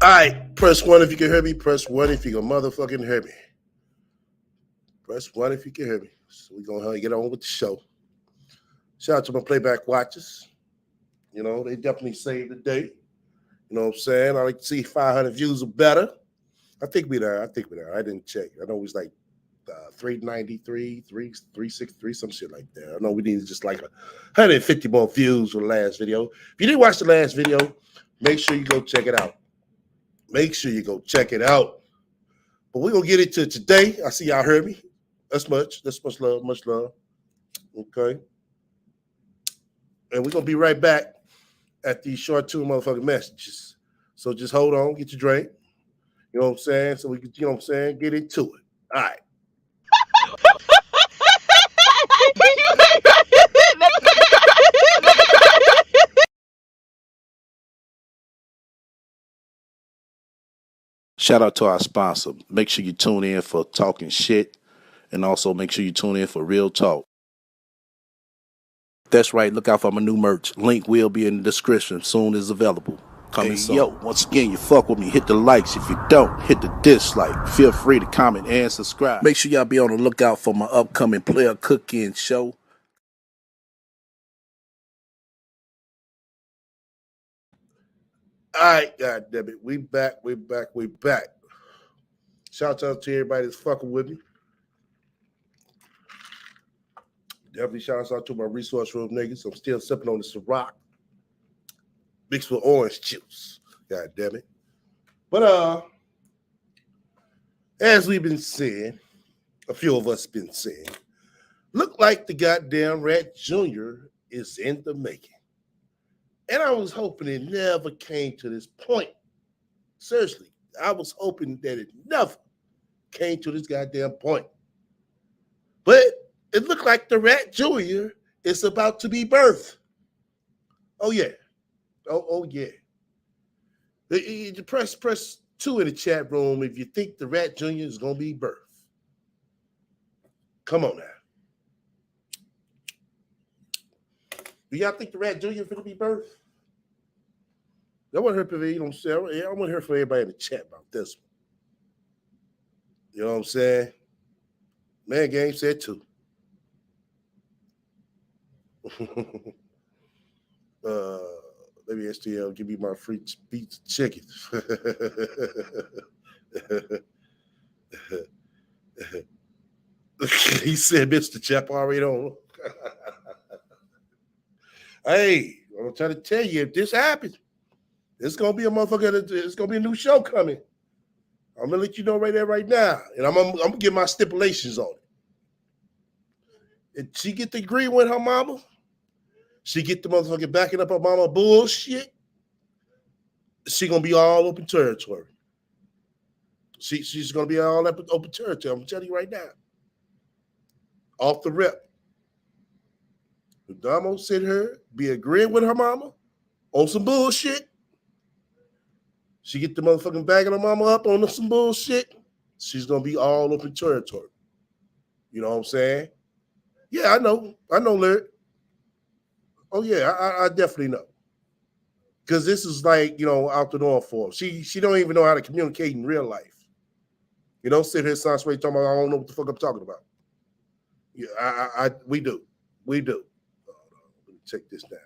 All right, press 1 if you can hear me. Press 1 if you can motherfucking hear me. Press 1 if you can hear me. So we're going to get on with the show. Shout out to my playback watchers. You know, they definitely saved the day. You know what I'm saying? I like to see 500 views or better. I think we're there. I didn't check. I know it was like 393, 363, some shit like that. I know we needed just like 150 more views for the last video. If you didn't watch the last video, make sure you go check it out. Make sure you go check it out. But we're going to get into today. I see y'all heard me. That's much. That's much love. Much love. Okay. And we're going to be right back at these short 2 motherfucking messages. So just hold on. Get your drink. You know what I'm saying? So we can, you know what I'm saying? Get into it. All right. Shout out to our sponsor. Make sure you tune in for Talking Shit, and also make sure you tune in for Real Talk. That's right. Look out for my new merch. Link will be in the description. Soon as available. Coming soon. Yo, once again, you fuck with me. Hit the likes. If you don't, hit the dislike. Feel free to comment and subscribe. Make sure y'all be on the lookout for my upcoming player cook-in show. All right, God damn it. We back. Shout out to everybody that's fucking with me. Definitely shout out to my resource room niggas. I'm still sipping on this rock mixed with orange juice. God damn it. But as we've been saying, a few of us been saying, look like the goddamn RaT Jr. is in the making. And I was hoping it never came to this point. Seriously, I was hoping that it never came to this goddamn point. But it looked like the RaT Jr. is about to be birthed. Oh, yeah. Oh yeah. Press 2 in the chat room if you think the RaT Jr. is gonna be birthed. Come on now. Do y'all think the RaT Jr. is gonna be birthed? I want to hear, you know what I'm saying? I want to hear from everybody in the chat about this one. You know what I'm saying? Man Game said 2. Maybe STL give me my free beef chicken. He said, Mr. Chap already on. Hey, I'm trying to tell you, if this happens, it's gonna be a motherfucker. It's gonna be a new show coming. I'm gonna let you know right there, right now, and I'm gonna give my stipulations on it. If she get to agree with her mama, she get the motherfucker backing up her mama bullshit, she gonna be all open territory. She's gonna be all open territory. I'm telling you right now. Off the rip. If Damo sit her, be agreeing with her mama on some bullshit, she get the motherfucking bagging her mama up on some bullshit, she's gonna be all open territory. You know what I'm saying? Yeah, I know, Larry. Oh yeah, I definitely know. Because this is like, you know, out the door for her. She don't even know how to communicate in real life. You don't sit here sound straight talking about, I don't know what the fuck I'm talking about. Yeah, we do. Let me check this down.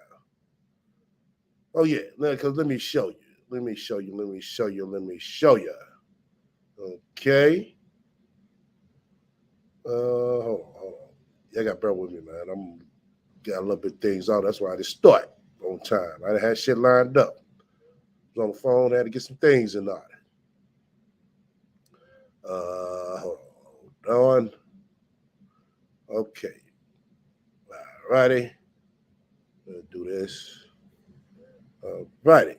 Oh yeah, because let me show you. Okay. Hold on. Yeah, I got bear with me, man. I'm got a little bit of things out. That's why I just start on time. I had shit lined up. I was on the phone, I had to get some things in order. Hold on. Okay. All righty. Let's do this. All righty.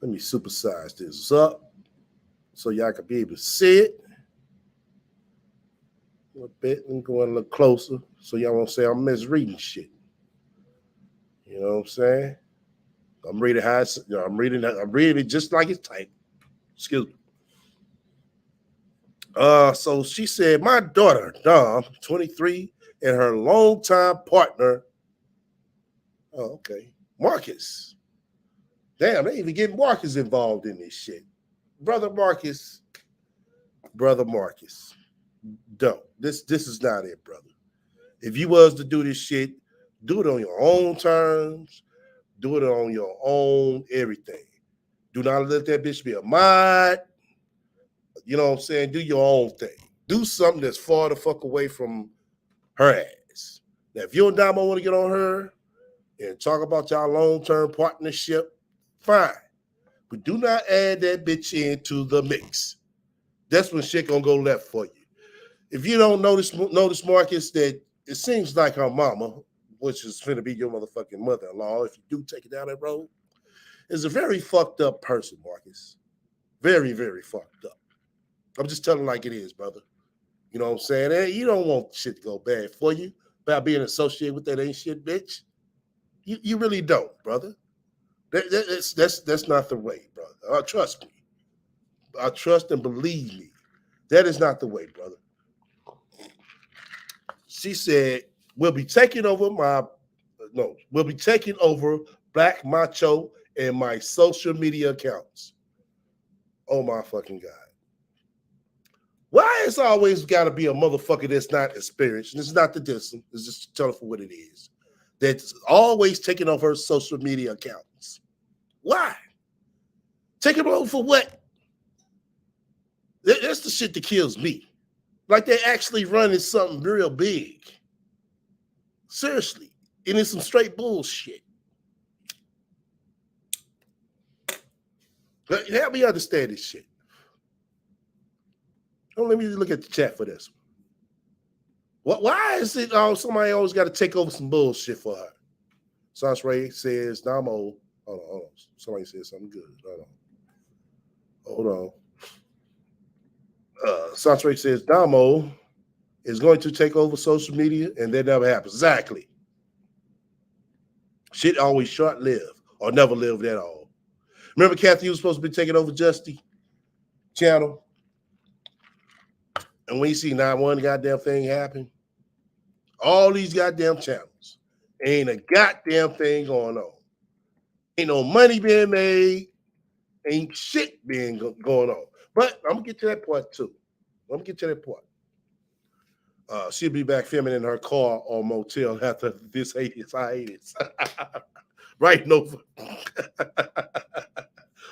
Let me supersize this up so y'all can be able to see it. A little bit and go a little closer so y'all won't say I'm misreading shit. You know what I'm saying? I'm reading how it's, you know, I'm reading it just like it's typed. Excuse me. So she said, my daughter, Dom, 23, and her longtime partner, oh, okay, Marcus. Damn, they even get Marcus involved in this shit. Brother Marcus. Don't. This is not it, brother. If you was to do this shit, do it on your own terms. Do it on your own everything. Do not let that bitch be a mod. You know what I'm saying? Do your own thing. Do something that's far the fuck away from her ass. Now, if you and Damo want to get on her and talk about y'all long-term partnership, fine. But do not add that bitch into the mix. That's when shit gonna go left for you. If you don't notice Marcus, that it seems like her mama, which is finna be your motherfucking mother-in-law, if you do take it down that road, is a very fucked up person, Marcus. Very, very fucked up. I'm just telling like it is, brother. You know what I'm saying? Hey, you don't want shit to go bad for you by being associated with that ain't shit bitch. You really don't, brother. That's not the way, brother. Trust me. I trust and believe me. That is not the way, brother. She said, we'll be taking over Black Macho and my social media accounts. Oh my fucking God. Why it's always got to be a motherfucker that's not experienced? And it's not the distance. It's just to tell her for what it is. That's always taking over her social media accounts. Why? Taking over for what? That's the shit that kills me. Like they actually running something real big. Seriously. And it's some straight bullshit. Help me understand this shit. Don't let me look at the chat for this one. Why is it somebody always got to take over some bullshit for her? Sauce Ray says, Damo, hold on. Somebody said something good. Hold on. Sauce Ray says, Damo is going to take over social media, and that never happens. Exactly. Shit always short-lived or never lived at all. Remember Kathy was supposed to be taking over Justy channel? And when you see not one goddamn thing happen, all these goddamn channels, ain't a goddamn thing going on. Ain't no money being made, ain't shit being going on. But I'm gonna get to that part too. I'm gonna get to that part. She'll be back filming in her car or motel after this hiatus. Right over.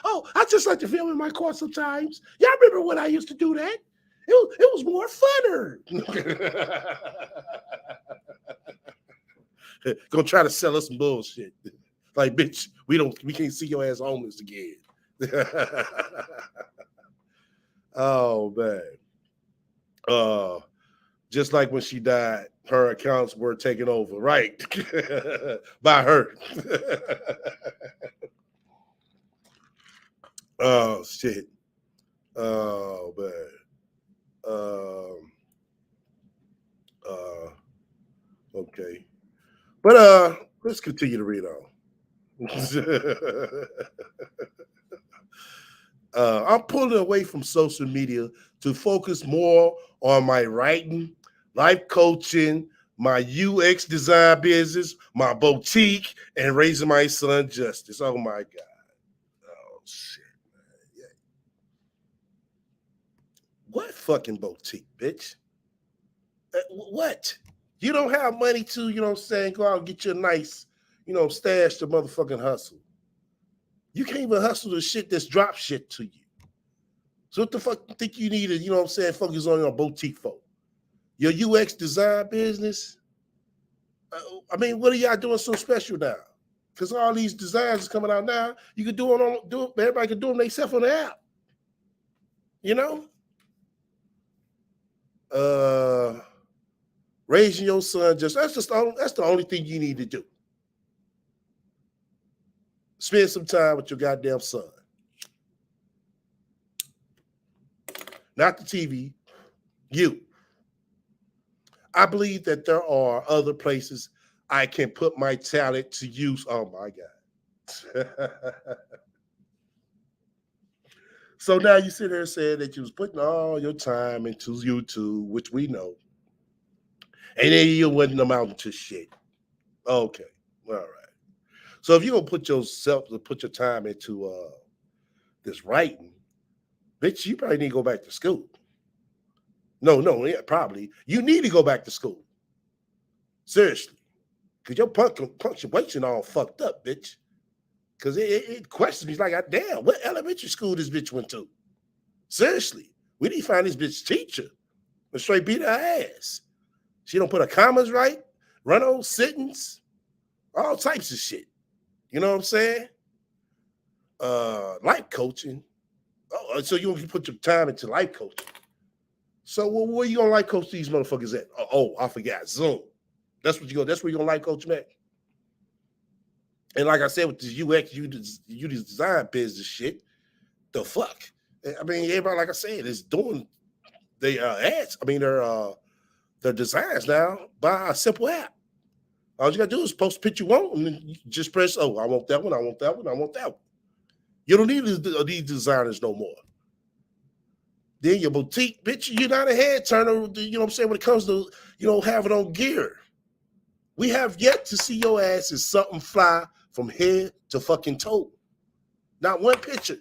Oh, I just like to film in my car sometimes. Y'all remember when I used to do that? It was more funner. Gonna try to sell us some bullshit. Like, bitch, we can't see your ass homeless again. Oh man. Just like when she died, her accounts were taken over, right? By her. Oh shit. Oh man. Okay. But let's continue to read on. I'm pulling away from social media to focus more on my writing, life coaching, my UX design business, my boutique, and raising my son Justice. Oh my God. Oh shit, man. Yeah. What fucking boutique, bitch? What? You don't have money to, you know what I'm saying, go out and get you a nice, you know, stash to motherfucking hustle. You can't even hustle the shit that's drop shit to you. So what the fuck you think you need to, you know what I'm saying, focus on your boutique folk? Your UX design business? I mean, what are y'all doing so special now? Because all these designs is coming out now. You can do it everybody can do them themselves on the app. You know? Raising your son, that's the only thing you need to do. Spend some time with your goddamn son. Not the TV, you. I believe that there are other places I can put my talent to use. Oh my God. So now you sit there saying that you was putting all your time into YouTube, which we know. And then you wasn't amounting to shit. Okay. All right. So if you're gonna put your time into this writing, bitch, you probably need to go back to school. No, yeah, probably. You need to go back to school. Seriously. Because your punctuation all fucked up, bitch. Because it questions me like, damn, what elementary school this bitch went to? Seriously. We need to find this bitch teacher and straight beat her ass. She don't put her commas right, run on sentence, all types of shit. You know what I'm saying? Life coaching. Oh, so you put your time into life coaching. So where you gonna life coach these motherfuckers at? Oh, I forgot. Zoom. That's where you're gonna life coach them at. And like I said, with this UX, you design business shit, the fuck? I mean, everybody, like I said, is doing their ads. I mean, their designs now by a simple app. All you gotta do is post a picture you want, and then you just press, oh, I want that one, I want that one, I want that one. You don't need these designers no more. Then your boutique, bitch, you're not a head turner, you know what I'm saying, when it comes to, you know, having on gear. We have yet to see your ass as something fly from head to fucking toe. Not one picture.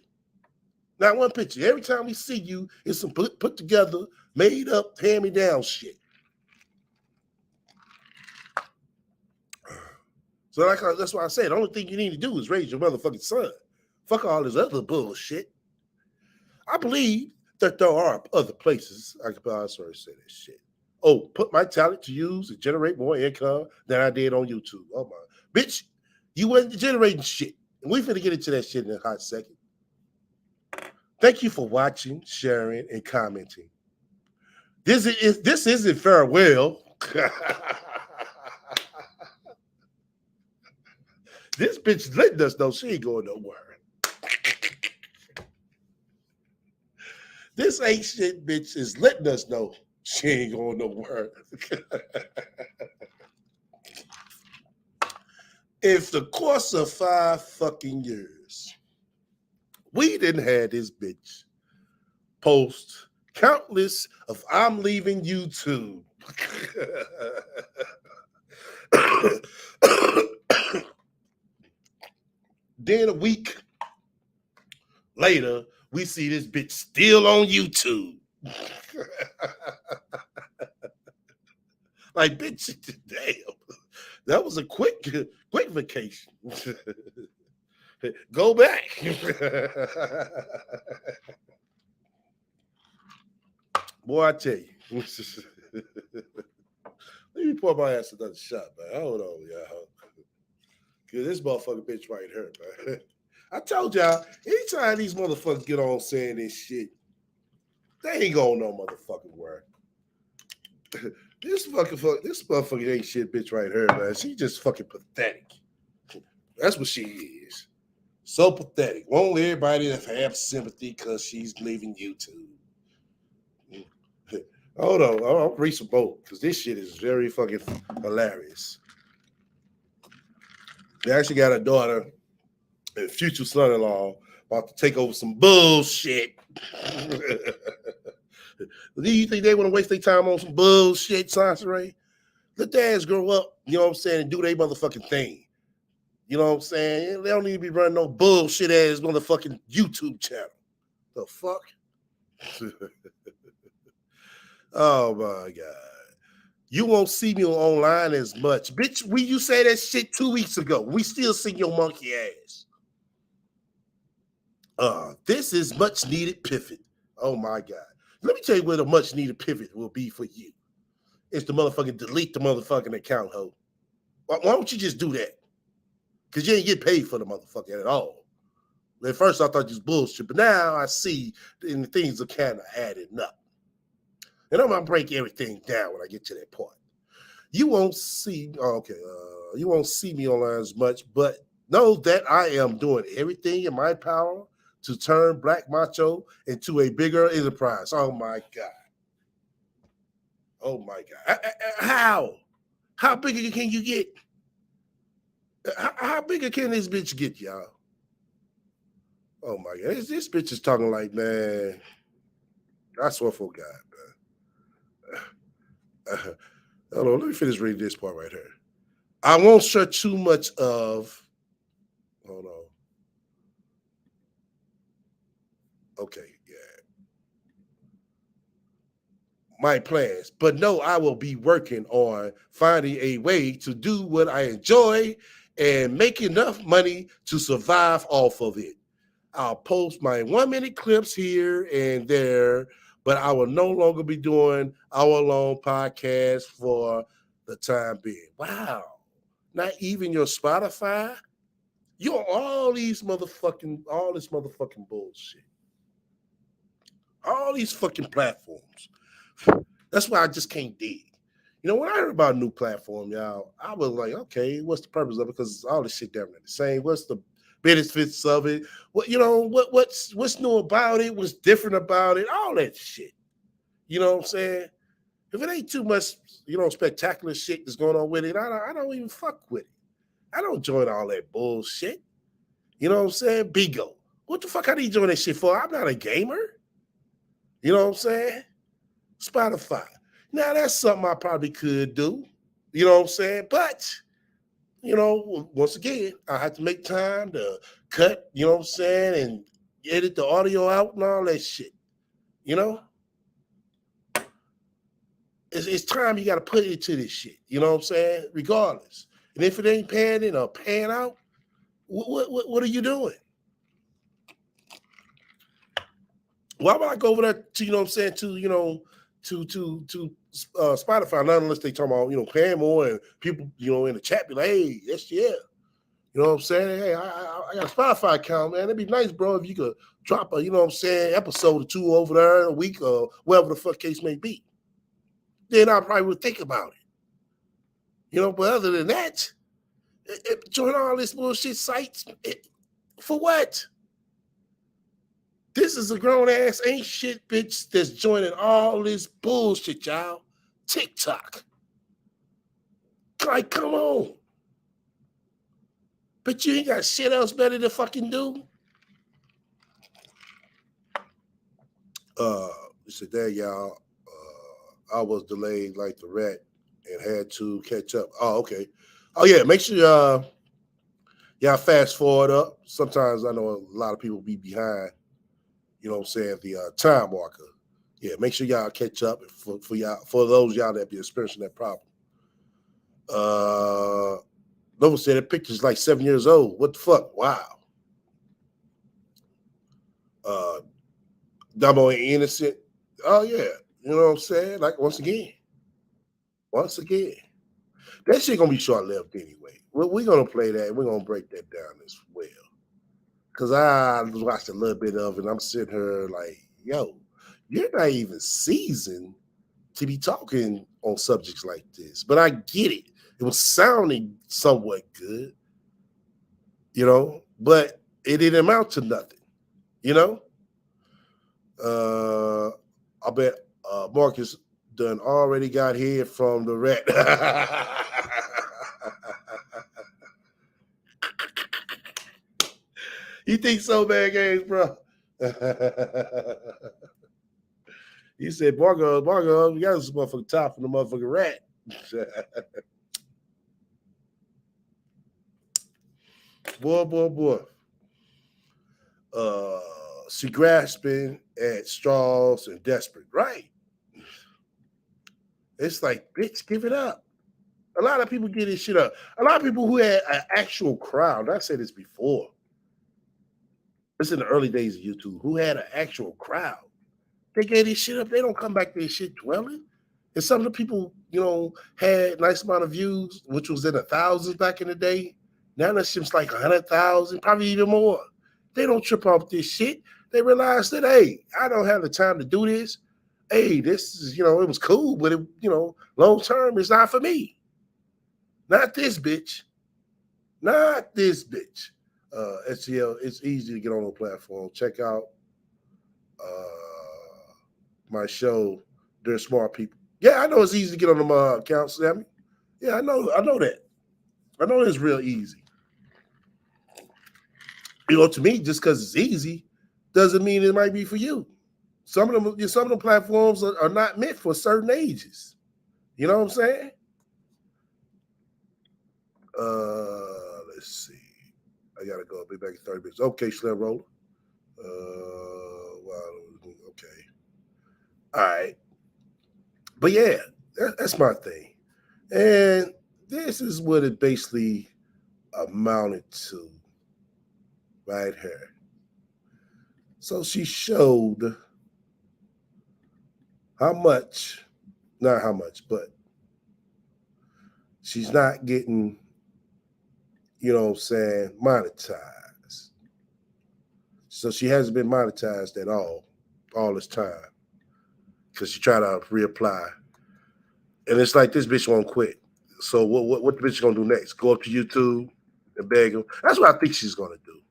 Not one picture. Every time we see you, it's some put together, made up, hand-me-down shit. So that's why I said the only thing you need to do is raise your motherfucking son. Fuck all this other bullshit. I believe that there are other places I could sorry say that shit. Oh, put my talent to use and generate more income than I did on YouTube. Oh my bitch, you wasn't generating shit. And we finna get into that shit in a hot second. Thank you for watching, sharing, and commenting. This isn't farewell. This bitch letting us know she ain't going nowhere. This ain't shit bitch is letting us know she ain't going nowhere. If the course of 5 fucking years, we didn't have this bitch post countless of I'm leaving YouTube. Then a week later, we see this bitch still on YouTube. Like, bitch, damn. That was a quick vacation. Go back. Boy, I tell you. Let me pour my ass another shot, man. Hold on, y'all. Cause this motherfucking bitch right here, man. I told y'all, anytime these motherfuckers get on saying this shit, they ain't going no motherfucking word. This motherfucker ain't shit bitch right here, man. She just fucking pathetic. That's what she is. So pathetic. Won't everybody have sympathy because she's leaving YouTube? Hold on, I'll read some both because this shit is very fucking hilarious. They actually got a daughter and future son-in-law about to take over some bullshit. Do you think they want to waste their time on some bullshit, Sansaray? Let dads grow up, you know what I'm saying, and do their motherfucking thing. You know what I'm saying? They don't need to be running no bullshit ass motherfucking YouTube channel. The fuck? Oh my God. You won't see me online as much. Bitch, you say that shit 2 weeks ago. We still see your monkey ass. This is much needed pivot. Oh my God. Let me tell you what a much needed pivot will be for you. It's the motherfucking delete the motherfucking account, ho. Why don't you just do that? Because you ain't get paid for the motherfucker at all. At first I thought you was bullshit, but now I see and things are kind of adding up. And I'm gonna break everything down when I get to that point. You won't see, you won't see me online as much, but know that I am doing everything in my power to turn Black Macho into a bigger enterprise. Oh my God. Oh my God. How? How bigger can you get? How bigger can this bitch get, y'all? Oh my God. This bitch is talking like, man, I swear for God, man. Hold on, let me finish reading this part right here. I won't share too much of, hold on. Okay, yeah. My plans, but no, I will be working on finding a way to do what I enjoy and make enough money to survive off of it. I'll post my 1-minute clips here and there, but I will no longer be doing hour-long podcasts for the time being. Wow. Not even your Spotify? You're all this motherfucking bullshit. All these fucking platforms. That's why I just can't dig. You know, when I heard about a new platform, y'all, I was like, okay, what's the purpose of it? Because all this shit down there the same. What's the benefits of it? What's new about it? What's different about it? All that shit. You know what I'm saying? If it ain't too much, spectacular shit that's going on with it, I don't even fuck with it. I don't join all that bullshit. You know what I'm saying? Bigo. What the fuck I need to join that shit for? I'm not a gamer. You know what I'm saying? Spotify. Now, that's something I probably could do. You know what I'm saying? But, once again, I have to make time to cut, you know what I'm saying, and edit the audio out and all that shit. You know? It's time you got to put into this shit. You know what I'm saying? Regardless. And if it ain't paying in or paying out, what are you doing? Why would I go over there to, you know what I'm saying, to Spotify, not unless they talking about, paying more and people, in the chat be like, hey, yes, yeah. You know what I'm saying? Hey, I got a Spotify account, man. It'd be nice, bro, if you could drop a, episode or two over there a week or whatever the fuck case may be. Then I probably would think about it. But other than that, join all this bullshit sites. For what? This is a grown-ass ain't shit bitch that's joining all this bullshit, y'all. TikTok. Like, come on. But you ain't got shit else better to fucking do. He said, "There, y'all. I was delayed like the rat and had to catch up." Oh, okay. Oh yeah, make sure y'all fast forward up. Sometimes I know a lot of people be behind. You know what I'm saying? The time marker. Yeah, make sure y'all catch up for y'all, for those y'all that be experiencing that problem. Nova said that picture's like 7 years old. What the fuck? Wow. Dumbo and innocent. Oh yeah. You know what I'm saying? Like once again. That shit gonna be short lived anyway. We're gonna play that. We're gonna break that down as well. Cause I watched a little bit of it. And I'm sitting here like, yo, you're not even seasoned to be talking on subjects like this. But I get it. It was sounding somewhat good, you know, but it didn't amount to nothing, you know. I bet Marcus done already got here from the RaT. You think so, man, Games, bro? He said, Margo, you got this motherfucker top from the motherfucking RaT. boy. She grasping at straws and desperate, right? It's like, bitch, give it up. A lot of people get this shit up. A lot of people who had an actual crowd, I said this before, this in the early days of YouTube, who had an actual crowd, they gave this shit up. They don't come back to this shit dwelling. And some of the people, you know, had nice amount of views, which was in the thousands back in the day. Now that shit's like 100,000, probably even more. They don't trip off this shit. They realize that, hey, I don't have the time to do this. Hey, this is, you know, it was cool, but it, you know, long term, it's not for me. Not this bitch. Not this bitch. STL, it's easy to get on the platform. Check out my show. They're smart people. Yeah, I know it's easy to get on them accounts, Sammy. Yeah, I know that. I know it's real easy. You know, to me, just because it's easy doesn't mean it might be for you. Some of them platforms are not meant for certain ages. You know what I'm saying? Let's see. I gotta go. I'll be back in 30 minutes. Okay, Slim Roller. Wow. Okay. All right. But yeah, that's my thing. And this is what it basically amounted to right here. So she showed how much, not how much, but she's not getting, you know what I'm saying, monetized. So she hasn't been monetized at all this time. Because she tried to reapply. And it's like this bitch won't quit. So what the bitch gonna do next? Go up to YouTube and beg him? That's what I think she's gonna do.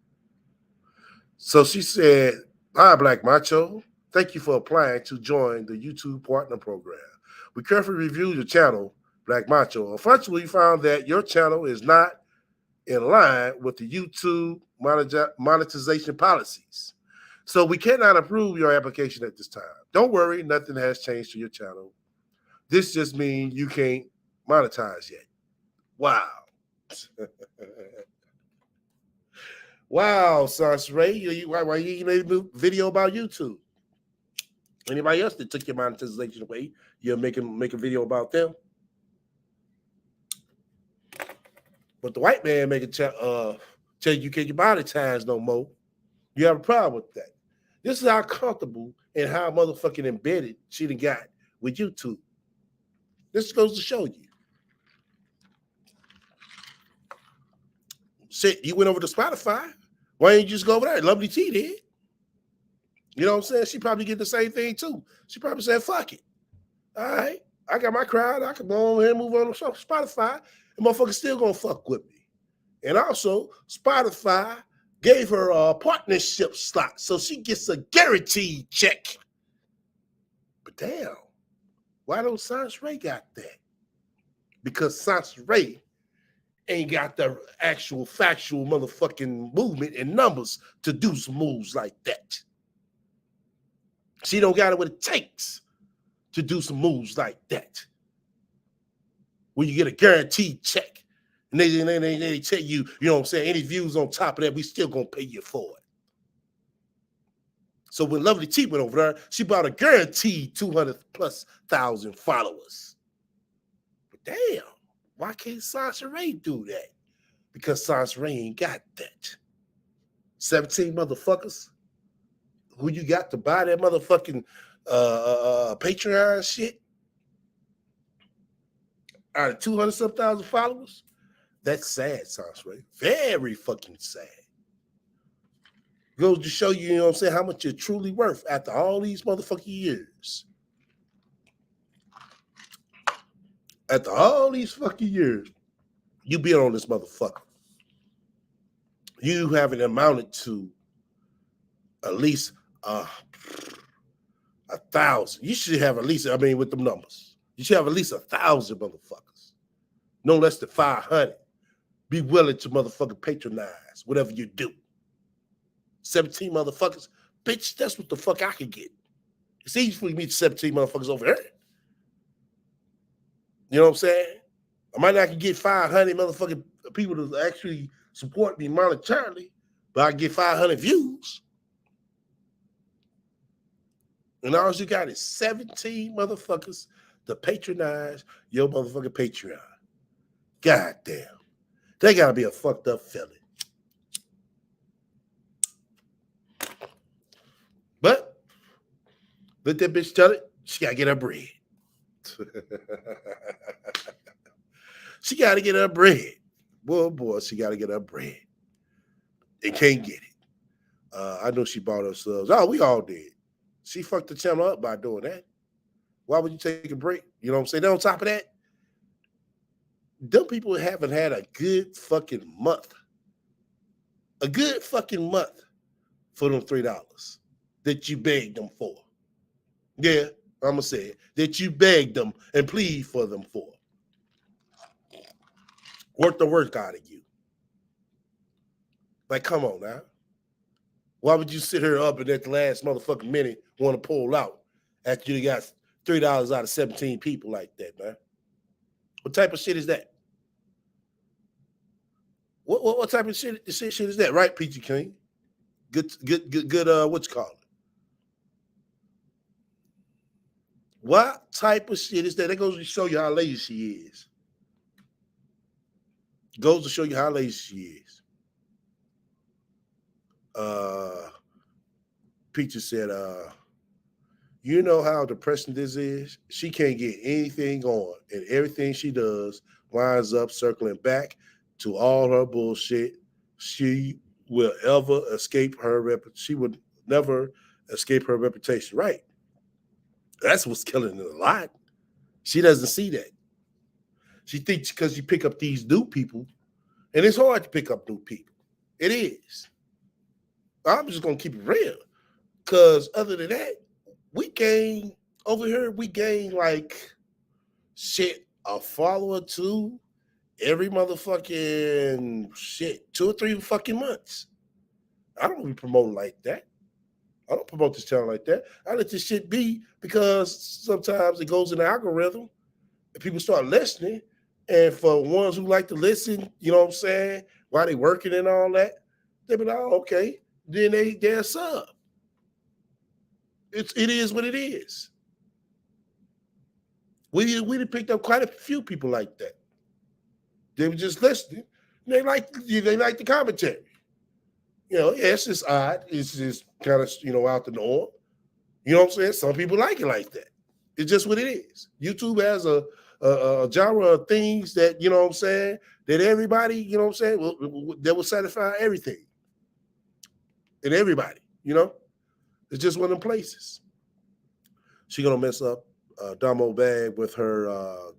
So she said, "Hi, Black Macho. Thank you for applying to join the YouTube Partner Program. We carefully reviewed your channel, Black Macho. Unfortunately, we found that your channel is not in line with the YouTube monetization policies. So we cannot approve your application at this time. Don't worry, nothing has changed to your channel. This just means you can't monetize yet." Wow. Wow, Sons Ray. Why you made a video about YouTube? Anybody else that took your monetization away, you'll make a video about them. But the white man tell you can't monetize no more. You have a problem with that. This is how comfortable and how motherfucking embedded she done got with YouTube. This goes to show you. Shit, you went over to Spotify. Why didn't you just go over there? Lovely T did. You know what I'm saying? She probably get the same thing too. She probably said, fuck it. All right. I got my crowd. I can go over here and move on to Spotify. And motherfuckers still gonna fuck with me. And also, Spotify gave her a partnership slot. So she gets a guaranteed check. But damn, why don't Sans Ray got that? Because Sans Ray ain't got the actual factual motherfucking movement and numbers to do some moves like that. She don't got it what it takes to do some moves like that. Where you get a guaranteed check. And they tell you, you know what I'm saying, any views on top of that, we still gonna pay you for it. So when Lovely T went over there, she bought a guaranteed 200,000+ followers. But damn, why can't Sasha Ray do that? Because Sasha Ray ain't got that. 17 motherfuckers. Who you got to buy that motherfucking Patreon shit? Out of 200-some thousand followers? That's sad, Sasha Ray. Very fucking sad. Goes to show you, you know what I'm saying, how much you're truly worth after all these motherfucking years. After all these fucking years, you being on this motherfucker. You haven't amounted to at least 1,000. You should have at least, I mean, with them numbers, you should have at least 1,000 motherfuckers. No less than 500. Be willing to motherfucking patronize whatever you do. 17 motherfuckers. Bitch, that's what the fuck I can get. It's easy for me to meet 17 motherfuckers over here. You know what I'm saying? I might not can get 500 motherfucking people to actually support me monetarily, but I get 500 views. And all you got is 17 motherfuckers to patronize your motherfucking Patreon. God damn. They gotta be a fucked up feeling. But let that bitch tell it, she gotta get her bread. She gotta get her bread. Boy, she gotta get her bread. And can't get it. I know she bought herself. Oh, we all did. She fucked the channel up by doing that. Why would you take a break? You know what I'm saying? Then on top of that, them people haven't had a good fucking month. A good fucking month for them $3 that you begged them for. Yeah, I'm going to say it. That you begged them and plead for them for. Work the work out of you. Like, come on now. Why would you sit here up and at the last motherfucking minute want to pull out after you got $3 out of 17 people like that, man? What type of shit is that? What type of shit is that, right, Peachy King? Good, what you call it? What type of shit is that? That goes to show you how lazy she is. Goes to show you how lazy she is. Peachy said, you know how depressing this is? She can't get anything on, and everything she does winds up circling back to all her bullshit. She will ever escape her she would never escape her reputation. Right. That's what's killing it a lot. She doesn't see that. She thinks because you pick up these new people, and it's hard to pick up new people. It is. I'm just gonna keep it real. Because other than that, we gain over here, like shit, a follower to every motherfucking shit, 2 or 3 fucking months. I don't be promoting like that. I don't promote this channel like that. I let this shit be because sometimes it goes in the algorithm and people start listening. And for ones who like to listen, you know what I'm saying, while they working and all that, they be like, oh, okay, then they're sub. It is what it is. We picked up quite a few people like that. They were just listening. They like the commentary. You know, yeah, it's just odd. It's just kind of, you know, out the norm. You know what I'm saying? Some people like it like that. It's just what it is. YouTube has a genre of things that, you know what I'm saying, that everybody, you know what I'm saying, that will satisfy everything. And everybody, you know? It's just one of them places. She gonna mess up Damo Bag with her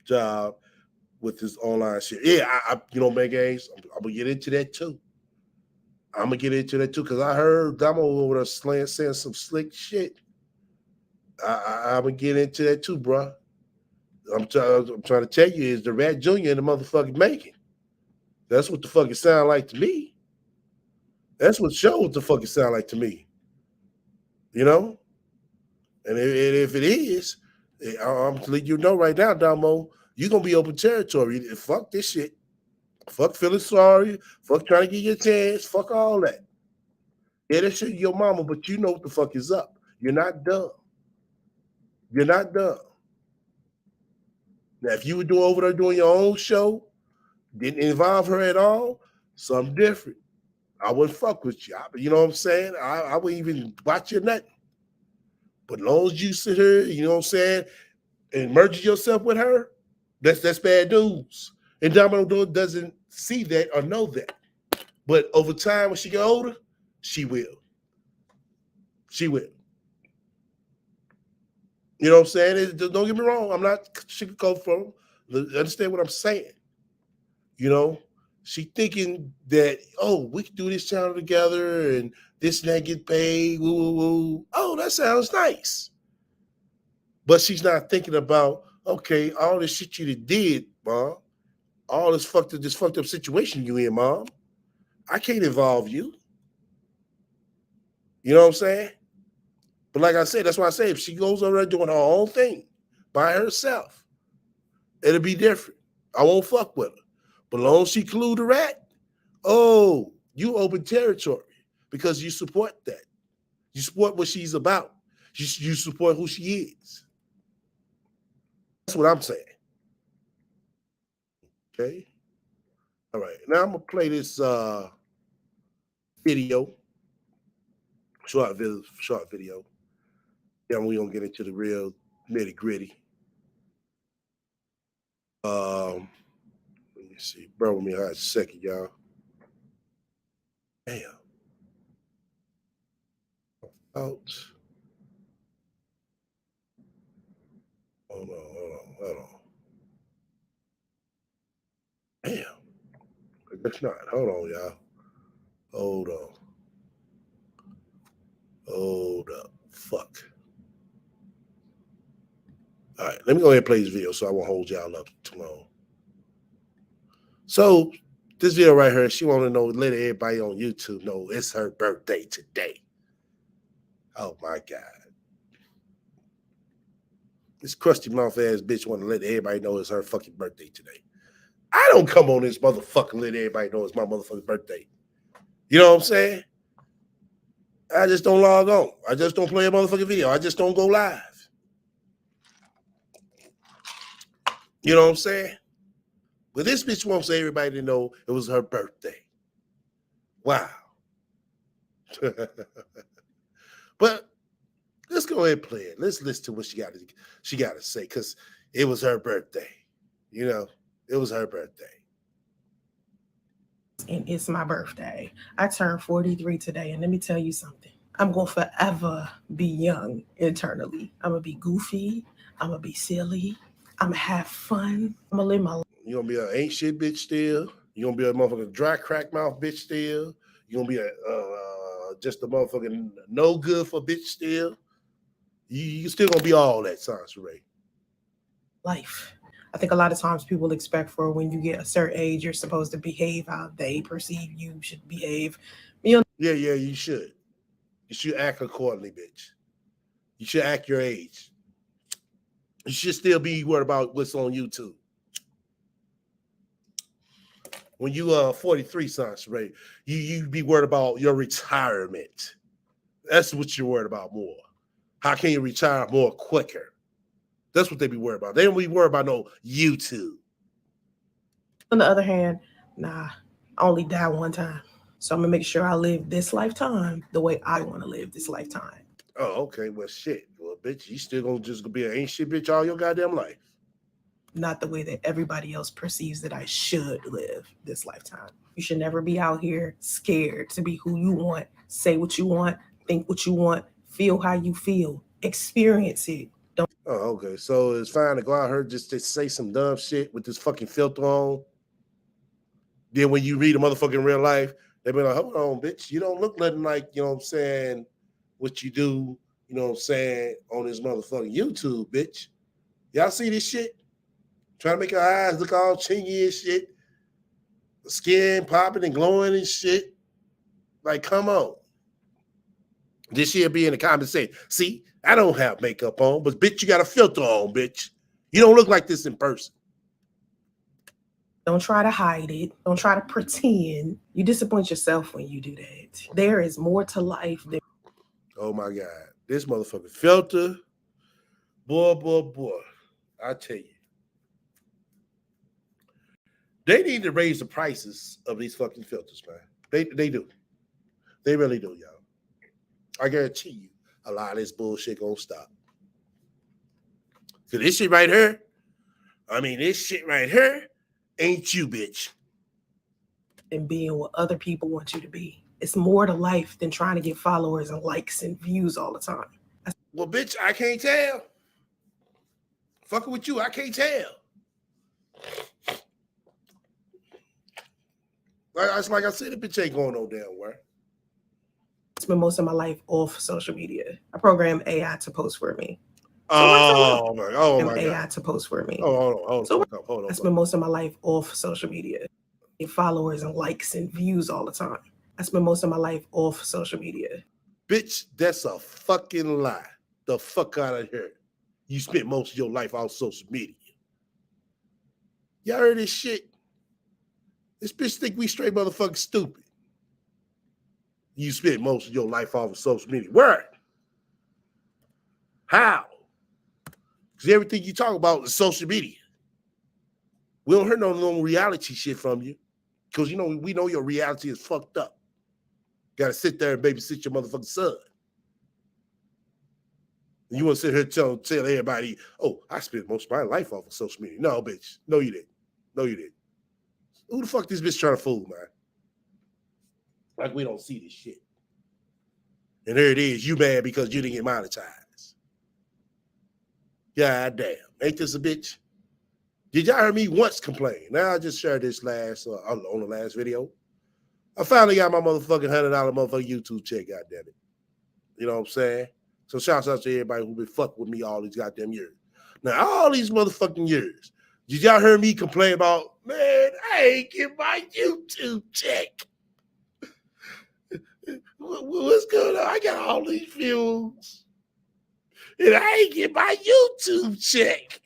job with this online shit. Yeah, I you know, man, guys, I'm gonna get into that too. I'm gonna get into that too because I heard Damo over there saying some slick shit. I'm gonna get into that too, bro. I'm trying to tell you, is the RaT Jr. in the motherfucking making. That's what the fuck it sound like to me. That's what the fuck it sound like to me. You know? And if it is, I'm to let you know right now, Damo, you're gonna be open territory. Fuck this shit. Fuck feeling sorry. Fuck trying to get your chance. Fuck all that. Yeah, that shit your mama, but you know what the fuck is up. You're not dumb. You're not dumb. Now, if you were over there doing your own show, didn't involve her at all, something different. I wouldn't fuck with you. You know what I'm saying? I wouldn't even watch your nothing. But as long as you sit here, you know what I'm saying, and merge yourself with her, that's bad news. And Domino doesn't see that or know that. But over time, when she get older, she will. She will. You know what I'm saying? Don't get me wrong. I'm not sugarcoating from her. Understand what I'm saying. You know, she thinking that, oh, we can do this channel together and this and that get paid. Woo, woo, woo. Oh, that sounds nice. But she's not thinking about, okay, all this shit you did, Mom. All this fucked up situation you in, Mom. I can't involve you. You know what I'm saying? But like I said, that's why I say if she goes over there doing her own thing by herself, it'll be different. I won't fuck with her. But as long as she clue to RaT, oh, you open territory because you support that. You support what she's about. You support who she is. That's what I'm saying. Okay. All right. Now I'm gonna play this video, short video. Yeah, we gonna get into the real nitty gritty. Let me see. Bear with me a second, y'all. Damn. Out. Hold on. Damn. I guess not. Hold on, y'all. Hold up. Fuck. All right, let me go ahead and play this video so I won't hold y'all up too long. So this video right here, she want to know, let everybody on YouTube know it's her birthday today. Oh my God. This crusty mouth ass bitch want to let everybody know it's her fucking birthday today. I don't come on this motherfucker and let everybody know it's my motherfucking birthday. You know what I'm saying? I just don't log on. I just don't play a motherfucking video. I just don't go live. You know what I'm saying? But this bitch wants everybody to know it was her birthday. Wow. But let's go ahead and play it. Let's listen to what she got to say, because it was her birthday. You know, it was her birthday. And it's my birthday. I turned 43 today, and let me tell you something. I'm going to forever be young internally. I'm going to be goofy. I'm going to be silly. I'm going to have fun. I'm going to live my life. You're going to be an ain't shit bitch still. You're going to be a motherfucking dry crack mouth bitch still. You're going to be just a motherfucking no good for bitch still. You still going to be all that, Sans Ray. Life. I think a lot of times people expect for when you get a certain age, you're supposed to behave how they perceive you should behave. You know? Yeah, you should. You should act accordingly, bitch. You should act your age. You should still be worried about what's on YouTube. When you 43, Sans Ray, you be worried about your retirement. That's what you're worried about more. How can you retire more quicker? That's what they be worried about. They don't be worried about no YouTube. On the other hand, nah, I only die one time. So I'm going to make sure I live this lifetime the way I want to live this lifetime. Oh, okay. Well, shit. Well, bitch, you still going to just be an ain't shit bitch all your goddamn life. Not the way that everybody else perceives that I should live this lifetime. You should never be out here scared to be who you want, say what you want, think what you want, feel how you feel, experience it. Oh, okay. So it's fine to go out here just to say some dumb shit with this fucking filter on. Then when you read a motherfucker in real life, they be like, hold on, bitch. You don't look nothing like, you know what I'm saying, what you do, you know what I'm saying, on this motherfucking YouTube, bitch. Y'all see this shit? Trying to make her eyes look all chingy and shit. Skin popping and glowing and shit. Like, come on. This year be in the comments saying, see, I don't have makeup on, but bitch, you got a filter on, bitch. You don't look like this in person. Don't try to hide it. Don't try to pretend. You disappoint yourself when you do that. There is more to life than. Oh my God. This motherfucking filter. Boy. I tell you. They need to raise the prices of these fucking filters, man. They do. They really do, y'all. I guarantee you a lot of this bullshit gonna stop. Cause this shit right here, this shit right here ain't you, bitch. And being what other people want you to be. It's more to life than trying to get followers and likes and views all the time. Well, bitch, I can't tell. Fucking with you, I can't tell. Like I said, the bitch ain't going no damn where. I spend most of my life off social media. I program AI to post for me. Oh my God. AI to post for me. Hold on. I spend most of my life off social media. Get followers and likes and views all the time. I spend most of my life off social media. Bitch, that's a fucking lie. The fuck out of here. You spent most of your life on social media. Y'all heard this shit? This bitch think we straight motherfucking stupid. You spent most of your life off of social media. Where? How? Because everything you talk about is social media. We don't hear no reality shit from you. Because we know your reality is fucked up. Gotta sit there and babysit your motherfucking son. And you want to sit here and tell everybody, oh, I spent most of my life off of social media. No, bitch. No, you didn't. Who the fuck this bitch trying to fool, man? Like we don't see this shit. And there it is. You mad because you didn't get monetized. God damn. Ain't this a bitch? Did y'all hear me once complain? Now I just shared this on the last video. I finally got my motherfucking $100 motherfucking YouTube check, goddamn it. You know what I'm saying? So shouts out to everybody who been fucking with me all these goddamn years. Now, all these motherfucking years, did y'all hear me complain about, man, I ain't get my YouTube check. What's going on? I got all these views. And I ain't get my YouTube check.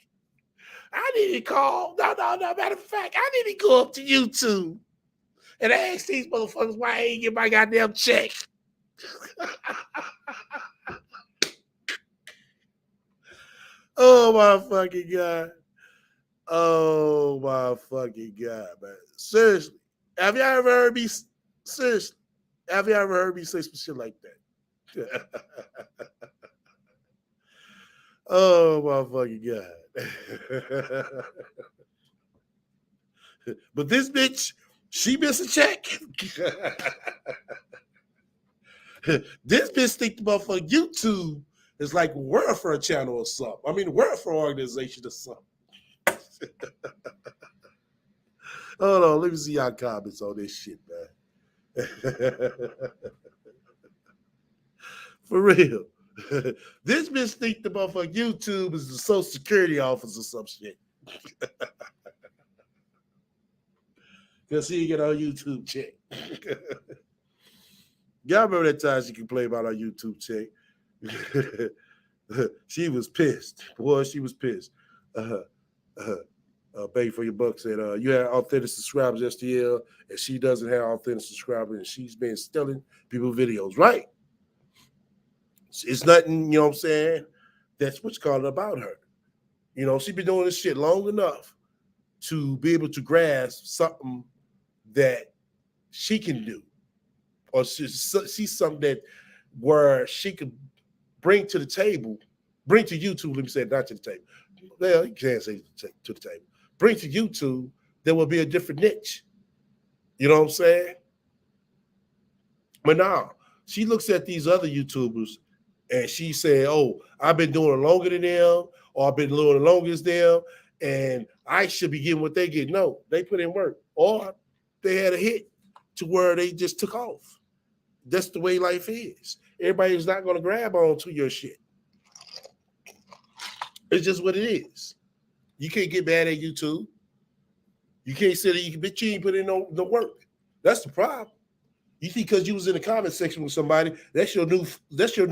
I need to call. No. Matter of fact, I need to go up to YouTube and ask these motherfuckers why I ain't get my goddamn check. Oh my fucking God. Oh my fucking God, man. Seriously. Have y'all ever heard me say some shit like that? Oh my fucking God. But this bitch, she missed a check. This bitch think the motherfucking YouTube is like a welfare channel or something. Welfare organization or something. Hold on, let me see y'all comments on this shit, man. For real. This bitch think the motherfucking YouTube is the Social Security office or some shit. Because she get our YouTube check. Y'all remember that time she complained about our YouTube check? She was pissed. Boy, she was pissed. Pay for your buck said, you have authentic subscribers, STL, and she doesn't have authentic subscribers, and she's been stealing people's videos. Right. It's nothing, you know what I'm saying? That's what's called about her. She's been doing this shit long enough to be able to grasp something that she can do. Or see something that where she could bring to the table, bring to YouTube, let me say, not to the table. Well, you can't say to the table. Bring to YouTube, there will be a different niche. You know what I'm saying? But now, she looks at these other YouTubers and she said, oh, I've been doing it longer than them, or I've been doing it longer as them, and I should be getting what they get. No, they put in work. Or they had a hit to where they just took off. That's the way life is. Everybody's not going to grab on to your shit. It's just what it is. You can't get mad at YouTube. You can't say that you ain't put in the work. That's the problem. You think because you was in the comment section with somebody, that's your new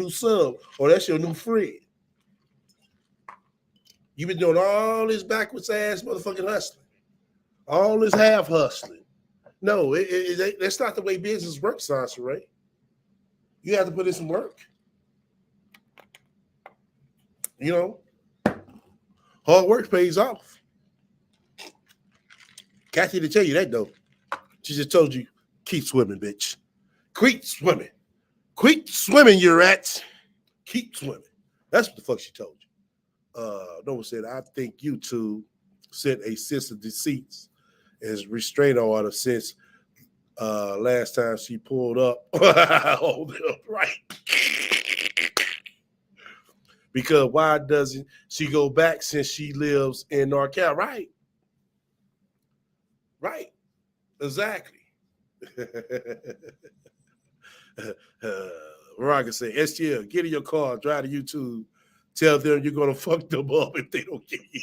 sub or that's your new friend. You've been doing all this backwards ass motherfucking hustling, all this half hustling. No, that's not the way business works, Sasha Ray. You have to put in some work. You know, hard work pays off. Kathy didn't tell you that though. She just told you, keep swimming, bitch. Keep swimming. Keep swimming, you rats. Keep swimming. That's what the fuck she told you. Noah said, I think YouTube sent a sense of deceit as restraining order since last time she pulled up. Hold it up, right. Because why doesn't she go back since she lives in North Carolina? Right. Exactly. Veronica said, STL, get in your car, drive to YouTube, tell them you're going to fuck them up if they don't get you.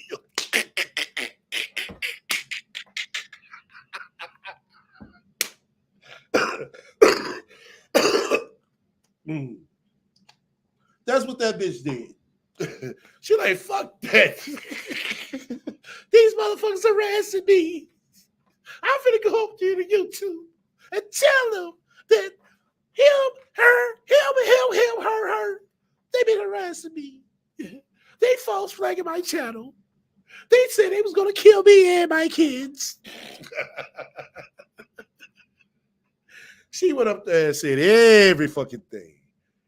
That's what that bitch did. She like, fuck that. These motherfuckers harassing me. I'm finna go up to YouTube and tell them that him, her, they been harassing me. They false flagging my channel. They said they was gonna kill me and my kids. She went up there and said every fucking thing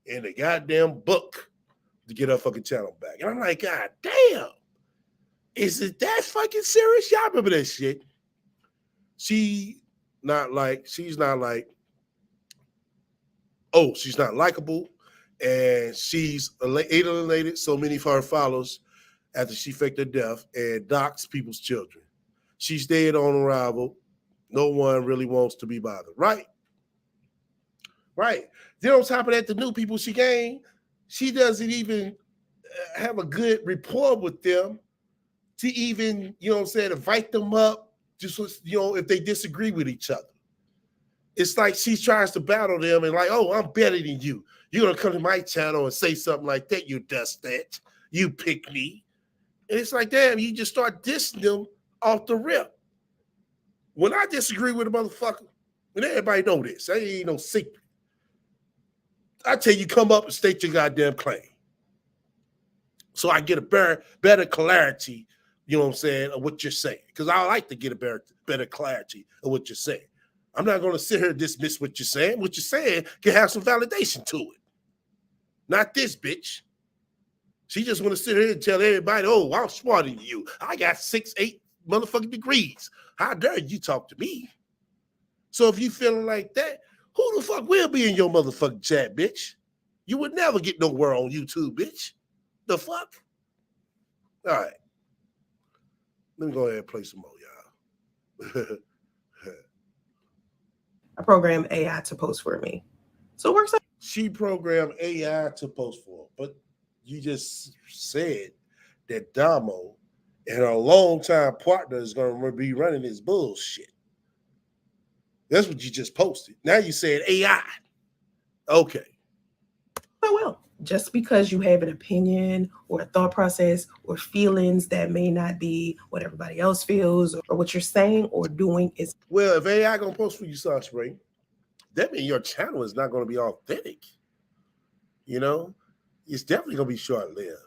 in the goddamn book to get her fucking channel back. And I'm like, God damn, is it that fucking serious? Y'all remember that shit? She's not like, oh, she's not likable, and she's alienated so many of her followers after she faked her death and doxed people's children. She stayed on arrival. No one really wants to be bothered, right? Right. Then on top of that, the new people she gained, she doesn't even have a good rapport with them to even, you know what I'm saying, invite them up, just, you know, if they disagree with each other. It's like she tries to battle them and like, oh, I'm better than you. You're going to come to my channel and say something like that, you dust that, you pick me. And it's like, damn, you just start dissing them off the rip. When I disagree with a motherfucker, and everybody know this, that ain't no secret. I tell you, come up and state your goddamn claim. So I get a better clarity, you know what I'm saying, of what you're saying. Because I like to get a better clarity of what you're saying. I'm not going to sit here and dismiss what you're saying. What you're saying can have some validation to it. Not this bitch. She just want to sit here and tell everybody, oh, I'm smarter than you. I got 6, 8 motherfucking degrees. How dare you talk to me? So if you feeling like that, who the fuck will be in your motherfucking chat, bitch? You would never get nowhere on YouTube, bitch. The fuck? All right. Let me go ahead and play some more, y'all. I programmed AI to post for me. So it works out. She programmed AI to post for her, but you just said that Damo and her longtime partner is going to be running this bullshit. That's what you just posted. Now you said AI. Okay. I will. Just because you have an opinion or a thought process or feelings that may not be what everybody else feels or what you're saying or doing is. Well, if AI going to post for you, Sauce Ray, that means your channel is not going to be authentic. You know, it's definitely going to be short-lived.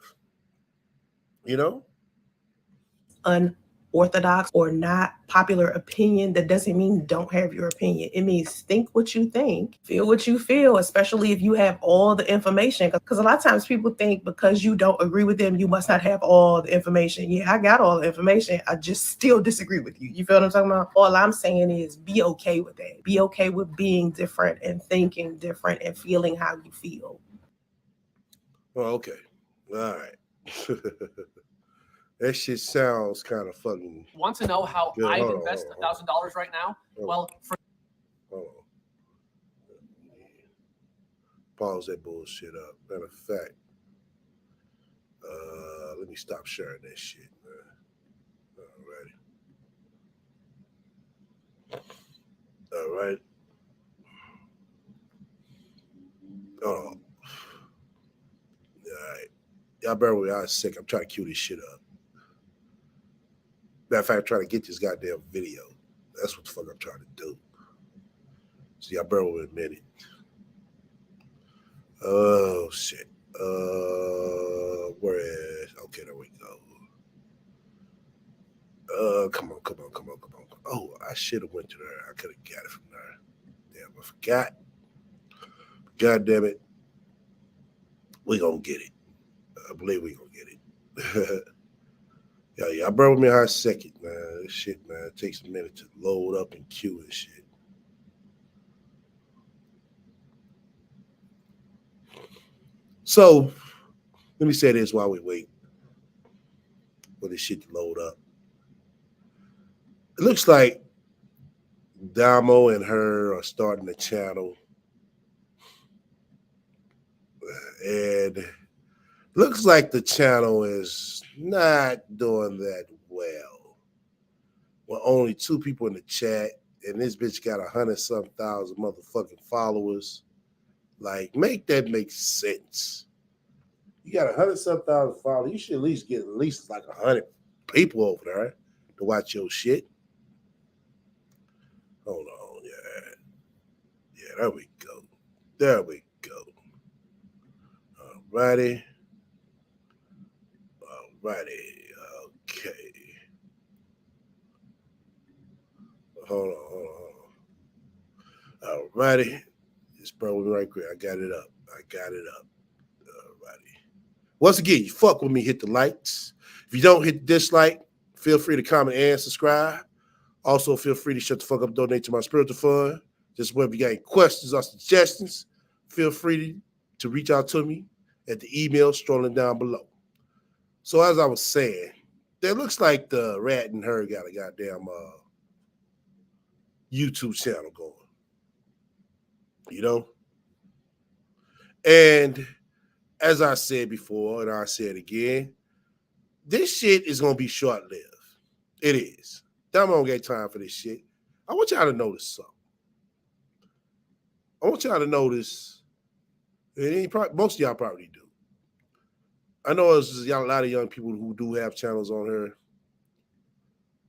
You know? Unorthodox or not popular opinion, that doesn't mean don't have your opinion. It means think what you think, feel what you feel, especially if you have all the information. Because a lot of times people think because you don't agree with them, you must not have all the information. Yeah, I got all the information. I just still disagree with you. You feel what I'm talking about? All I'm saying is be okay with that. Be okay with being different and thinking different and feeling how you feel. Well, okay. All right. That shit sounds kind of fucking. Want to know how I invest $1,000 right now? Well, hold on. Pause that bullshit up. Matter of fact, let me stop sharing that shit, man. Alrighty. All right. Hold on. All right. Y'all bear with me. I'm sick. I'm trying to cue this shit up. Matter of fact, I'm trying to get this goddamn video. That's what the fuck I'm trying to do. So y'all bear with me a minute. Oh shit. Where is? Okay, there we go. Come on. Oh, I should have went to there. I could have got it from there. Damn, I forgot. God damn it. We gonna get it. I believe we gonna get it. Yeah, y'all bear with me a second, man. This shit, man, it takes a minute to load up and queue and shit. So, let me say this while we wait for this shit to load up. It looks like Damo and her are starting a channel. And looks like the channel is not doing that well. Well, only 2 people in the chat, and this bitch got 100-some thousand motherfucking followers. Like, make that make sense. You got 100-some thousand followers. You should at least get at least like 100 people over there to watch your shit. Hold on, yeah. Yeah, there we go. There we go. Alrighty. Okay. Hold on. Alrighty. Just bear with me right quick. I got it up. Alrighty. Once again, you fuck with me, hit the likes. If you don't hit the dislike, feel free to comment and subscribe. Also, feel free to shut the fuck up, donate to my spiritual fund. Just whether you got any questions or suggestions, feel free to reach out to me at the email strolling down below. So as I was saying, it looks like the RaT and her got a goddamn YouTube channel going. You know? And as I said before, and I said again, this shit is going to be short-lived. It is. Damo don't get time for this shit. I want y'all to notice something. I want y'all to notice, and most of y'all probably do. I know there's a lot of young people who do have channels on her.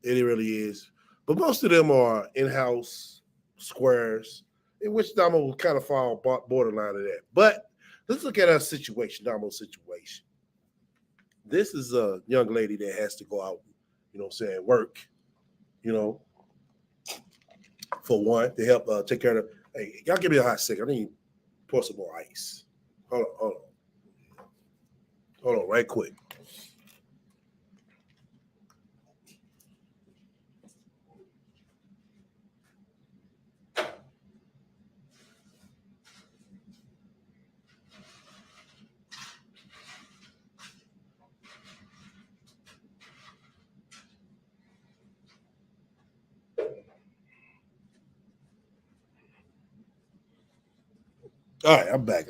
It really is. But most of them are in-house squares, in which Damo will kind of fall borderline of that. But let's look at our situation, Damo's situation. This is a young lady that has to go out, you know what I'm saying, work, you know, for one, to help take care of the, hey, y'all give me a hot second. I need to pour some more ice. Hold on, right quick. All right, I'm back.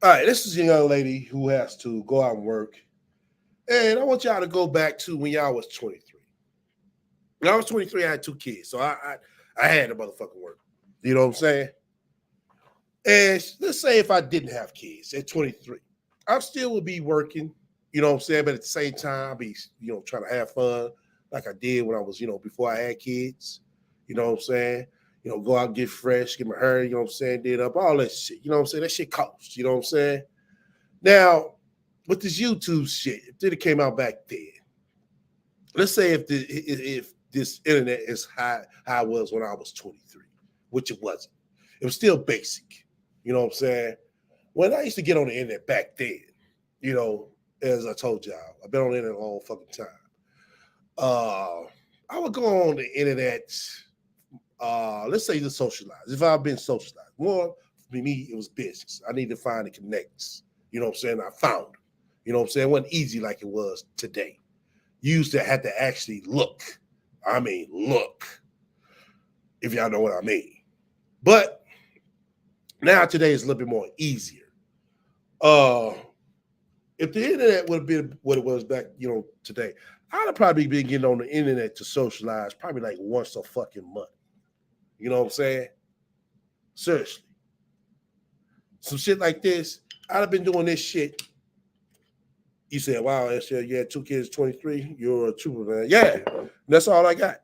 All right, this is a young lady who has to go out and work. And I want y'all to go back to when y'all was 23. When I was 23, I had 2 kids. So I had to motherfucking work. You know what I'm saying? And let's say if I didn't have kids at 23, I still would be working, you know what I'm saying? But at the same time, I'd be, you know, trying to have fun like I did when I was, you know, before I had kids. You know what I'm saying? You know, go out and get fresh, get my hair, you know what I'm saying, did up, all that shit. You know what I'm saying? That shit costs, you know what I'm saying? Now, with this YouTube shit, if it came out back then, let's say if this internet is how it was when I was 23, which it wasn't. It was still basic. You know what I'm saying? When I used to get on the internet back then, you know, as I told y'all, I've been on the internet a long fucking time. I would go on the internet, let's say to socialize. If I've been socialized, more for me, it was business. I need to find the connects. You know what I'm saying? I found them. You know what I'm saying? It wasn't easy like it was today. You used to have to actually look. I mean, look, if y'all know what I mean. But now today is a little bit more easier. If the internet would have been what it was back, you know, today, I'd have probably been getting on the internet to socialize probably like once a fucking month. You know what I'm saying? Seriously. Some shit like this, I'd have been doing this shit. You said, wow, SL, you had 2 kids, 23, you're a trooper, man. Yeah, that's all I got.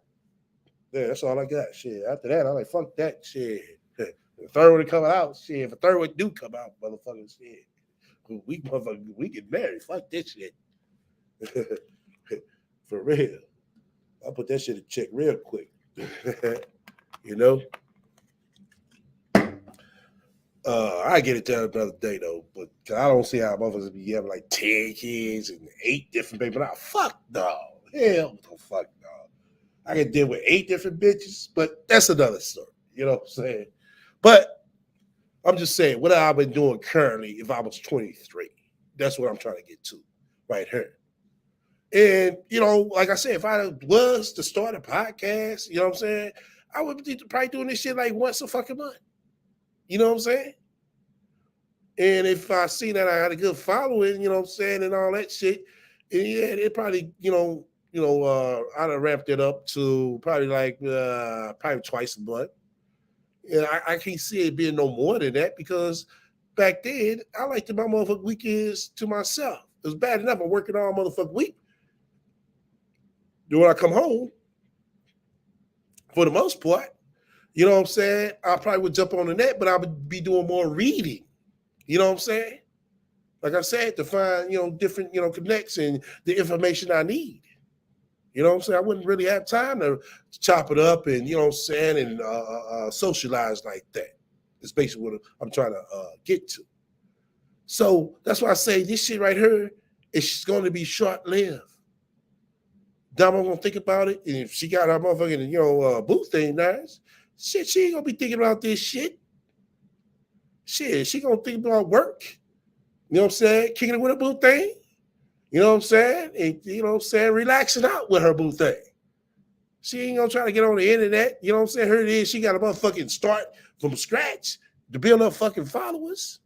Yeah, that's all I got. Shit. After that, I'm like, fuck that shit. The third one coming out, shit. If a third one do come out, motherfucking shit. We get married. Fuck this shit. For real. I'll put that shit in check real quick. You know? I get it there another day though, but I don't see how motherfuckers be having like 10 kids and 8 different babies. Nah, fuck no. Hell no, fuck no. I can deal with 8 different bitches, but that's another story. You know what I'm saying? But I'm just saying, what I've been doing currently if I was 23. That's what I'm trying to get to right here. And, you know, like I said, if I was to start a podcast, you know what I'm saying, I would be probably doing this shit like once a fucking month. You know what I'm saying? And if I see that I had a good following, you know what I'm saying, and all that shit, and yeah, it probably, I'd have ramped it up to probably like probably twice a month. And I can't see it being no more than that because back then I liked my motherfucking weekends to myself. It was bad enough I'm working all motherfucking week. Then when I come home, for the most part, you know what I'm saying, I probably would jump on the net, but I would be doing more reading. You know what I'm saying? Like I said, to find, different, connects and the information I need. You know what I'm saying? I wouldn't really have time to chop it up and, you know what I'm saying, and socialize like that. It's basically what I'm trying to get to. So that's why I say this shit right here is going to be short-lived. Dama gonna think about it, and if she got her motherfucking, boo thing nice, shit, she ain't gonna be thinking about this shit. Shit, she gonna think about work. You know what I'm saying? Kicking it with a boo thing. You know what I'm saying? And, you know what I'm saying? Relaxing out with her boo thing. She ain't gonna try to get on the internet. You know what I'm saying? Her it is. She got to motherfucking start from scratch to build up fucking followers.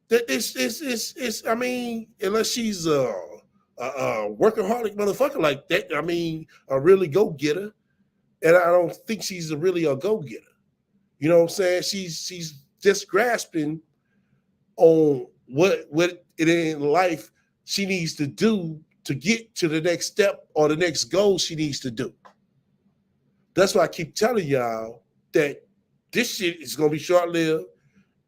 It's I mean, unless she's a workaholic motherfucker like that. I mean, a really go-getter. And I don't think she's really a go-getter. You know what I'm saying? She's just grasping on what it in life she needs to do to get to the next step or the next goal she needs to do. That's why I keep telling y'all that this shit is gonna be short-lived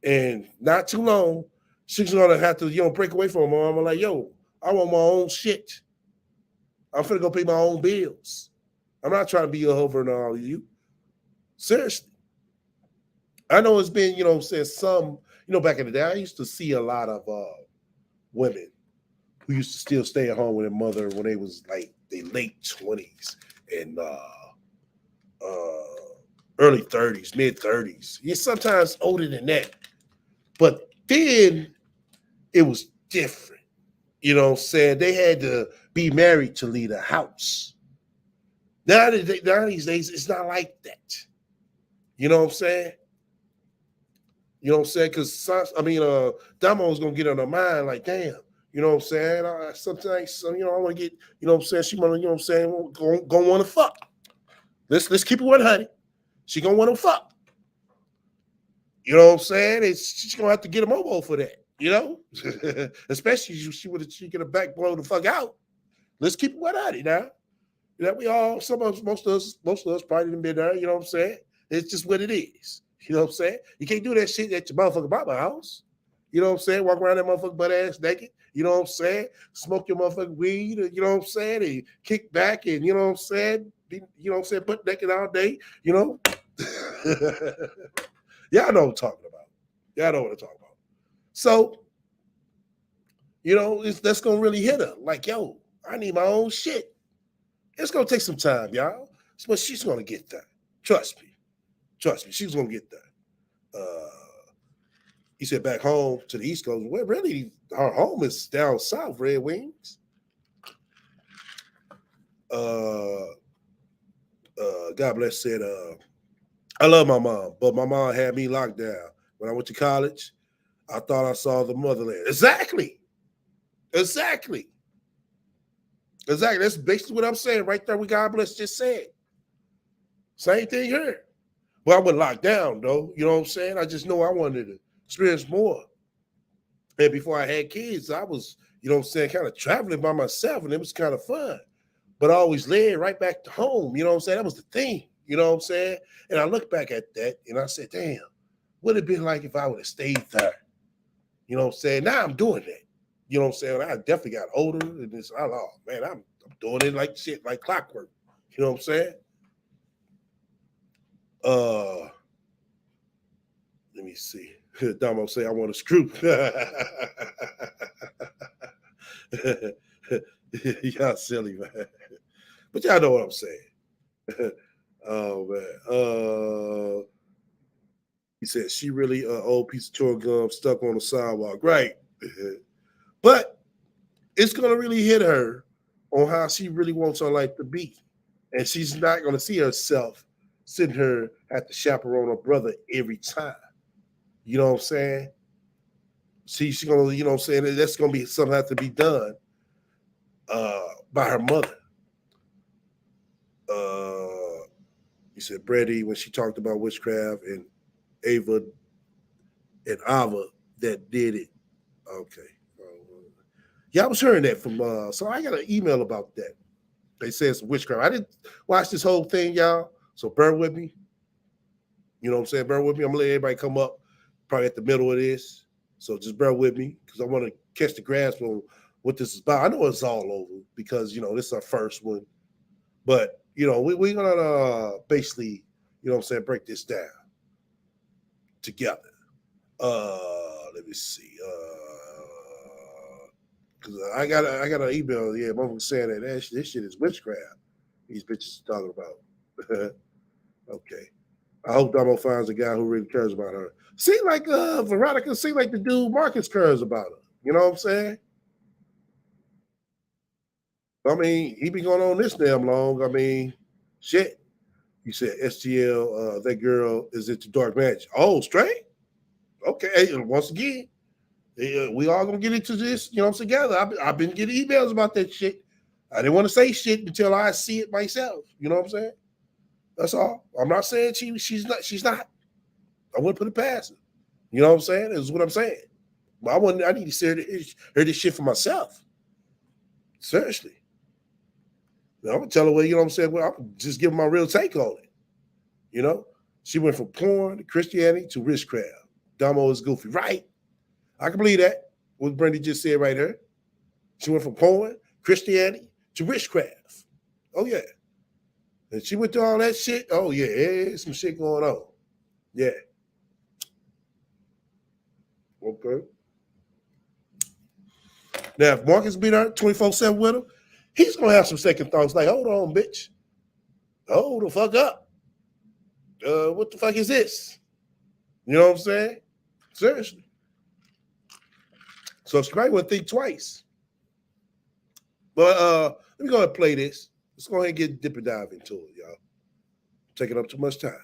and not too long. She's gonna have to, break away from her mom. I'm like, yo, I want my own shit. I'm finna go pay my own bills. I'm not trying to be a hover and all of you. Seriously. I know it's been, since some, back in the day, I used to see a lot of women who used to still stay at home with their mother when they was like their late 20s and early 30s, mid 30s. Yeah, sometimes older than that. But then it was different. You know what I'm saying? They had to be married to leave the house. Now these days, it's not like that. You know what I'm saying? You know what I'm saying? Because, Damo's going to get on her mind like, damn, you know what I'm saying? Sometimes, I want to get, you know what I'm saying? She want to, you know what I'm saying, going to want to fuck. Let's keep it 100. She going to want to fuck. You know what I'm saying? She's going to have to get a mobile for that, Especially she get a back blow the fuck out. Let's keep it 100 now. We all, most of us probably didn't been there, you know what I'm saying? It's just what it is. You know what I'm saying? You can't do that shit at your motherfucking mama house. You know what I'm saying? Walk around that motherfucking butt ass naked. You know what I'm saying? Smoke your motherfucking weed, you know what I'm saying? And kick back and, you know what I'm saying? Butt naked all day, Y'all know what I'm talking about. Y'all know what I'm talking about. So, that's going to really hit her. Like, yo, I need my own shit. It's going to take some time, y'all. But she's going to get that. Trust me. She's going to get that. He said back home to the East Coast. Well, really, our home is down south, Red Wings. God bless said, I love my mom, but my mom had me locked down. When I went to college, I thought I saw the motherland. Exactly. Exactly. That's basically what I'm saying right there. What God bless just said. Same thing here. Well, I wasn't locked down though. You know what I'm saying? I just know I wanted to experience more. And before I had kids, I was, you know what I'm saying, kind of traveling by myself, and it was kind of fun. But I always led right back to home. You know what I'm saying? That was the thing. You know what I'm saying? And I look back at that and I said, damn, what would it been like if I would have stayed there? You know what I'm saying? Now I'm doing that. You know what I'm saying? I definitely got older and it's, oh man, I'm doing it like shit, like clockwork. You know what I'm saying? Let me see. Damo say I want a screw. Y'all silly, man. But y'all know what I'm saying. Oh man. He said she really old piece of chewing gum stuck on the sidewalk. Right. But it's gonna really hit her on how she really wants her life to be. And she's not gonna see herself sitting her at the chaperone her brother every time. You know what I'm saying? She's gonna, you know what I'm saying, that's gonna be something that have to be done by her mother. He said Brady, when she talked about witchcraft and Ava and Ava that did it. Okay. Yeah, I was hearing that from so I got an email about that. They said some witchcraft. I didn't watch this whole thing, y'all. So bear with me. You know what I'm saying? Bear with me. I'm gonna let everybody come up probably at the middle of this. So just bear with me because I want to catch the grasp on what this is about. I know it's all over because you know this is our first one. But you know, we're gonna basically, you know what I'm saying, break this down together. Let me see. Because I got an email, yeah, mother saying that this shit is witchcraft. These bitches talking about. Okay. I hope Damo finds a guy who really cares about her. Seem like Veronica, seem like the dude Marcus cares about her. You know what I'm saying? I mean, he been going on this damn long. I mean, shit. You said STL, that girl is into dark magic. Oh, straight? Okay. Hey, once again, we all gonna get into this, you know, together. I've been getting emails about that shit. I didn't want to say shit until I see it myself. You know what I'm saying? That's all. I'm not saying she's not. I wouldn't put it past her. You know what I'm saying? Is what I'm saying. But I need to hear this shit for myself. Seriously. I'm gonna tell her what, you know what I'm saying? Well, I'm just giving my real take on it. You know? She went from porn to Christianity to witchcraft. Damo is goofy. Right. I can believe that. What Brandy just said right here. She went from porn, Christianity to witchcraft. Oh, yeah. And she went through all that shit. Oh, yeah. There's some shit going on. Yeah. Okay. Now, if Marcus be there 24/7 with him, he's going to have some second thoughts like, hold on, bitch. Hold the fuck up. What the fuck is this? You know what I'm saying? Seriously. So she might want to think twice. But let me go ahead and play this. Let's go ahead and get dip and dive into it, y'all. Taking up too much time.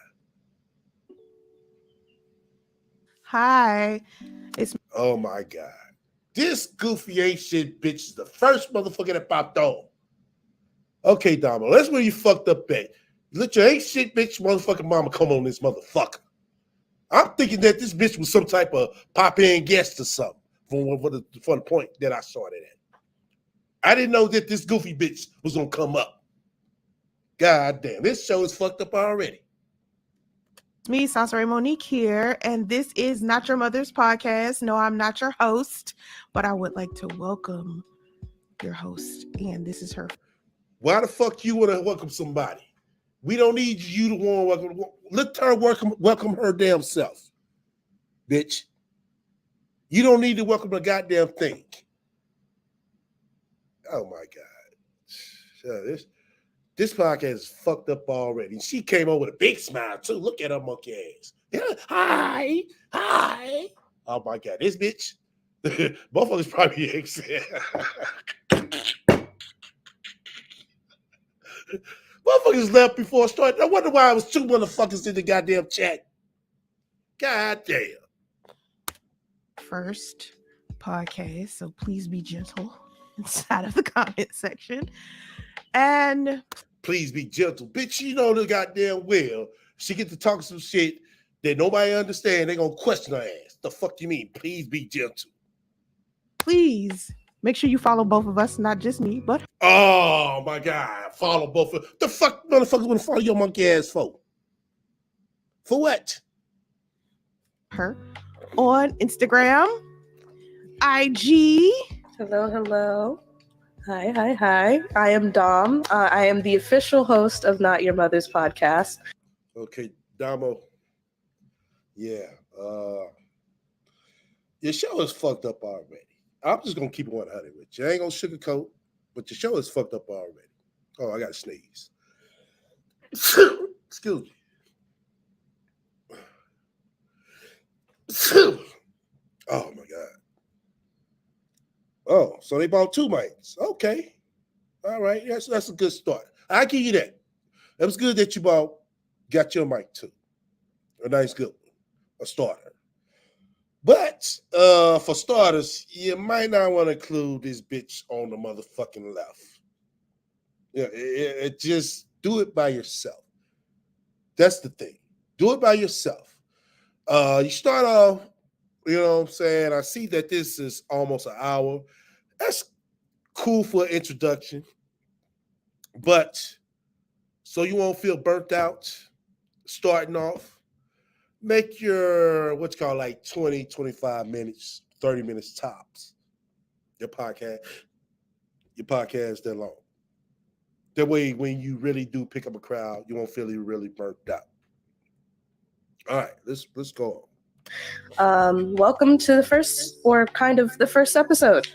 Hi. Oh my God. This goofy ain't shit bitch is the first motherfucker that popped on. Okay, Damo, that's where you fucked up at. Let your ain't shit bitch motherfucking mama come on this motherfucker. I'm thinking that this bitch was some type of pop-in guest or something for the point that I saw it at. I didn't know that this goofy bitch was gonna come up. God damn, this show is fucked up already. Me, Sansare Monique here, and this is Not Your Mother's Podcast. No, I'm not your host, but I would like to welcome your host, and this is her. Why the fuck you want to welcome somebody? We don't need you to want to welcome. Let her welcome her damn self, bitch. You don't need to welcome the goddamn thing. Oh my God. This podcast is fucked up already. She came over with a big smile too. Look at her monkey ass. Yeah. Hi. Oh my God. This bitch. Motherfuckers probably exist. Motherfuckers left before I started. I wonder why I was two motherfuckers in the goddamn chat. God damn. First podcast, so please be gentle. inside of the comment section. And please be gentle. Bitch, you know the goddamn well. She get to talk some shit that nobody understand. They gonna question her ass. The fuck you mean? Please be gentle. please make sure you follow both of us, not just me, but oh my God. Follow both of the fuck motherfuckers wanna follow your monkey ass for? For what? her on Instagram, IG. Hello. Hi. I am Dom. I am the official host of Not Your Mother's podcast. Okay, Damo. Yeah. Your show is fucked up already. I'm just gonna keep it 100 with you. I ain't gonna sugarcoat, but your show is fucked up already. Oh, I gotta sneeze. Excuse me. Oh my God. Oh, so they bought 2 mics. Okay. All right. That's a good start. I give you that. It was good that you got your mic too. A nice good one. A starter. But for starters, you might not want to include this bitch on the motherfucking left. Yeah, it just do it by yourself. That's the thing. Do it by yourself. You start off, you know what I'm saying? I see that this is almost an hour. That's cool for an introduction. But so you won't feel burnt out starting off, make your what's called like 20, 25 minutes, 30 minutes tops. Your podcast that long. That way, when you really do pick up a crowd, you won't feel really burnt out. All right, let's go on. Welcome to the first episode.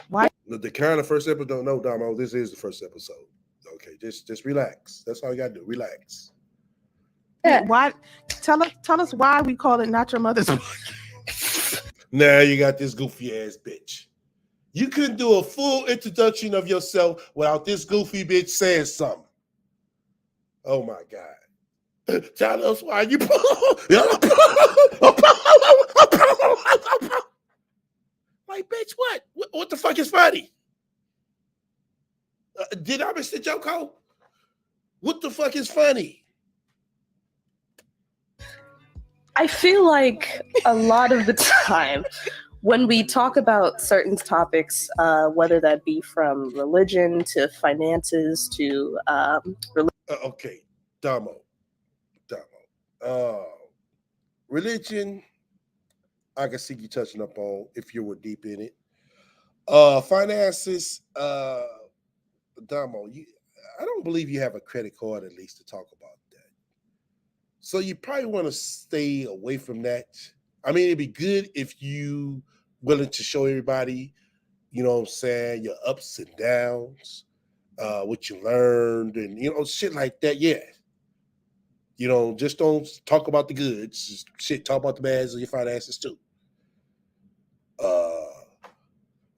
Why? The kind of first episode, no, Damo, this is the first episode. Okay, just relax. That's all you gotta do. Relax. Yeah. Why? Tell us why we call it Not Your Mother's. Now you got this goofy ass bitch. You couldn't do a full introduction of yourself without this goofy bitch saying something. Oh my God. Tell us why you like, bitch, what? What the fuck is funny? Did I miss the joke, ho? What the fuck is funny? I feel like a lot of the time when we talk about certain topics, whether that be from religion to finances to Okay, Damo. Religion, I can see you touching up on if you were deep in it. Finances, Damo, I don't believe you have a credit card at least to talk about that. So you probably want to stay away from that. I mean, it'd be good if you willing to show everybody, you know what I'm saying, your ups and downs, what you learned, and shit like that. Yeah. Just don't talk about the goods. Just shit, talk about the bads of your finances too.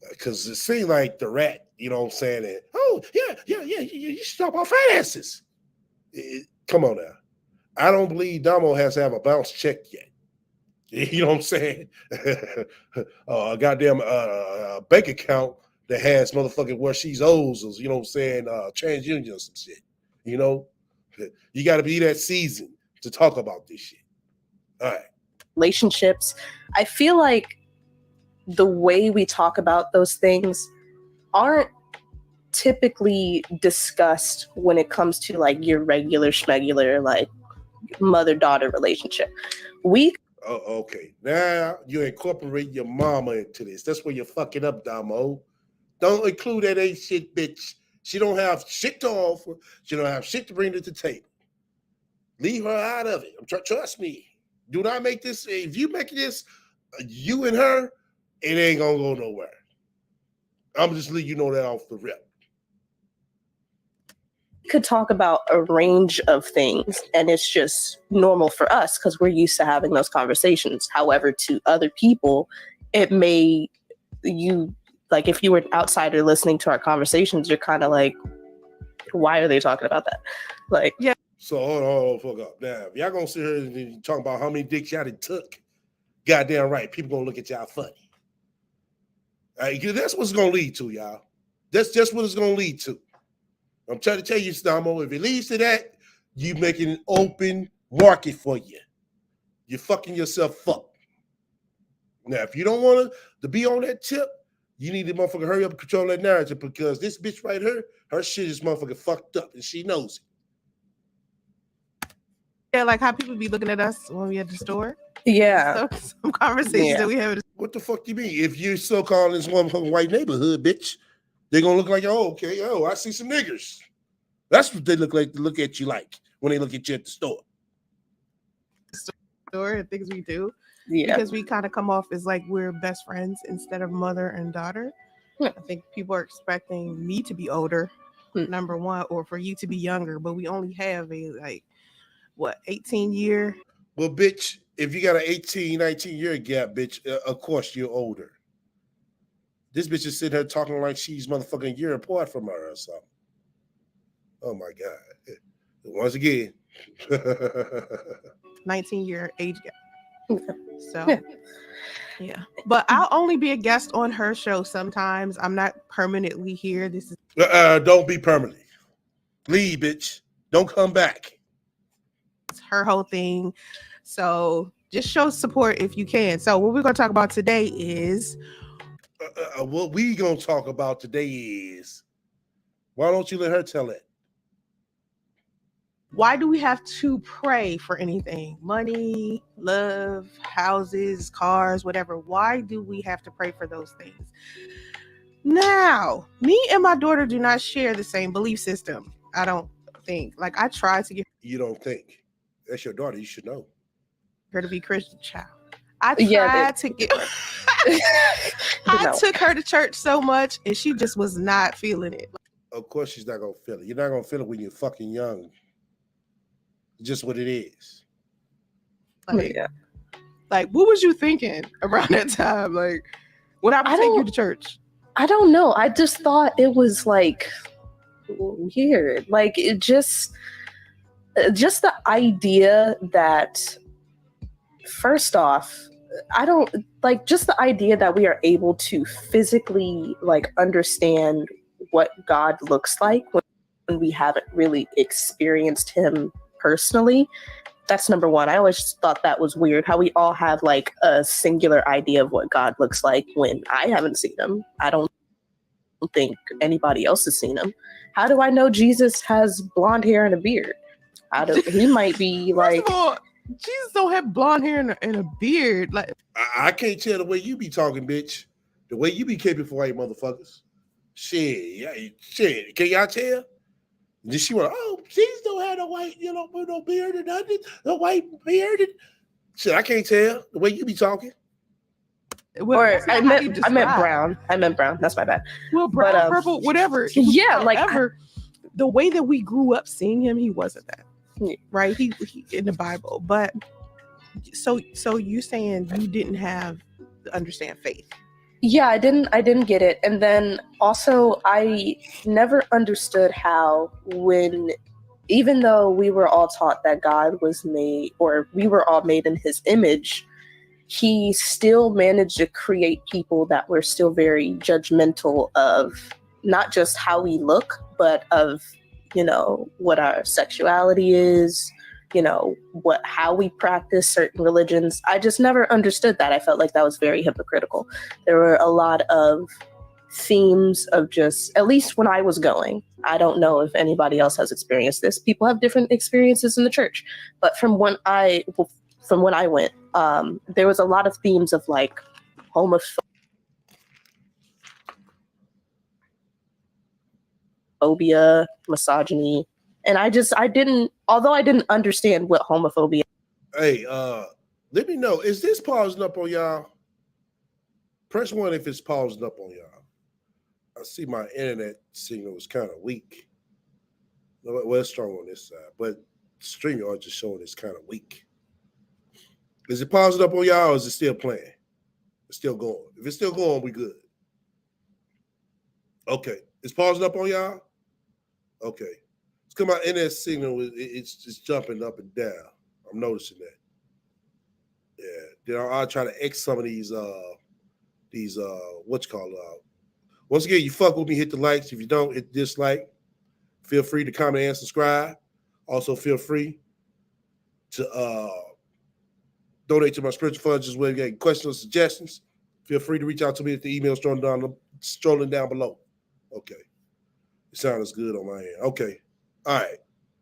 Because it seemed like the RaT, you know what I'm saying? And, oh, yeah, you should talk about finances. Come on now. I don't believe Damo has to have a bounce check yet. You know what I'm saying? A goddamn bank account that has motherfucking where she's owes us, you know what I'm saying? TransUnion or some shit. You got to be that seasoned to talk about this shit. All right. relationships. I feel like the way we talk about those things aren't typically discussed when it comes to like your regular schmegular like mother-daughter relationship. Oh, okay. Now you incorporate your mama into this. That's where you're fucking up, Damo. Don't include that ain't shit bitch. She don't have shit to offer. She don't have shit to bring to the table. Leave her out of it. Trust me. Do not make this. If you make this, you and her, it ain't gonna go nowhere. I'm just letting you know that off the rip. Could talk about a range of things and it's just normal for us because we're used to having those conversations. However, to other people, it may, you like, if you were an outsider listening to our conversations, you're kind of like, why are they talking about that? Like, yeah. So hold on, fuck up. Now, if y'all gonna sit here and talk about how many dicks y'all done took, goddamn right, people gonna look at y'all funny. That's what's gonna lead to, y'all. That's just what it's gonna lead to. I'm trying to tell you, Stamo, if it leads to that, you making an open market for you. You're fucking yourself up. Now, if you don't want to be on that tip, you need to motherfucker hurry up and control that narrative because this bitch right here, her shit is motherfucking fucked up and she knows it. Yeah, like how people be looking at us when we at the store. Yeah. So, some conversations that we have. What the fuck do you mean? If you're so called in this motherfucking white neighborhood, bitch, they're gonna look like, oh, okay, oh, I see some niggers. That's what they look like to look at you like when they look at you at the store. And things we do. Yeah. Because we kind of come off as like we're best friends instead of mother and daughter. I think people are expecting me to be older, number one, or for you to be younger, but we only have a 18-year. Well, bitch, if you got an 18, 19-year gap, bitch, of course you're older. This bitch is sitting here talking like she's motherfucking a year apart from her or something. Oh my God. Once again. 19-year age gap. So, yeah. But I'll only be a guest on her show sometimes. I'm not permanently here. This is don't be permanent. Leave, bitch. Don't come back. It's her whole thing. So just show support if you can. So what we're going to talk about today is what we going to talk about today is, why don't you let her tell it? Why do we have to pray for anything? Money, love, houses, cars, whatever. Why do we have to pray for those things? Now, me and my daughter do not share the same belief system. I don't think. Like, I try to get. You don't think? That's your daughter. You should know. Her to be Christian child. I tried to get. I took her to church so much, and she just was not feeling it. Of course, she's not gonna feel it. You're not gonna feel it when you're fucking young. Just what it is. Like, what was you thinking around that time? Like, when I would take you to church? I don't know. I just thought it was like weird. Like, it just the idea that, first off, I don't like just the idea that we are able to physically like understand what God looks like when we haven't really experienced him personally. That's number one. I always thought that was weird how we all have like a singular idea of what God looks like when I haven't seen him. I don't think anybody else has seen him. How do I know Jesus has blonde hair and a beard? He might be like. First of all, Jesus don't have blonde hair and a beard. Like, I can't tell the way you be talking, bitch. The way you be caping for white motherfuckers. Shit. Can y'all tell? Did she want? Oh, Jesus don't have no white, no beard or nothing. No white beard. Shit, I can't tell the way you be talking. Well, or I meant brown. I meant brown. That's my bad. Well, brown, purple, whatever. Yeah, the way that we grew up seeing him, he wasn't that. Right? He in the Bible. But so you saying you didn't understand faith? Yeah, I didn't get it. And then also I never understood how even though we were all taught that God was made, or we were all made in his image, he still managed to create people that were still very judgmental of not just how we look, but of, what our sexuality is, how we practice certain religions. I just never understood that. I felt like that was very hypocritical. There were a lot of themes of just, at least when I was going, I don't know if anybody else has experienced this. People have different experiences in the church, but from when I went, there was a lot of themes of like homophobia, misogyny, and I didn't understand what homophobia. Hey, let me know, is this pausing up on y'all? Press 1 if it's pausing up on y'all. I see my internet signal is kind of weak. Well, it's strong on this side, but StreamYard just showing it's kind of weak. Is it pausing up on y'all or is it still playing? It's still going. If it's still going, we good. Okay. It's pausing up on y'all? Okay. It's because my internet signal, it's just jumping up and down. I'm noticing that. Yeah. Then I'll try to X some of these these once again, you fuck with me, hit the likes. If you don't, hit the dislike. Feel free to comment and subscribe. Also, feel free to donate to my spiritual funds as well. If you got questions or suggestions, feel free to reach out to me at the email strolling down below. Okay. It sounds good on my end. Okay. All right.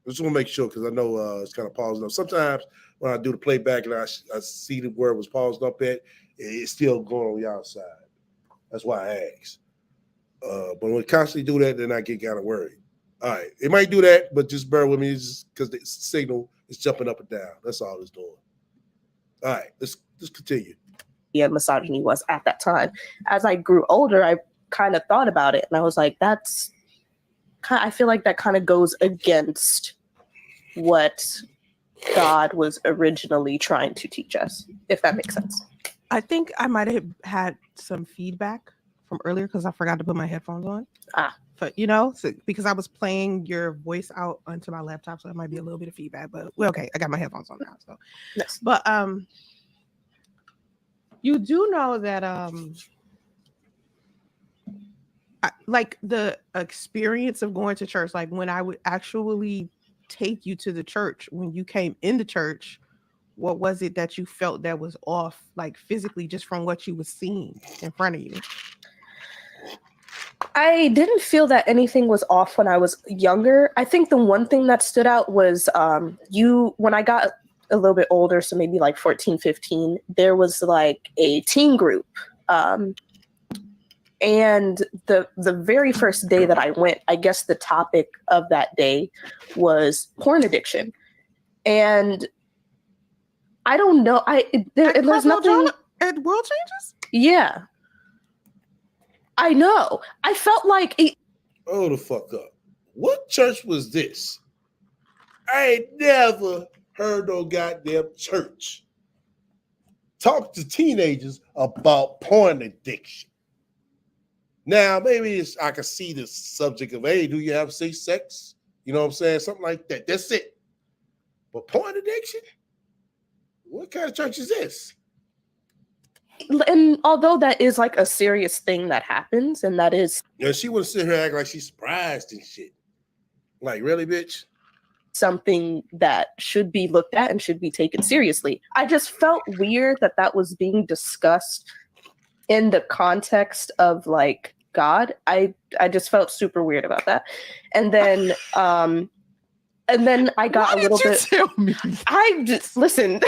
I just want to make sure because I know it's kind of pausing up. Sometimes when I do the playback and I see the word was paused up at, it's still going on y'all side. That's why I asked. But when we constantly do that, then I get kind of worried. All right. It might do that, but just bear with me because the signal is jumping up and down. That's all it's doing. All right. Let's continue. Yeah, misogyny was at that time. As I grew older, I kind of thought about it, and I was like, I feel like that kind of goes against what God was originally trying to teach us, if that makes sense. I think I might have had some feedback from earlier because I forgot to put my headphones on. But because I was playing your voice out onto my laptop, so it might be a little bit of feedback. But okay, I got my headphones on now. So, yes. But you do know that like the experience of going to church, like when I would actually take you to the church, when you came in the church, what was it that you felt that was off, like physically, just from what you were seeing in front of you? I didn't feel that anything was off when I was younger. I think the one thing that stood out was when I got a little bit older, so maybe like 14, 15, there was like a teen group. And the very first day that I went, I guess the topic of that day was porn addiction. And I don't know. There's nothing. At World Changes? Yeah. I know. I felt like Hold the fuck up. What church was this? I ain't never heard no goddamn church talk to teenagers about porn addiction. Now, maybe I can see the subject of, hey, do you have safe sex? You know what I'm saying? Something like that. That's it. But porn addiction? What kind of church is this? And although that is like a serious thing that happens, and that is She would sit here and act like she's surprised and shit. Like, really, bitch? something that should be looked at and should be taken seriously. I just felt weird that was being discussed in the context of like God. I just felt super weird about that. And then I got a little bit. Tell me? I just listen.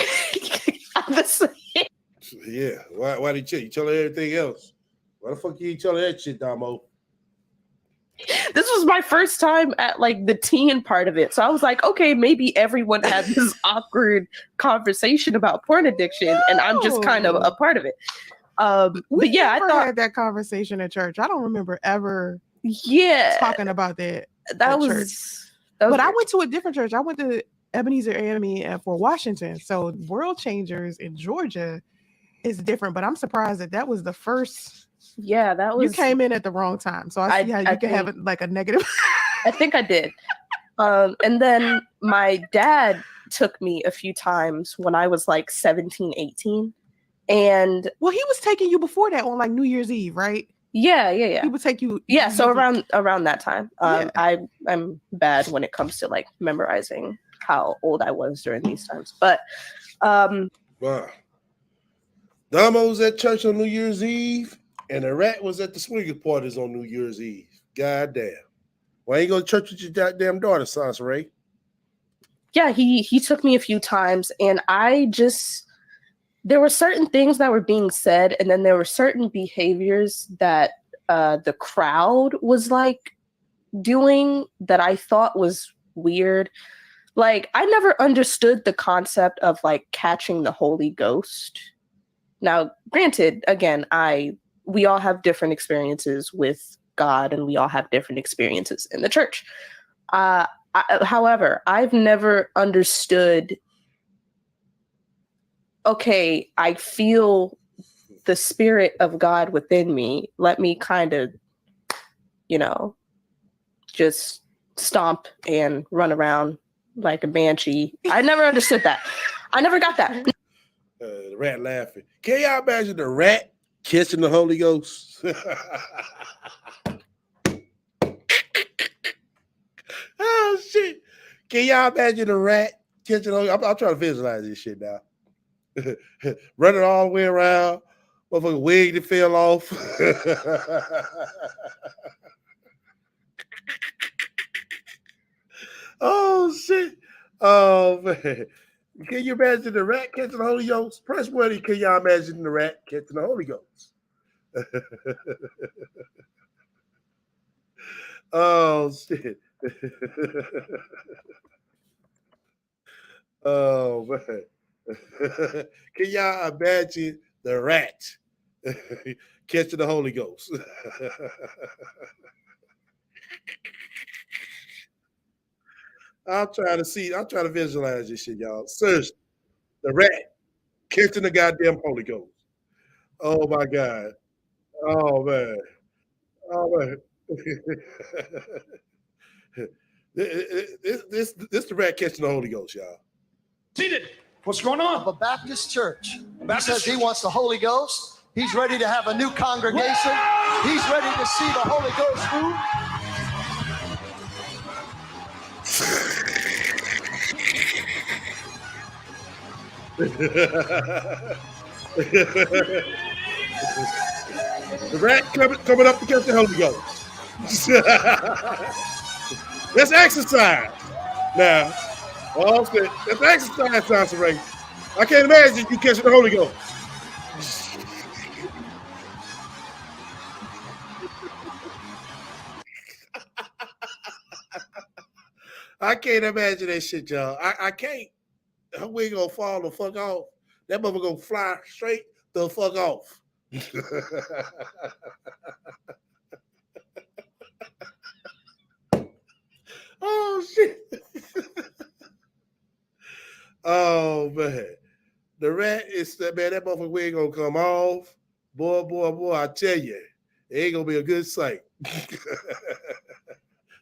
Yeah. Why did you tell her everything else? Why the fuck you ain't tell her that shit, Damo? This was my first time at like the teen part of it. So I was like, okay, maybe everyone had this awkward conversation about porn addiction, and I'm just kind of a part of it. But yeah, I thought had that conversation at church. I don't remember ever talking about that. That was church. But weird. I went to a different church. I went to Ebenezer AME for Washington. So World Changers in Georgia is different, but I'm surprised that was the first. Yeah, that was. You came in at the wrong time, so I see how you can have it like a negative. I think I did. And then my dad took me a few times when I was like 17, 18. And well, he was taking you before that on like New Year's Eve, right? Yeah. He would take you. Yeah, so around that time. I'm bad when it comes to like memorizing how old I was during these times. But wow. Damo was at church on New Year's Eve, and the RaT was at the swinger parties on New Year's Eve. God damn. Why ain't go to church with your goddamn daughter, Sansa Ray? Yeah, he took me a few times, and there were certain things that were being said, and then there were certain behaviors that the crowd was like doing that I thought was weird. Like, I never understood the concept of like catching the Holy Ghost. Now, granted, again, we all have different experiences with God, and we all have different experiences in the church. However, I've never understood, okay, I feel the spirit of God within me. Let me kind of, just stomp and run around like a banshee. I never understood that. I never got that. The RaT laughing. Can y'all imagine the RaT Catching the Holy Ghost. Oh shit! Can y'all imagine a rat catching? I'm trying to visualize this shit now. Running all the way around, motherfucking wig that fell off. Oh shit! Oh man, can you imagine the rat catching the Holy Ghost? Press 1. Can y'all imagine the rat catching the Holy Ghost? Oh shit! Oh man. Can y'all imagine the rat catching the Holy Ghost? I'm trying to visualize this shit, y'all. Seriously, the rat catching the goddamn Holy Ghost. Oh my God. Oh man. Oh man. this the rat catching the Holy Ghost, y'all. Seated. What's going on? Of a Baptist church. Baptist He says he church. wants the Holy Ghost. He's ready to have a new congregation. He's ready to see the Holy Ghost move. The rat coming up to catch the Holy Ghost. Let's exercise. Now, all set. Let's exercise, Johnson Ray. I can't imagine you catching the Holy Ghost. I can't imagine that shit, y'all. I can't. Her wig gonna fall the fuck off. That mother gonna fly straight the fuck off. Oh shit. Oh man. The rat is that man, that motherfucker wig gonna come off. Boy, I tell you, it ain't gonna be a good sight.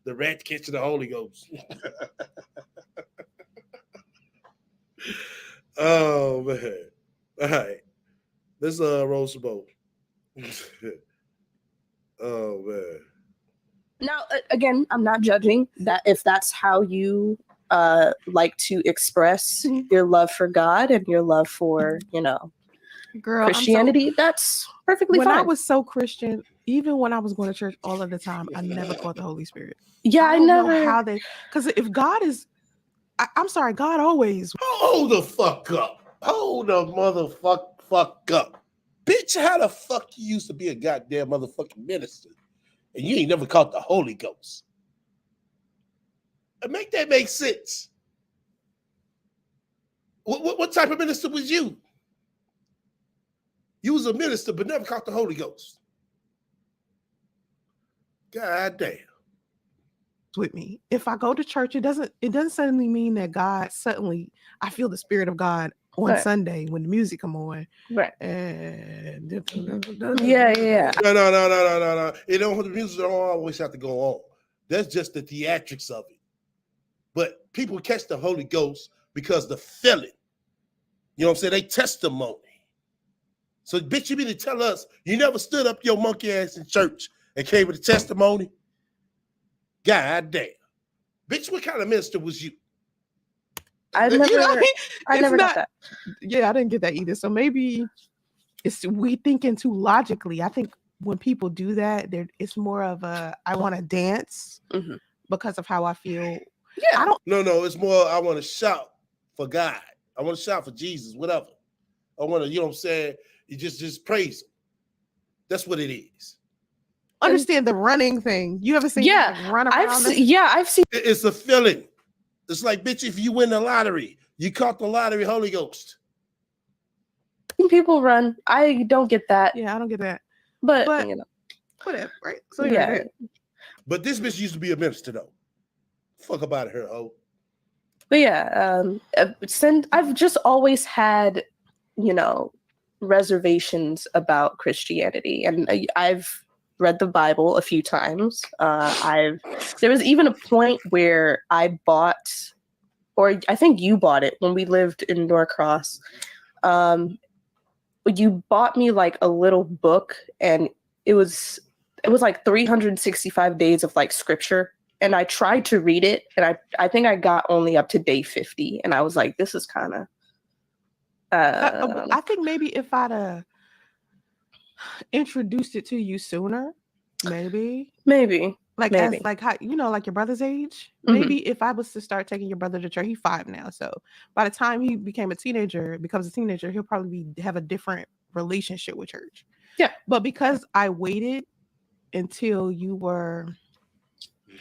The rat catching the Holy Ghost. Oh man. All right. Let's roll some more. Oh man. Now, again, I'm not judging that if that's how you like to express your love for God and your love for, Girl, Christianity. That's perfectly when fine. I was so Christian, even when I was going to church all of the time, I never caught the Holy Spirit. yeah, I don't never. know how they, because if God is, I'm sorry, God always. Hold the fuck up. Hold the fuck up. Bitch, how the fuck you used to be a goddamn motherfucking minister and you ain't never caught the Holy Ghost? Make that make sense. What type of minister was you? You was a minister but never caught the Holy Ghost. God damn. With me, if I go to church, it doesn't suddenly mean that God suddenly I feel the Spirit of God on Right. Sunday when the music come on. Right. And Yeah. No. The music don't always have to go on. That's just the theatrics of it. But people catch the Holy Ghost because the feeling. You know what I'm saying? They testimony. So, bitch, you mean to tell us you never stood up your monkey ass in church and came with a testimony? God damn. Bitch, what kind of minister was you? I never got that. Yeah, I didn't get that either. So maybe we thinking too logically. I think when people do that, it's more of a I want to dance because of how I feel. Yeah. I don't. No, it's more I want to shout for God. I want to shout for Jesus, whatever. I want to, you know what I'm saying? You just praise him. That's what it is. Understand the running thing. You ever seen like, run around? I've seen. It's a feeling. It's like, bitch, if you win the lottery, you caught the lottery Holy Ghost. People run. I don't get that. Yeah, I don't get that. But whatever, right? So yeah. But this bitch used to be a minister though. Fuck about her, oh. But yeah, I've just always had, reservations about Christianity, and I've read the Bible a few times. There was even a point where I bought, or I think you bought it when we lived in Norcross. you bought me like a little book, and it was like 365 days of like scripture. And I tried to read it, and I think I got only up to day 50, and I was like, this is kind of. I think maybe if I'd introduced it to you sooner, maybe like maybe. as like how like your brother's age. Mhm. Maybe if I was to start taking your brother to church, he's 5 now, so by the time he becomes a teenager, he'll probably have a different relationship with church. Yeah, but because I waited until you were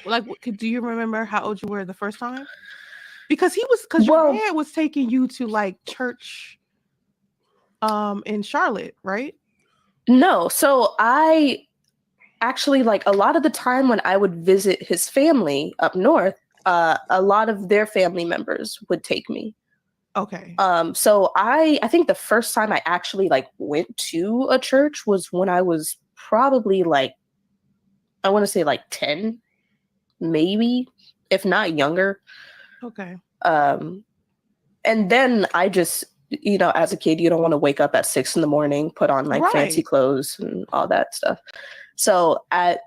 like, do you remember how old you were the first time? Because your dad was taking you to like church in Charlotte, right? No, so I actually, like, a lot of the time when I would visit his family up north, a lot of their family members would take me. Okay. So I think the first time I actually like went to a church was when I was probably like, I want to say like 10, maybe, if not younger. Okay. And then I just, as a kid, you don't want to wake up at 6 a.m, put on like fancy clothes and all that stuff. So at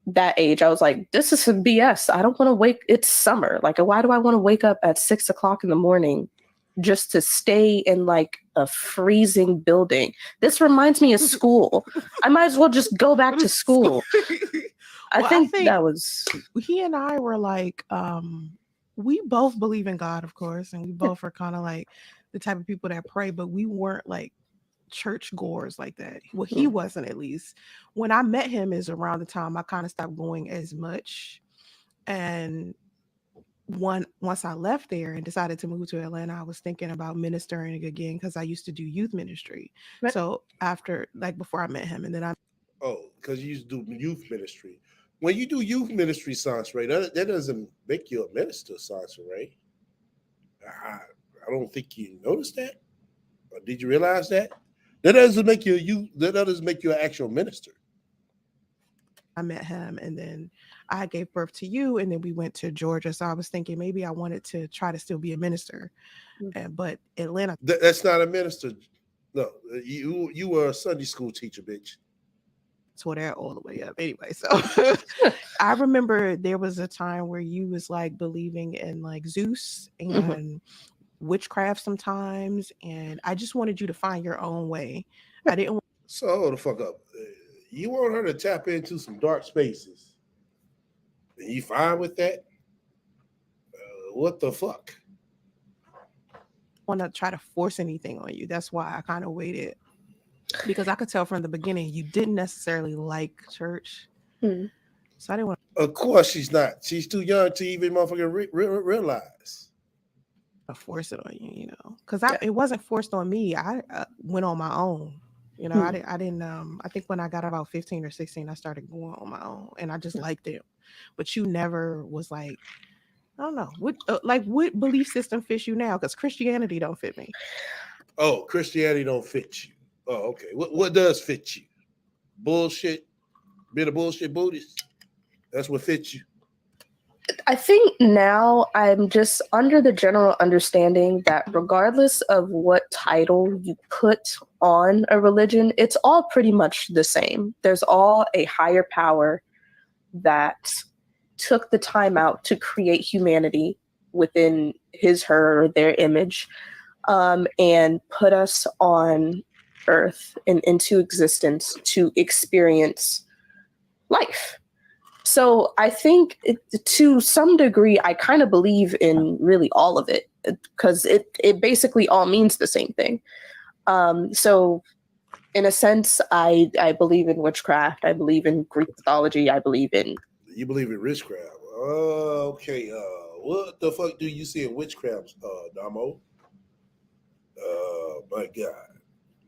that age, I was like, this is some BS. I don't want to it's summer. Like, why do I want to wake up at 6 o'clock in the morning just to stay in like a freezing building? This reminds me of school. I might as well just go back to school. I think that was. He and I were like, we both believe in God, of course, and we both are kind of like the type of people that pray, but we weren't like church goers like that. Well, he wasn't, at least. When I met him is around the time I kind of stopped going as much. And once I left there and decided to move to Atlanta, I was thinking about ministering again because I used to do youth ministry. Right. So before I met him, and then because you used to do youth ministry. When you do youth ministry, Sansa, that doesn't make you a minister, Sansa, right? I don't think you noticed that. Or did you realize that? That doesn't make you an actual minister. I met him, and then I gave birth to you, and then we went to Georgia. So I was thinking maybe I wanted to try to still be a minister, but Atlanta. That's not a minister. No, you were a Sunday school teacher, bitch. So they're all the way up anyway. So I remember there was a time where you was like believing in like Zeus and witchcraft sometimes, and I just wanted you to find your own way. I didn't. So hold the fuck up. You want her to tap into some dark spaces, and you fine with that? What the fuck? I want to try to force anything on you. That's why I kind of waited, because I could tell from the beginning you didn't necessarily like church. So I didn't want. Of course she's not. She's too young to even motherfucking realize. Force it on you, because it wasn't forced on me. I went on my own. I didn't. I think when I got about 15 or 16, I started going on my own, and I just liked it. But you never was like, I don't know, what belief system fits you now? Because Christianity don't fit me. Oh, Christianity don't fit you. Oh, okay. What does fit you? Bullshit. Being a bullshit Buddhist. That's what fits you. I think now I'm just under the general understanding that regardless of what title you put on a religion, it's all pretty much the same. There's all a higher power that took the time out to create humanity within his, her, or their image, and put us on Earth and into existence to experience life. So I think to some degree, I kind of believe in really all of it, because it basically all means the same thing. So in a sense, I believe in witchcraft. I believe in Greek mythology. I believe in. You believe in witchcraft? Okay. What the fuck do you see in witchcraft, Damo? My God.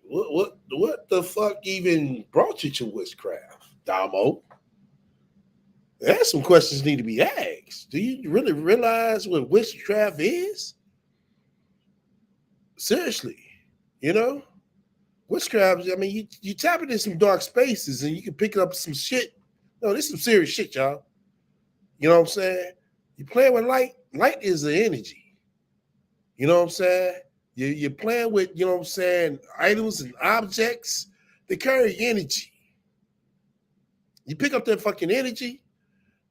What the fuck even brought you to witchcraft, Damo? There's some questions need to be asked. Do you really realize what witchcraft is? Seriously, witchcraft. I mean, you tap into some dark spaces and you can pick up some shit. No, this is some serious shit, y'all. You know what I'm saying? You playing with light. Light is the energy. You know what I'm saying? You're playing with, you know what I'm saying, items and objects. They carry energy. You pick up that fucking energy,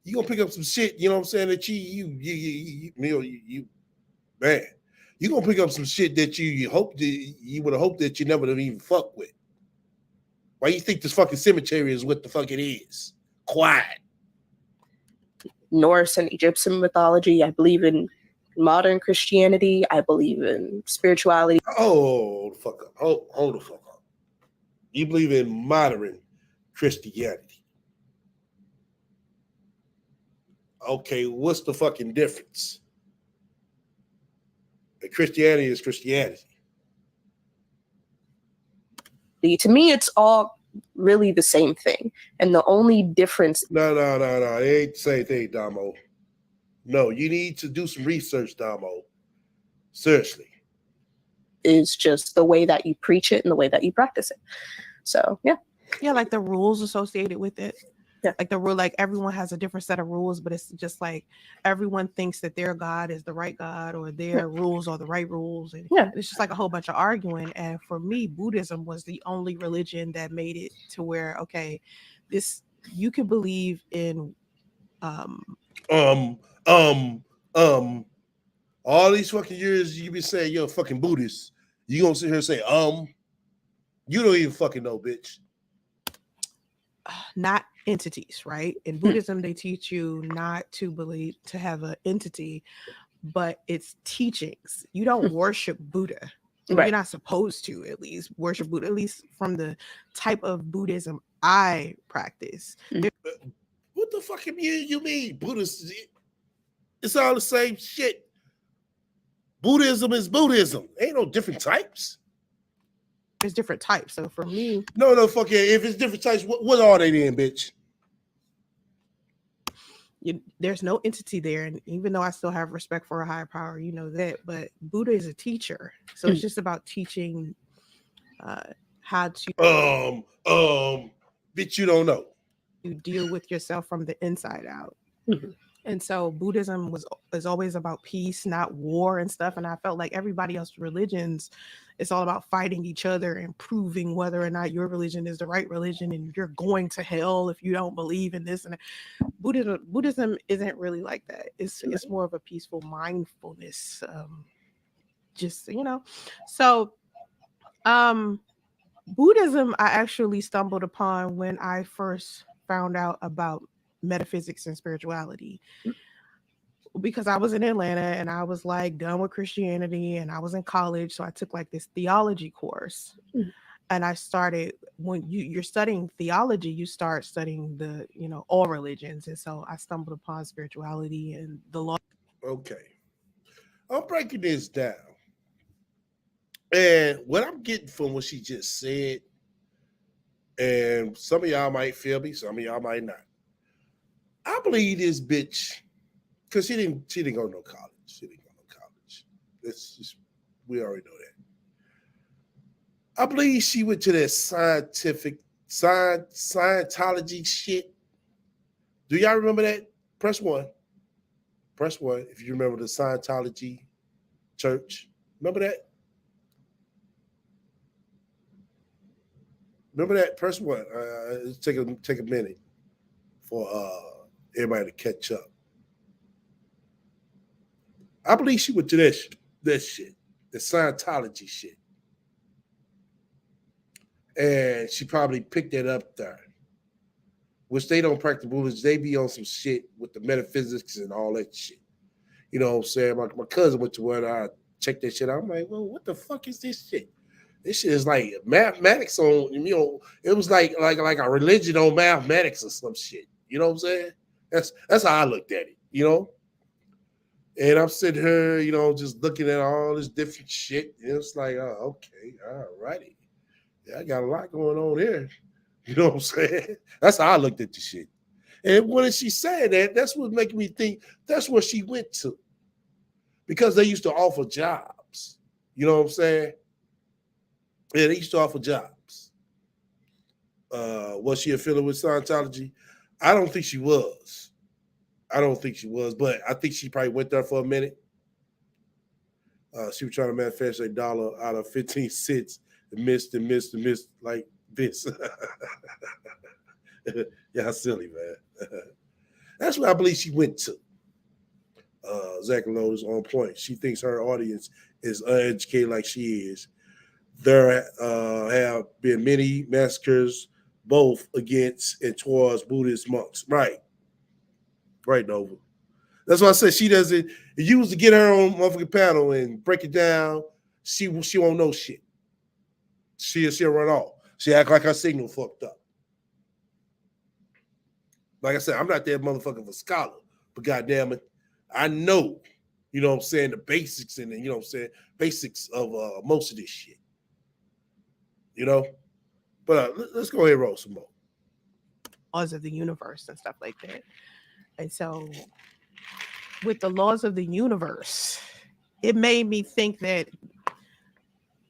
you gonna pick up some shit, you know what I'm saying, that you man, you gonna pick up some shit that you would have hoped that you never even fuck with. Why you think this fucking cemetery is what the fuck it is? Quiet. Norse and Egyptian mythology. I believe in modern Christianity. I believe in spirituality. Oh, the fuck up. Hold the fuck up. You believe in modern Christianity. Okay, what's the fucking difference? Christianity is Christianity. To me, it's all really the same thing. And the only difference. No. It ain't the same thing, Damo. No, you need to do some research, Damo. Seriously. Is just the way that you preach it and the way that you practice it. So, yeah. Yeah, like the rules associated with it. Yeah. Like the rule, like everyone has a different set of rules, but it's just like everyone thinks that their God is the right God or their rules are the right rules. And it's just like a whole bunch of arguing. And for me, Buddhism was the only religion that made it to where, okay, this, you can believe in all these fucking years you been saying you're a fucking Buddhist. You gonna sit here and say, you don't even fucking know, bitch. not entities, right? In Buddhism, they teach you not to believe, to have an entity, but it's teachings. You don't worship Buddha. Right. You're not supposed to, at least, worship Buddha, at least from the type of Buddhism I practice. What the fuck you mean? Buddhist? It's all the same shit. Buddhism is Buddhism. Ain't no different types. There's different types. So for me, no, fuck yeah. If it's different types, what are they then, bitch? There's no entity there, and even though I still have respect for a higher power, you know that. But Buddha is a teacher, so it's just about teaching how to. Bitch, you don't know. You deal with yourself from the inside out. And so Buddhism is always about peace, not war and stuff. And I felt like everybody else's religions, it's all about fighting each other and proving whether or not your religion is the right religion and you're going to hell if you don't believe in this. And Buddhism isn't really like that. It's more of a peaceful mindfulness. Just, you know, so Buddhism, I actually stumbled upon when I first found out about metaphysics and spirituality, because I was in Atlanta and I was like done with Christianity and I was in college. So I took like this theology course and I started, when you're studying theology, you start studying the, you know, all religions. And so I stumbled upon spirituality and the law. Okay. I'm breaking this down. And what I'm getting from what she just said, and some of y'all might feel me, some of y'all might not. I believe this bitch, because she didn't go to no college. She didn't go to no college. That's just, we already know that. I believe she went to that Scientology shit. Do y'all remember that? Press one. Press one if you remember the Scientology church. Remember that? Remember that? Press one. Take a minute for everybody to catch up. I believe she went to that shit, the Scientology shit. And she probably picked that up there. Which they don't practice Buddhism. They be on some shit with the metaphysics and all that shit. You know what I'm saying? My cousin went to where I checked that shit out. I'm like, well, what the fuck is this shit? This shit is like mathematics on, you know, it was like a religion on mathematics or some shit. You know what I'm saying? That's how I looked at it, you know? And I'm sitting here, you know, just looking at all this different shit. And it's like, oh, okay, all righty. Yeah, I got a lot going on here. You know what I'm saying? That's how I looked at the shit. And when she said that, that's what making me think that's where she went to. Because they used to offer jobs. You know what I'm saying? Yeah, they used to offer jobs. Was she affiliated with Scientology? I don't think she was. But I think she probably went there for a minute. She was trying to manifest $1 out of 15 cents and missed like this. Yeah, silly, man. That's what I believe she went to. Zach Lowe is on point. She thinks her audience is uneducated like she is. There have been many massacres, both against and towards Buddhist monks. Right, Nova. That's why I said she doesn't. If you was to get her on motherfucking panel and break it down, she won't know shit. She'll run off. She act like her signal fucked up. Like I said, I'm not that motherfucker of a scholar, but goddamn it, I know, you know what I'm saying, the basics and you know what I'm saying, basics of most of this shit. You know? But let's go ahead and roll some more. Laws of the universe and stuff like that. And so with the laws of the universe, it made me think that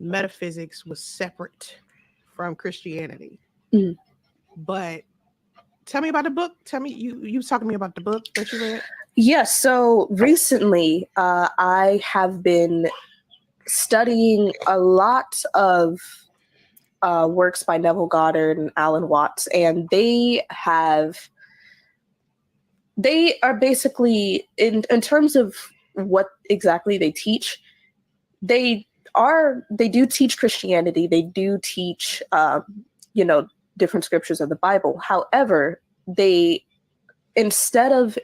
metaphysics was separate from Christianity. Mm. But tell me about the book. Tell me, you was talking to me about the book that you read? Yes. So recently, I have been studying a lot of works by Neville Goddard and Alan Watts, and they are basically, in terms of what exactly they teach, they do teach Christianity. They do teach, different scriptures of the Bible. However, they, instead of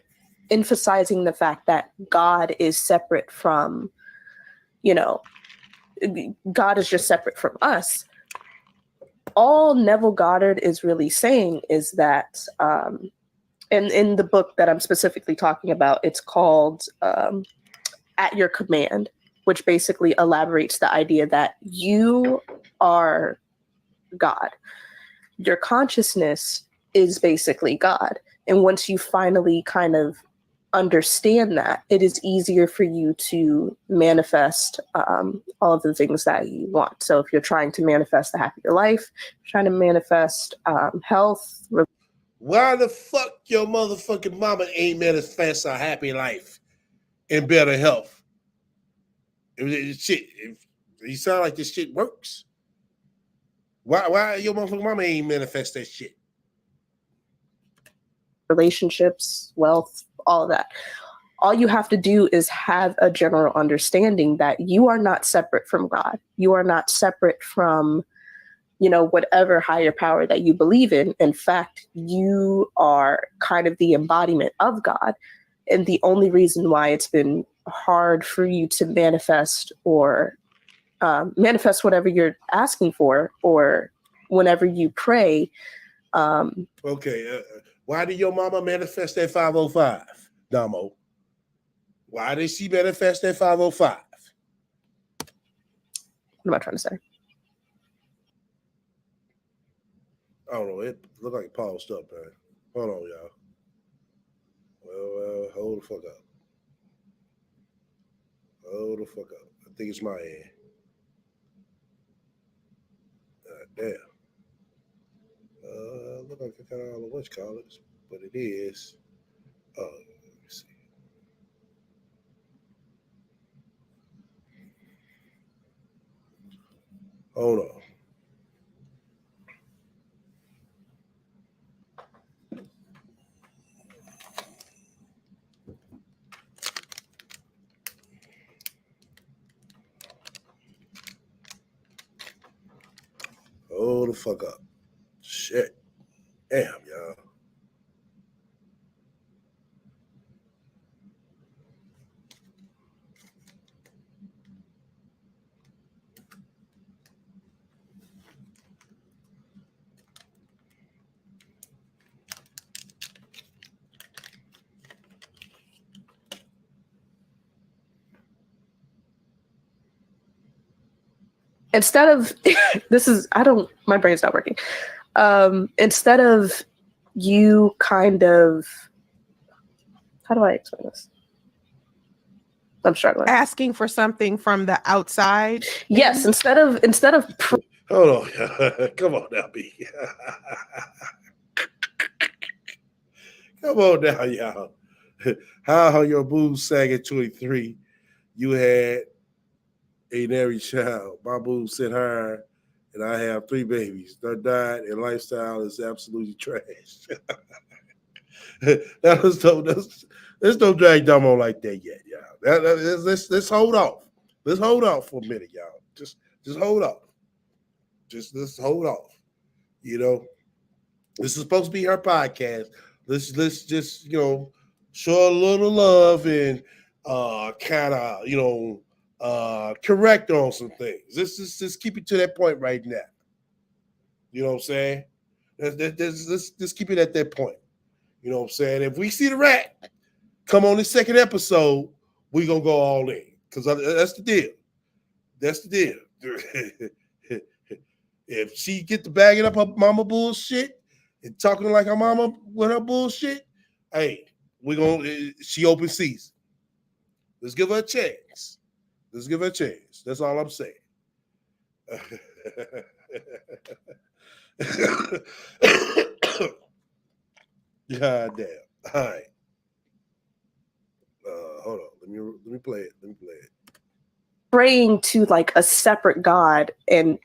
emphasizing the fact that God is separate from, God is just separate from us, all Neville Goddard is really saying is that, and in the book that I'm specifically talking about, it's called At Your Command, which basically elaborates the idea that you are God. Your consciousness is basically God. And once you finally kind of understand that, it is easier for you to manifest all of the things that you want. So if you're trying to manifest a happier life, trying to manifest health. Why the fuck your motherfucking mama ain't manifest a happy life and better health? If you sound like this shit works. Why your motherfucking mama ain't manifest that shit? Relationships, wealth, all of that. All you have to do is have a general understanding that you are not separate from God. You are not separate from, whatever higher power that you believe in. In fact, you are kind of the embodiment of God. And the only reason why it's been hard for you to manifest or manifest whatever you're asking for, or whenever you pray. Okay. Why did your mama manifest that 505, Damo? Why did she manifest that 505? What am I trying to say? I don't know. It looked like it paused up, man. Hold on, y'all. Well, hold the fuck up. Hold the fuck up. I think it's my end. Damn. Look like I got all the what's call it, but it is. Let me see. Hold on. Hold the fuck up. Shit. Damn, y'all. Instead of my brain's not working. Instead of you kind of, how do I explain this? I'm struggling. Asking for something from the outside. Yes, instead of Hold on. Come on now, B. Come on now, y'all. How your boobs sag at 23, you had ate every child. My boo sent her, and I have 3 babies. Their diet and lifestyle is absolutely trash. Let's don't drag dumb on like that yet, y'all. Let's hold off. Let's hold off for a minute, y'all. Just hold off. Let's hold off. You know, this is supposed to be her podcast. Let's just show a little love and kind of correct on some things. Let's just keep it to that point right now. You know what I'm saying? Let's keep it at that point. You know what I'm saying? If we see the RaT come on the second episode, we're going to go all in. Because that's the deal. That's the deal. If she get to bagging up her mama bullshit and talking like her mama with her bullshit, hey, she open season. Let's give her a chance. That's all I'm saying. God damn. All right. Hold on. Let me play it. Praying to like a separate God and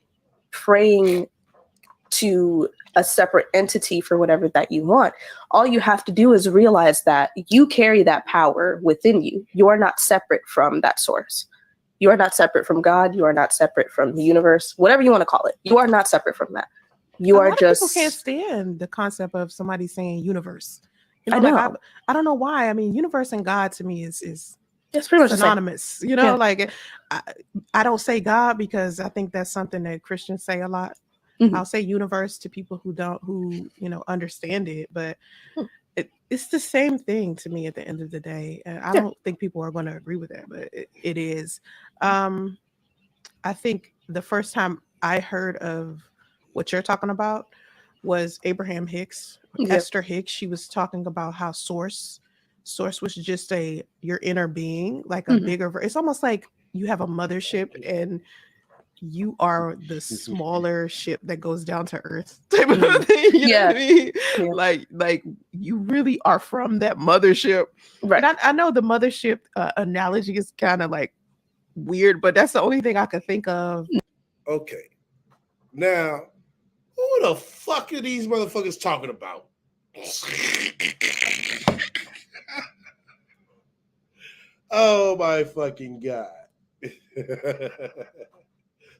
praying to a separate entity for whatever that you want. All you have to do is realize that you carry that power within you. You are not separate from that source. You are not separate from God. You are not separate from the universe, whatever you want to call it. You are not separate from that. You are just. People can't stand the concept of somebody saying universe. I know. Like I don't know why. I mean, universe and God to me is it's pretty much synonymous. Yeah. Like I don't say God because I think that's something that Christians say a lot. Mhm. I'll say universe to people who understand it, but it's the same thing to me at the end of the day. And I don't think people are going to agree with that, but it is. I think the first time I heard of what you're talking about was Abraham Hicks, Esther Hicks. She was talking about how source was just your inner being, like a bigger. It's almost like you have a mothership and you are the smaller ship that goes down to earth type of thing. You know what I mean? Yeah. Like you really are from that mothership. Right. And I know the mothership analogy is kind of like weird, but that's the only thing I could think of. Okay. Now, who the fuck are these motherfuckers talking about? Oh my fucking God.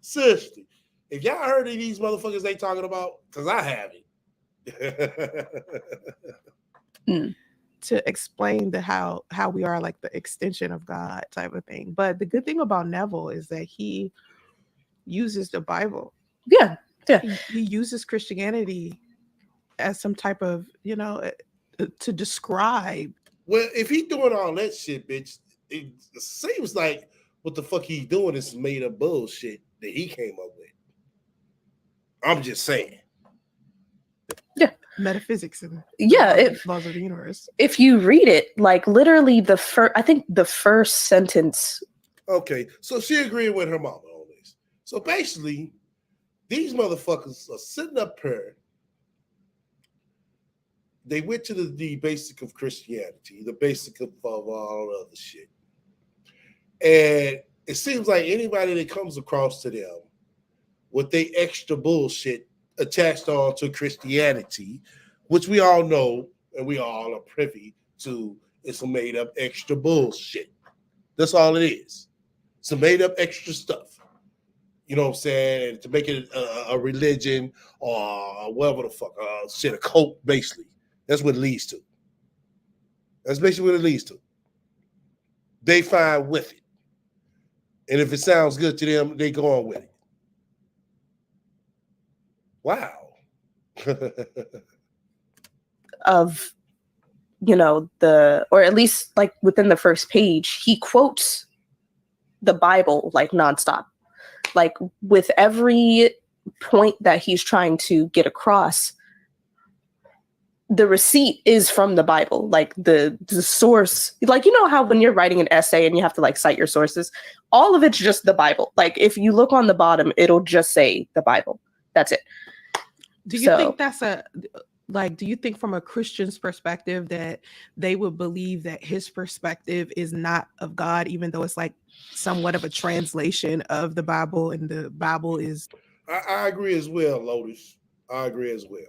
Seriously, if y'all heard of these motherfuckers they talking about, because I haven't. To explain how we are like the extension of God type of thing. But the good thing about Neville is that he uses the Bible. Yeah. He uses Christianity as some type of, to describe. Well, if he doing all that shit, bitch, it seems like what the fuck he's doing is made up bullshit that he came up with. I'm just saying. Yeah. Metaphysics and laws of the universe. If you read it, like literally the first sentence. Okay, so she agreed with her mama on this. So basically, these motherfuckers are sitting up here. They went to the basic of Christianity, the basic of all the other shit. And it seems like anybody that comes across to them with their extra bullshit attached on to Christianity, which we all know and we all are privy to, it's a made up extra bullshit. That's all it is. It's a made up extra stuff. You know what I'm saying? And to make it a religion or whatever the fuck, a cult, basically. That's what it leads to. That's basically what it leads to. They fine with it. And if it sounds good to them, they go on with it. Wow. Of, or at least like within the first page, he quotes the Bible like nonstop. Like with every point that he's trying to get across, the receipt is from the Bible, like the source. Like, how when you're writing an essay and you have to like cite your sources, all of it's just the Bible. Like if you look on the bottom, it'll just say the Bible. That's it. Do you think that's like, do you think from a Christian's perspective that they would believe that his perspective is not of God, even though it's like somewhat of a translation of the Bible, and the Bible is? I agree as well, Lotus. I agree as well.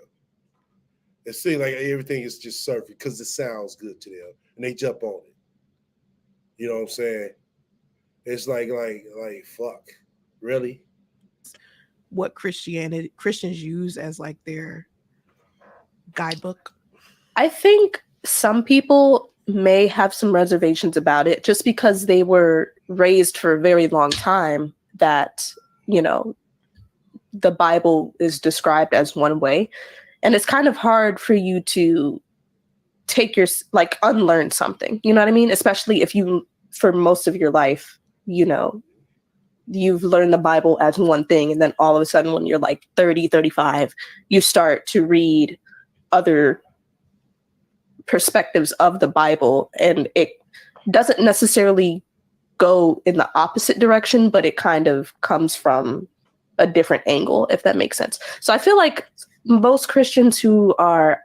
It seems like everything is just surfing because it sounds good to them, and they jump on it. You know what I'm saying? It's like fuck, really? What Christians use as like their guidebook? I think some people may have some reservations about it just because they were raised for a very long time that, you know, the Bible is described as one way. And it's kind of hard for you to take your, like, unlearn something, you know what I mean? Especially if you, for most of your life, you know, you've learned the Bible as one thing. And then all of a sudden, when you're like 30, 35, you start to read other perspectives of the Bible. And it doesn't necessarily go in the opposite direction, but it kind of comes from a different angle, if that makes sense. So I feel like most Christians who are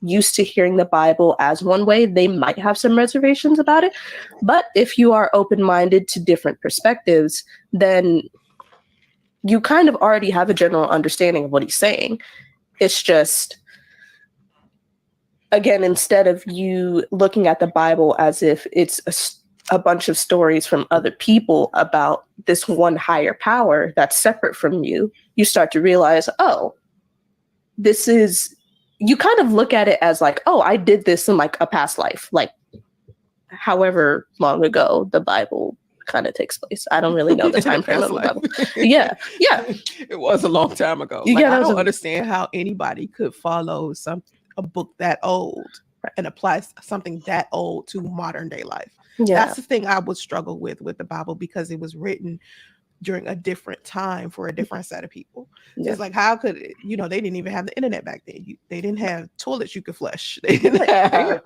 used to hearing the Bible as one way, they might have some reservations about it. But if you are open-minded to different perspectives, then you kind of already have a general understanding of what he's saying. It's just, again, instead of you looking at the Bible as if it's a bunch of stories from other people about this one higher power that's separate from you, you start to realize, oh, this is, you kind of look at it as like, oh, I did this in like a past life, like however long ago the Bible kind of takes place. I don't really know the time frame of the Bible. Yeah. It was a long time ago. Like, I don't understand how anybody could follow a book that old and apply something that old to modern day life. Yeah. That's the thing I would struggle with the Bible, because it was written during a different time for a different set of people. Yeah. It's like, how could, you know, they didn't even have the internet back then. They didn't have toilets you could flush. They didn't have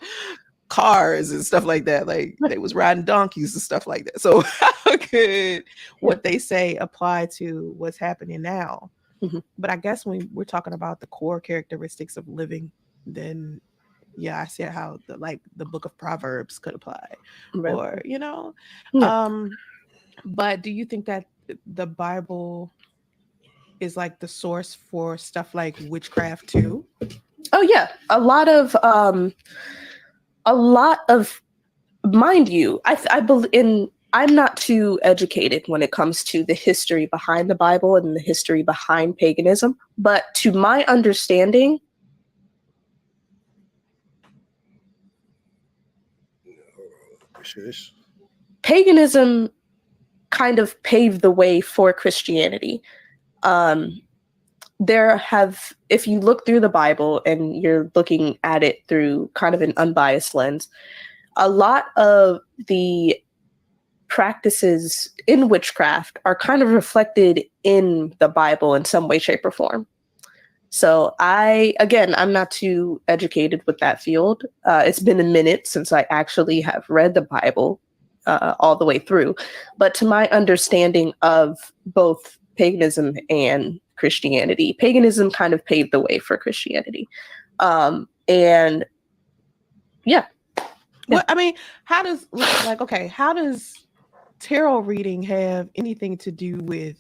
cars and stuff like that. Like, they was riding donkeys and stuff like that. So how could what they say apply to what's happening now? Mm-hmm. But I guess when we're talking about the core characteristics of living, then yeah, I see how the book of Proverbs could apply, Right. or, you know, Yeah. but do you think that the Bible is like the source for stuff like witchcraft too? Oh yeah, a lot of, mind you, I believe in. I'm not too educated when it comes to the history behind the Bible and the history behind paganism, but to my understanding, paganism kind of paved the way for Christianity. If you look through the Bible and you're looking at it through kind of an unbiased lens, a lot of the practices in witchcraft are kind of reflected in the Bible in some way, shape, or form. So I'm not too educated with that field. It's been a minute since I actually have read the Bible all the way through. But to my understanding of both paganism and Christianity, paganism kind of paved the way for Christianity. And yeah. Well, I mean, how does tarot reading have anything to do with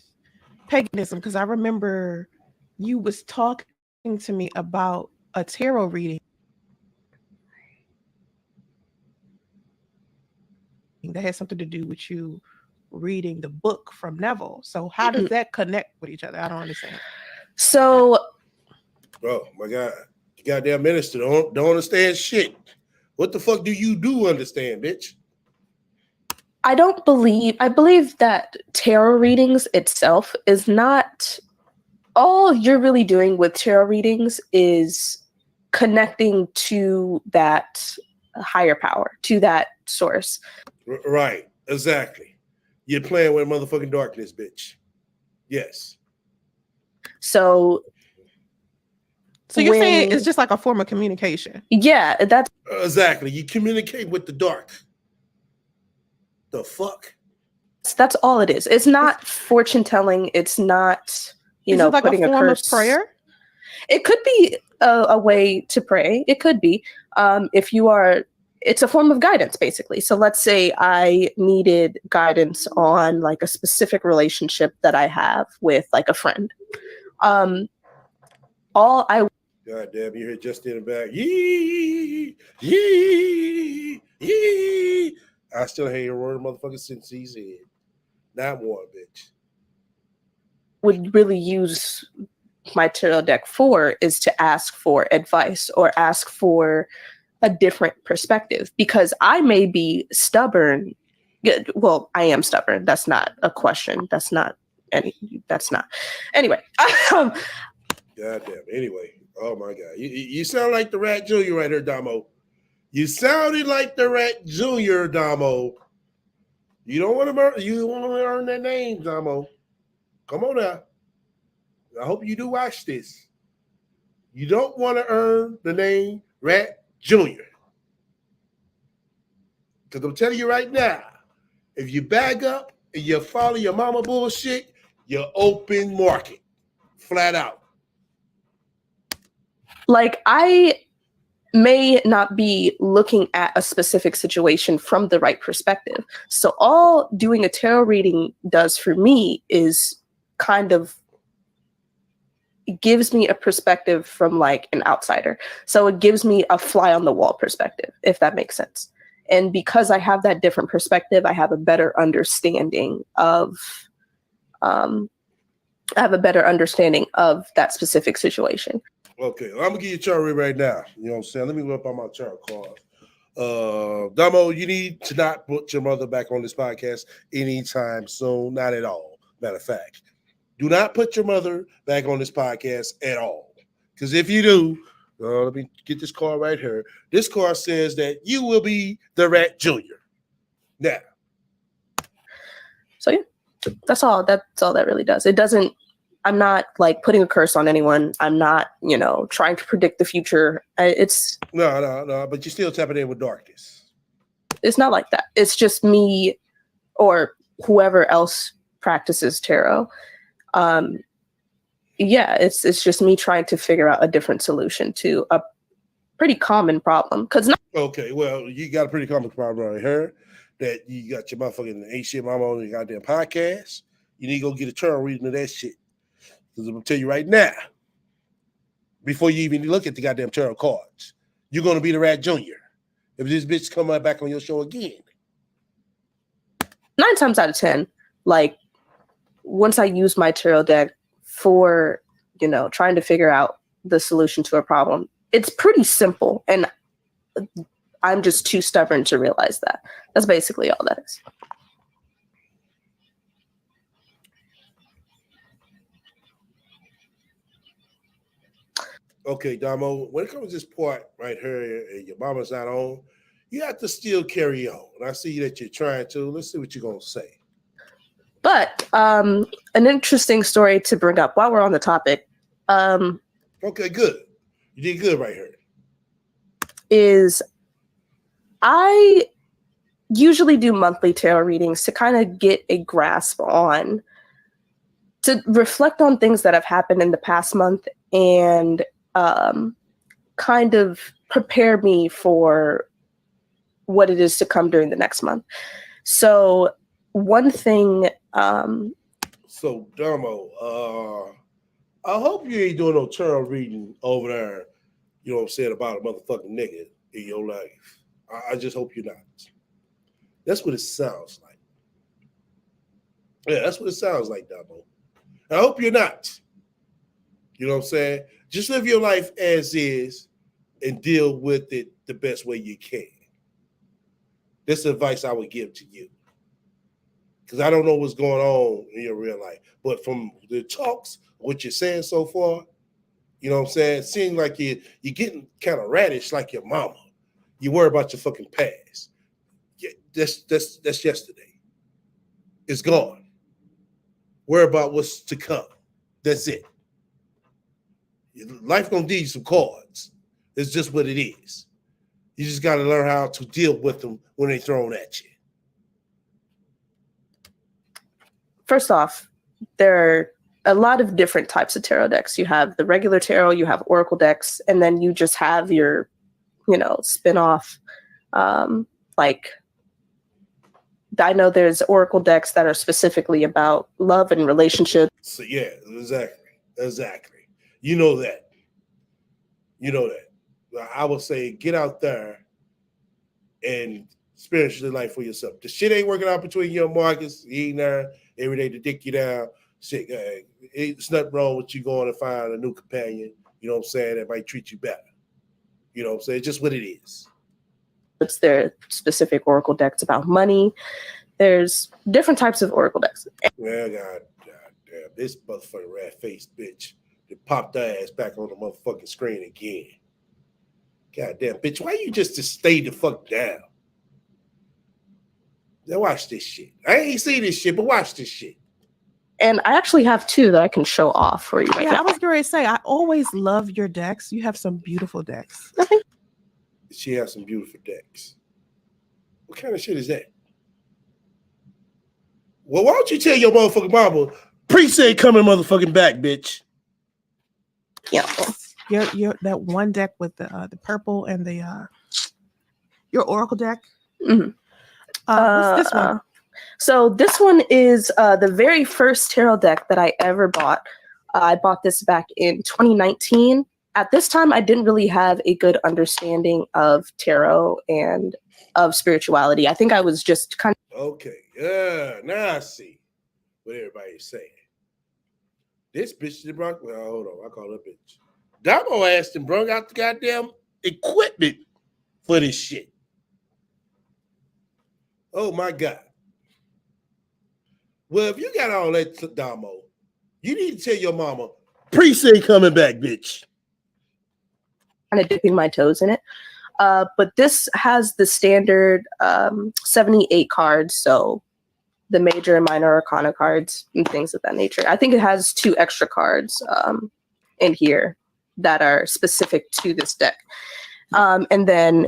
paganism? Because I remember you was talking to me about a tarot reading that had something to do with you reading the book from Neville. So how does that connect with each other? I don't understand. So, bro, my God, the goddamn minister don't understand shit. What the fuck do you do understand, bitch? I believe that tarot readings itself is not, all you're really doing with tarot readings is connecting to that higher power, to that source. Right, exactly. You're playing with motherfucking darkness, bitch. Yes. So you're saying it's just like a form of communication? Yeah, that's exactly. You communicate with the dark. The fuck? That's all it is. It's not fortune telling. It's not, is it like putting a form curse. of prayer? It could be a way to pray. It could be. If you are, it's a form of guidance, basically. So let's say I needed guidance on like a specific relationship that I have with like a friend. All I God damn, you hear just in the back. Yee, yee, yee. I still hear a word of motherfucker since he's in. Not more, bitch. would really use my tarot deck for is to ask for advice or ask for a different perspective, because I may be stubborn. Well, I am stubborn. That's not a question. That's not. Anyway. God damn. Anyway, oh my God. You sound like the RaT Jr. right here, Damo. You sounded like the RaT Jr., Damo. You don't want to earn that name, Damo. Come on now. I hope you do watch this. You don't want to earn the name RaT Jr. Because I'm telling you right now, if you bag up and you follow your mama bullshit, you're open market. Flat out. Like, I may not be looking at a specific situation from the right perspective. So all doing a tarot reading does for me is kind of, it gives me a perspective from like an outsider. So it gives me a fly on the wall perspective, if that makes sense. And because I have that different perspective, I have a better understanding of that specific situation. Okay, well, I'm gonna give you a chart read right now. You know what I'm saying? Let me whip out my chart cards. Damo, you need to not put your mother back on this podcast anytime soon. Not at all. Matter of fact, do not put your mother back on this podcast at all. Because if you do, let me get this card right here. This card says that you will be the RaT Jr. Now. So yeah, that's all that really does. It doesn't, I'm not like putting a curse on anyone. I'm not, trying to predict the future. It's no, but you're still tapping in with darkness. It's not like that. It's just me or whoever else practices tarot. It's just me trying to figure out a different solution to a pretty common problem. Okay, well, you got a pretty common problem right here. That you got your motherfucking ain't shit mama on your goddamn podcast. You need to go get a tarot reading of that shit. Because I'm gonna tell you right now, before you even look at the goddamn tarot cards, you're gonna be the RaT Jr. If this bitch come back on your show again. 9 times out of 10, like once I use my tarot deck for, trying to figure out the solution to a problem, it's pretty simple. And I'm just too stubborn to realize that. That's basically all that is. Okay, Damo, when it comes to this part right here and your mama's not on, you have to still carry on. And I see that you're trying to. Let's see what you're going to say. But an interesting story to bring up while we're on the topic. Okay, good. You did good right here. Is I usually do monthly tarot readings to kind of get a grasp on, to reflect on things that have happened in the past month and kind of prepare me for what it is to come during the next month. So one thing. So, Damo, I hope you ain't doing no tarot reading over there, you know what I'm saying, about a motherfucking nigga in your life. I just hope you're not. That's what it sounds like. Yeah, that's what it sounds like, Damo. I hope you're not. You know what I'm saying? Just live your life as is and deal with it the best way you can. This advice I would give to you. Because I don't know what's going on in your real life. But from the talks, what you're saying so far, you know what I'm saying? It seems like you're getting kind of radish like your mama. You worry about your fucking past. Yeah, that's yesterday. It's gone. Worry about what's to come. That's it. Life gonna give you some cards. It's just what it is. You just got to learn how to deal with them when they're thrown at you. First off, there are a lot of different types of tarot decks. You have the regular tarot, you have oracle decks, and then you just have your, spin-off, like, I know there's oracle decks that are specifically about love and relationships. So yeah, exactly. You know that. I would say get out there and spiritually life for yourself. The shit ain't working out between you and Marcus. He ain't there every day to dick you down. Shit, it's nothing wrong with you going to find a new companion. You know what I'm saying? That might treat you better. You know what I'm saying? Just what it is. It's their specific oracle decks about money. There's different types of oracle decks. Well, God damn, this motherfucking rat-faced bitch that popped her ass back on the motherfucking screen again. God damn, bitch, why you just stay the fuck down? Now watch this shit. I ain't seen this shit, but watch this shit. And I actually have two that I can show off for you. Yeah, I was going to say, I always love your decks. You have some beautiful decks. She has some beautiful decks. What kind of shit is that? Well, why don't you tell your motherfucking mama, Precinct coming motherfucking back, bitch. Yeah. Your that one deck with the purple and the your oracle deck. Mm-hmm. What's this one? So this one is the very first tarot deck that I ever bought. I bought this back in 2019. At this time, I didn't really have a good understanding of tarot and of spirituality. I think I was just kind of... Okay, yeah, now I see what everybody's saying. This bitch did brought, well, hold on, I call her bitch. Damo asked and brought out the goddamn equipment for this shit. Oh my God. Well, if you got all that, Damo, you need to tell your mama, Precinct coming back, bitch. kind of dipping my toes in it. But this has the standard 78 cards, so the major and minor arcana cards and things of that nature. I think it has 2 extra cards in here that are specific to this deck. And then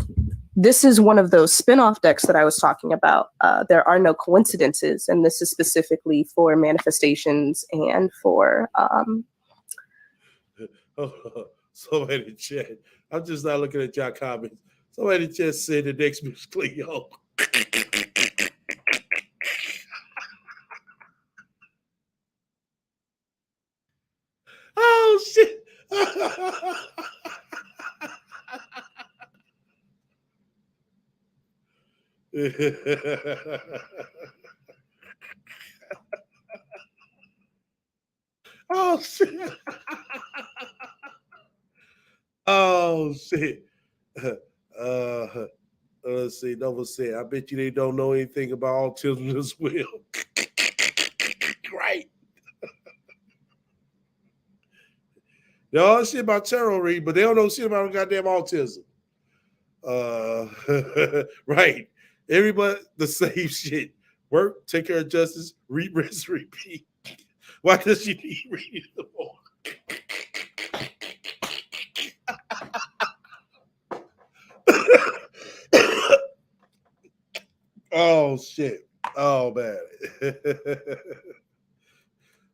this is one of those spin-off decks that I was talking about. There are no coincidences, and this is specifically for manifestations and for... Somebody in the chat. I'm just not looking at y'all comments. Somebody just said the next Miss Cleo. Oh shit. Oh shit. Oh shit. Let's see. Nova said, I bet you they don't know anything about autism as well. Right. They all shit about tarot read, but they don't know shit about goddamn autism. Right. Everybody the same shit. Work, take care of justice, read, rest, repeat. Why does she need reading the more? Oh shit. Oh man.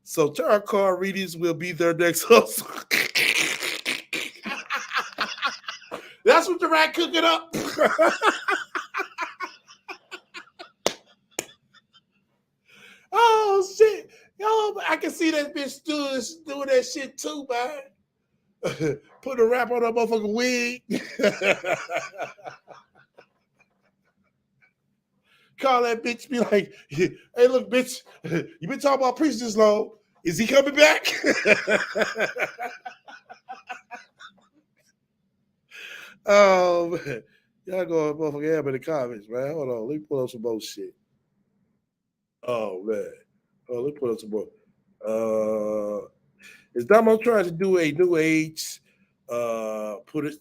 So tarot card readings will be their next hustle. That's what the rat cooking up. Oh shit. Yo, I can see that bitch doing that shit too, man. Put a wrap on her motherfucking wig. Call that bitch, be like, hey, look, bitch, you been talking about Priest this long. Is he coming back? Oh, man. Y'all going motherfucking ham in the comments, man. Hold on. Let me pull up some more shit. Oh, man. Oh, let me pull up some more. Is Damo trying to do a new age, pseudoscience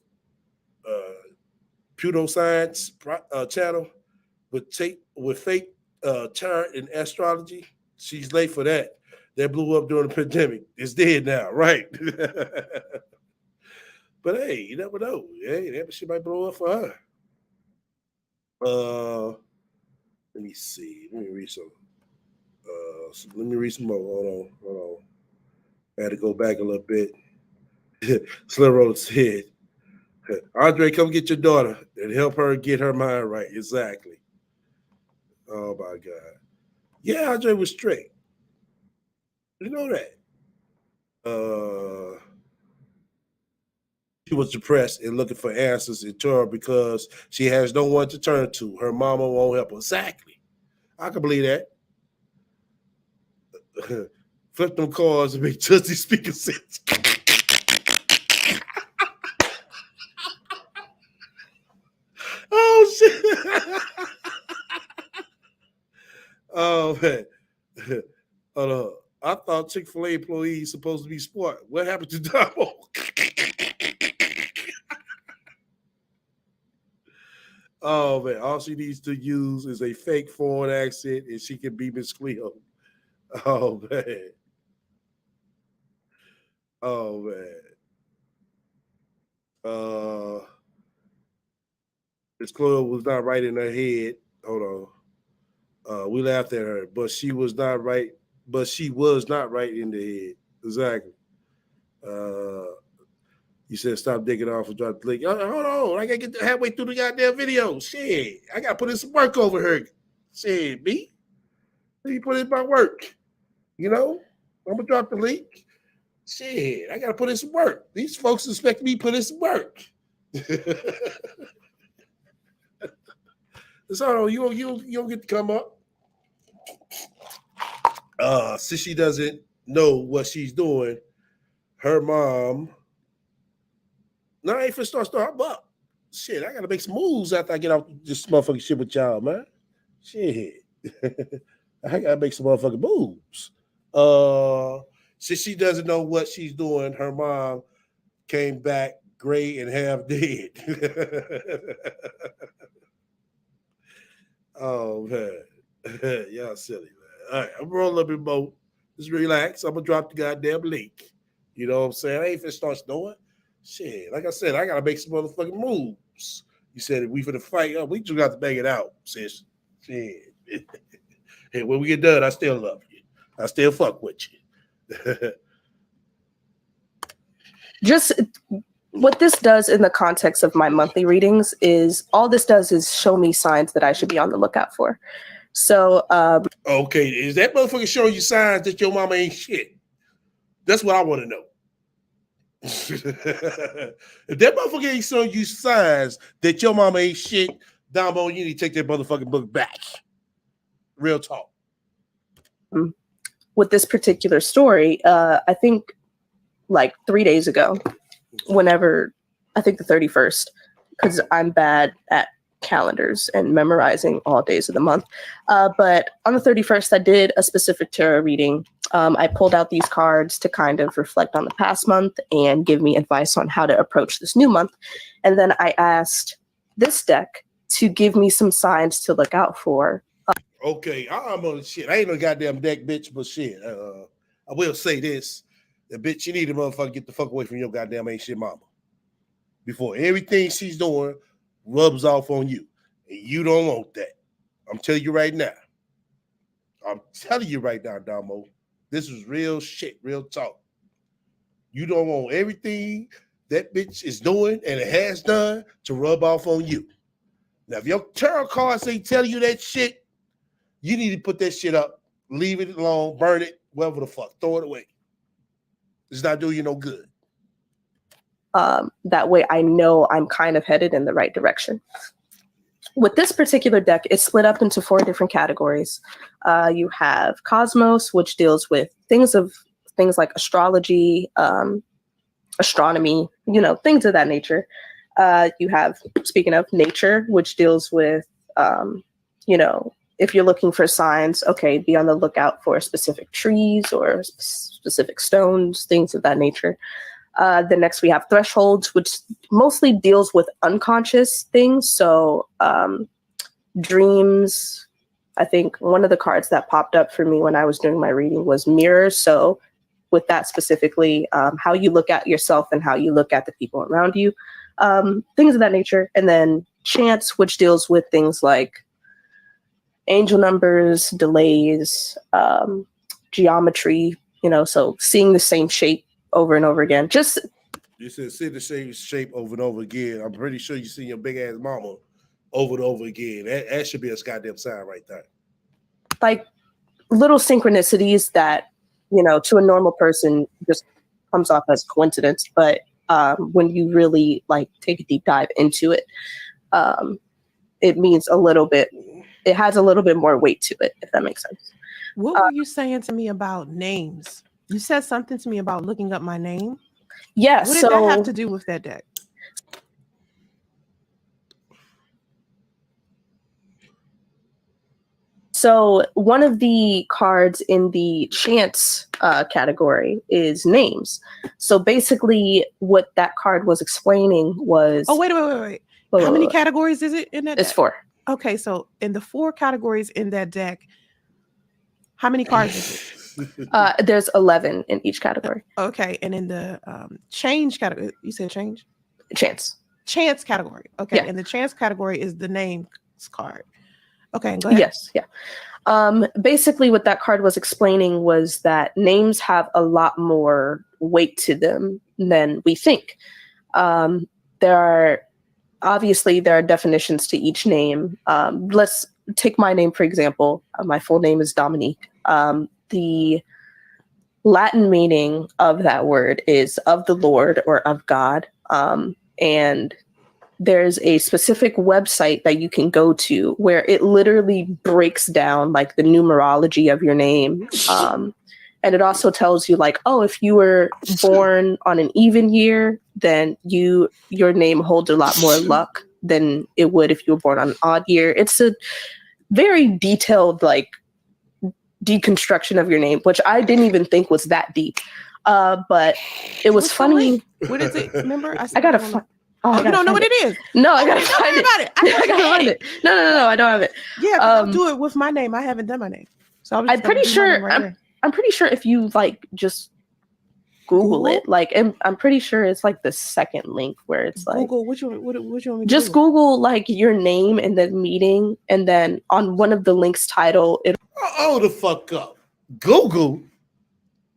channel with fake chart and astrology? She's late for that. That blew up during the pandemic. It's dead now, right? But hey, you never know. Hey, that shit might blow up for her. Let me see. Let me read some. Let me read some more. Hold on. I had to go back a little bit. Slim Roller said, Andre, come get your daughter and help her get her mind right. Exactly. Oh my God. Yeah, Andre was straight. You know that. She was depressed and looking for answers in terror because she has no one to turn to. Her mama won't help her. Exactly. I can believe that. Flip them cars and make Tootsie speaking sense. Oh shit. Oh man. Hold on. I thought Chick-fil-A employees supposed to be smart. What happened to Damo? Oh man, all she needs to use is a fake foreign accent and she can be Miss Cleo. Oh man. Oh man. Miss Cleo was not right in her head. Hold on. We laughed at her, but she was not right. But she was not right in the head. Exactly. You said stop digging off and drop the link. Hold on. I gotta get halfway through the goddamn video. Shit. I gotta put in some work over here. Shit, me. You put in my work. You know? I'm gonna drop the link. Shit, I gotta put in some work. These folks expect me to put in some work. So you don't get to come up. Since she doesn't know what she's doing, her mom. No, I ain't finna start I'm up. Shit, I gotta make some moves after I get off this motherfucking shit with y'all, man. Shit. I gotta make some motherfucking moves. Since she doesn't know what she's doing, her mom came back gray and half dead. Oh man. Y'all silly, man. All right, I'm rolling a bit more. Just relax. I'm gonna drop the goddamn link. You know what I'm saying? I ain't finna start snowing. Shit, like I said, I gotta make some motherfucking moves. You said if we finna fight, we just got to bang it out, sis. Shit. Hey, when we get done, I still love you. I still fuck with you. Just what this does in the context of my monthly readings is all this does is show me signs that I should be on the lookout for. So, okay, is that motherfucker showing you signs that your mama ain't shit? That's what I want to know. If that motherfucker ain't showing you signs that your mama ain't shit, Damo, you need to take that motherfucking book back. Real talk. with this particular story, I think like 3 days ago, whenever, I think the 31st, because I'm bad at calendars and memorizing all days of the month. But on the 31st, I did a specific tarot reading. I pulled out these cards to kind of reflect on the past month and give me advice on how to approach this new month. And then I asked this deck to give me some signs to look out for. Okay, I'm on shit. I ain't no goddamn deck, bitch, but shit. I will say this. The bitch, you need to motherfucker get the fuck away from your goddamn ain't shit mama. Before everything she's doing rubs off on you. And you don't want that. I'm telling you right now. I'm telling you right now, Damo. This is real shit, real talk. You don't want everything that bitch is doing and it has done to rub off on you. Now, if your tarot cards ain't telling you that shit, you need to put that shit up, leave it alone, burn it, whatever the fuck, throw it away. It's not doing you no good. That way I know I'm kind of headed in the right direction. With this particular deck, it's split up into 4 different categories. You have Cosmos, which deals with things like astrology, astronomy, things of that nature. You have, speaking of nature, which deals with, if you're looking for signs, okay, be on the lookout for specific trees or specific stones, things of that nature. Then next we have Thresholds, which mostly deals with unconscious things. So dreams. I think one of the cards that popped up for me when I was doing my reading was Mirrors. So with that specifically, how you look at yourself and how you look at the people around you, things of that nature. And then Chance, which deals with things like angel numbers, delays, geometry, So seeing the same shape over and over again, just You said see the same shape over and over again. I'm pretty sure you see your big ass mama over and over again. That should be a goddamn sign right there. like little synchronicities that, to a normal person just comes off as coincidence. But when you really like take a deep dive into it, it means a little bit, it has a little bit more weight to it, if that makes sense. What were you saying to me about names? You said something to me about looking up my name. Yeah. What did that have to do with that deck? So one of the cards in the chance category is names. So basically what that card was explaining was... Oh, wait. How many categories is it in that deck? It's 4. Okay, so in the 4 categories in that deck, how many cards is it? There's 11 in each category. Okay, and in the change category, you said change? Chance category. Okay, yeah. And the chance category is the names card. Okay, go ahead. Yes, yeah. Basically, what that card was explaining was that names have a lot more weight to them than we think. There are definitions to each name. Let's take my name, for example. My full name is Dominique. The Latin meaning of that word is of the Lord or of God. And there's a specific website that you can go to where it literally breaks down like the numerology of your name. And it also tells you like, oh, if you were born on an even year, then your name holds a lot more luck than it would if you were born on an odd year. It's a very detailed like deconstruction of your name, which I didn't even think was that deep. But it was What's funny. What is it? Remember? I gotta find. Oh, you don't know what it is? No, I gotta find it. About it. I gotta find it. No, I don't have it. Yeah, I'll do it with my name. I haven't done my name, so I'm pretty sure. I'm pretty sure if you like just Google it, like, I'm pretty sure it's like the second link where it's like Google. What you want me to just do? Google like your name and then meeting, and then on one of the links title it. Oh, the fuck up. Google.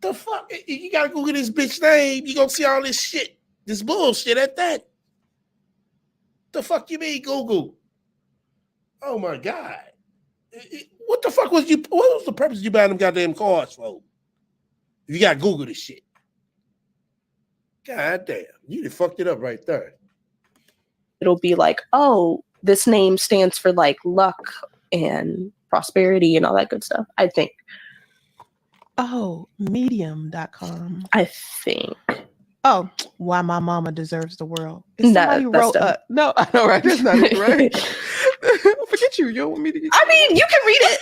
The fuck? You gotta Google this bitch name. You gonna see all this shit. This bullshit at that. The fuck you mean Google? Oh my God. What the fuck was you? What was the purpose of you buying them goddamn cards for? If you got Google this shit. God damn. You done fucked it up right there. It'll be like, oh, this name stands for like luck and prosperity and all that good stuff. I think. Oh, medium.com. I think. Oh, why my mama deserves the world. Somebody wrote no, I know, right? That's not it, right? Forget you. You don't want me to get I mean, you can read it.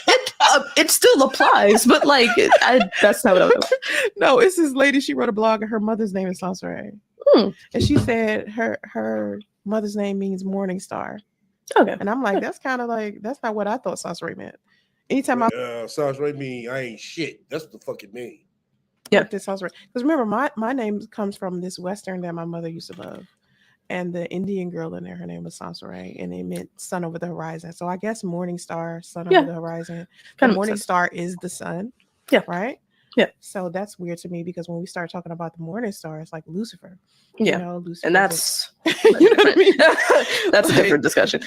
It still applies, but like, that's not what I was. No, it's this lady. She wrote a blog, and her mother's name is Sansaray. And she said her mother's name means morning star. Okay. And I'm like, that's kind of like, that's not what I thought Sansaray meant. Anytime Sansaray mean I ain't shit. That's the fucking mean. Yeah, this Sansaray. Because remember, my name comes from this Western that my mother used to love. And the Indian girl in there, her name was Sansaray, and it meant sun over the horizon. So I guess morning star, sun over the horizon. The morning star is the sun. Yeah. Right? Yeah. So that's weird to me because when we start talking about the morning star, it's like Lucifer. Yeah. You know, Lucifer. And that's you know what I mean? That's a different discussion.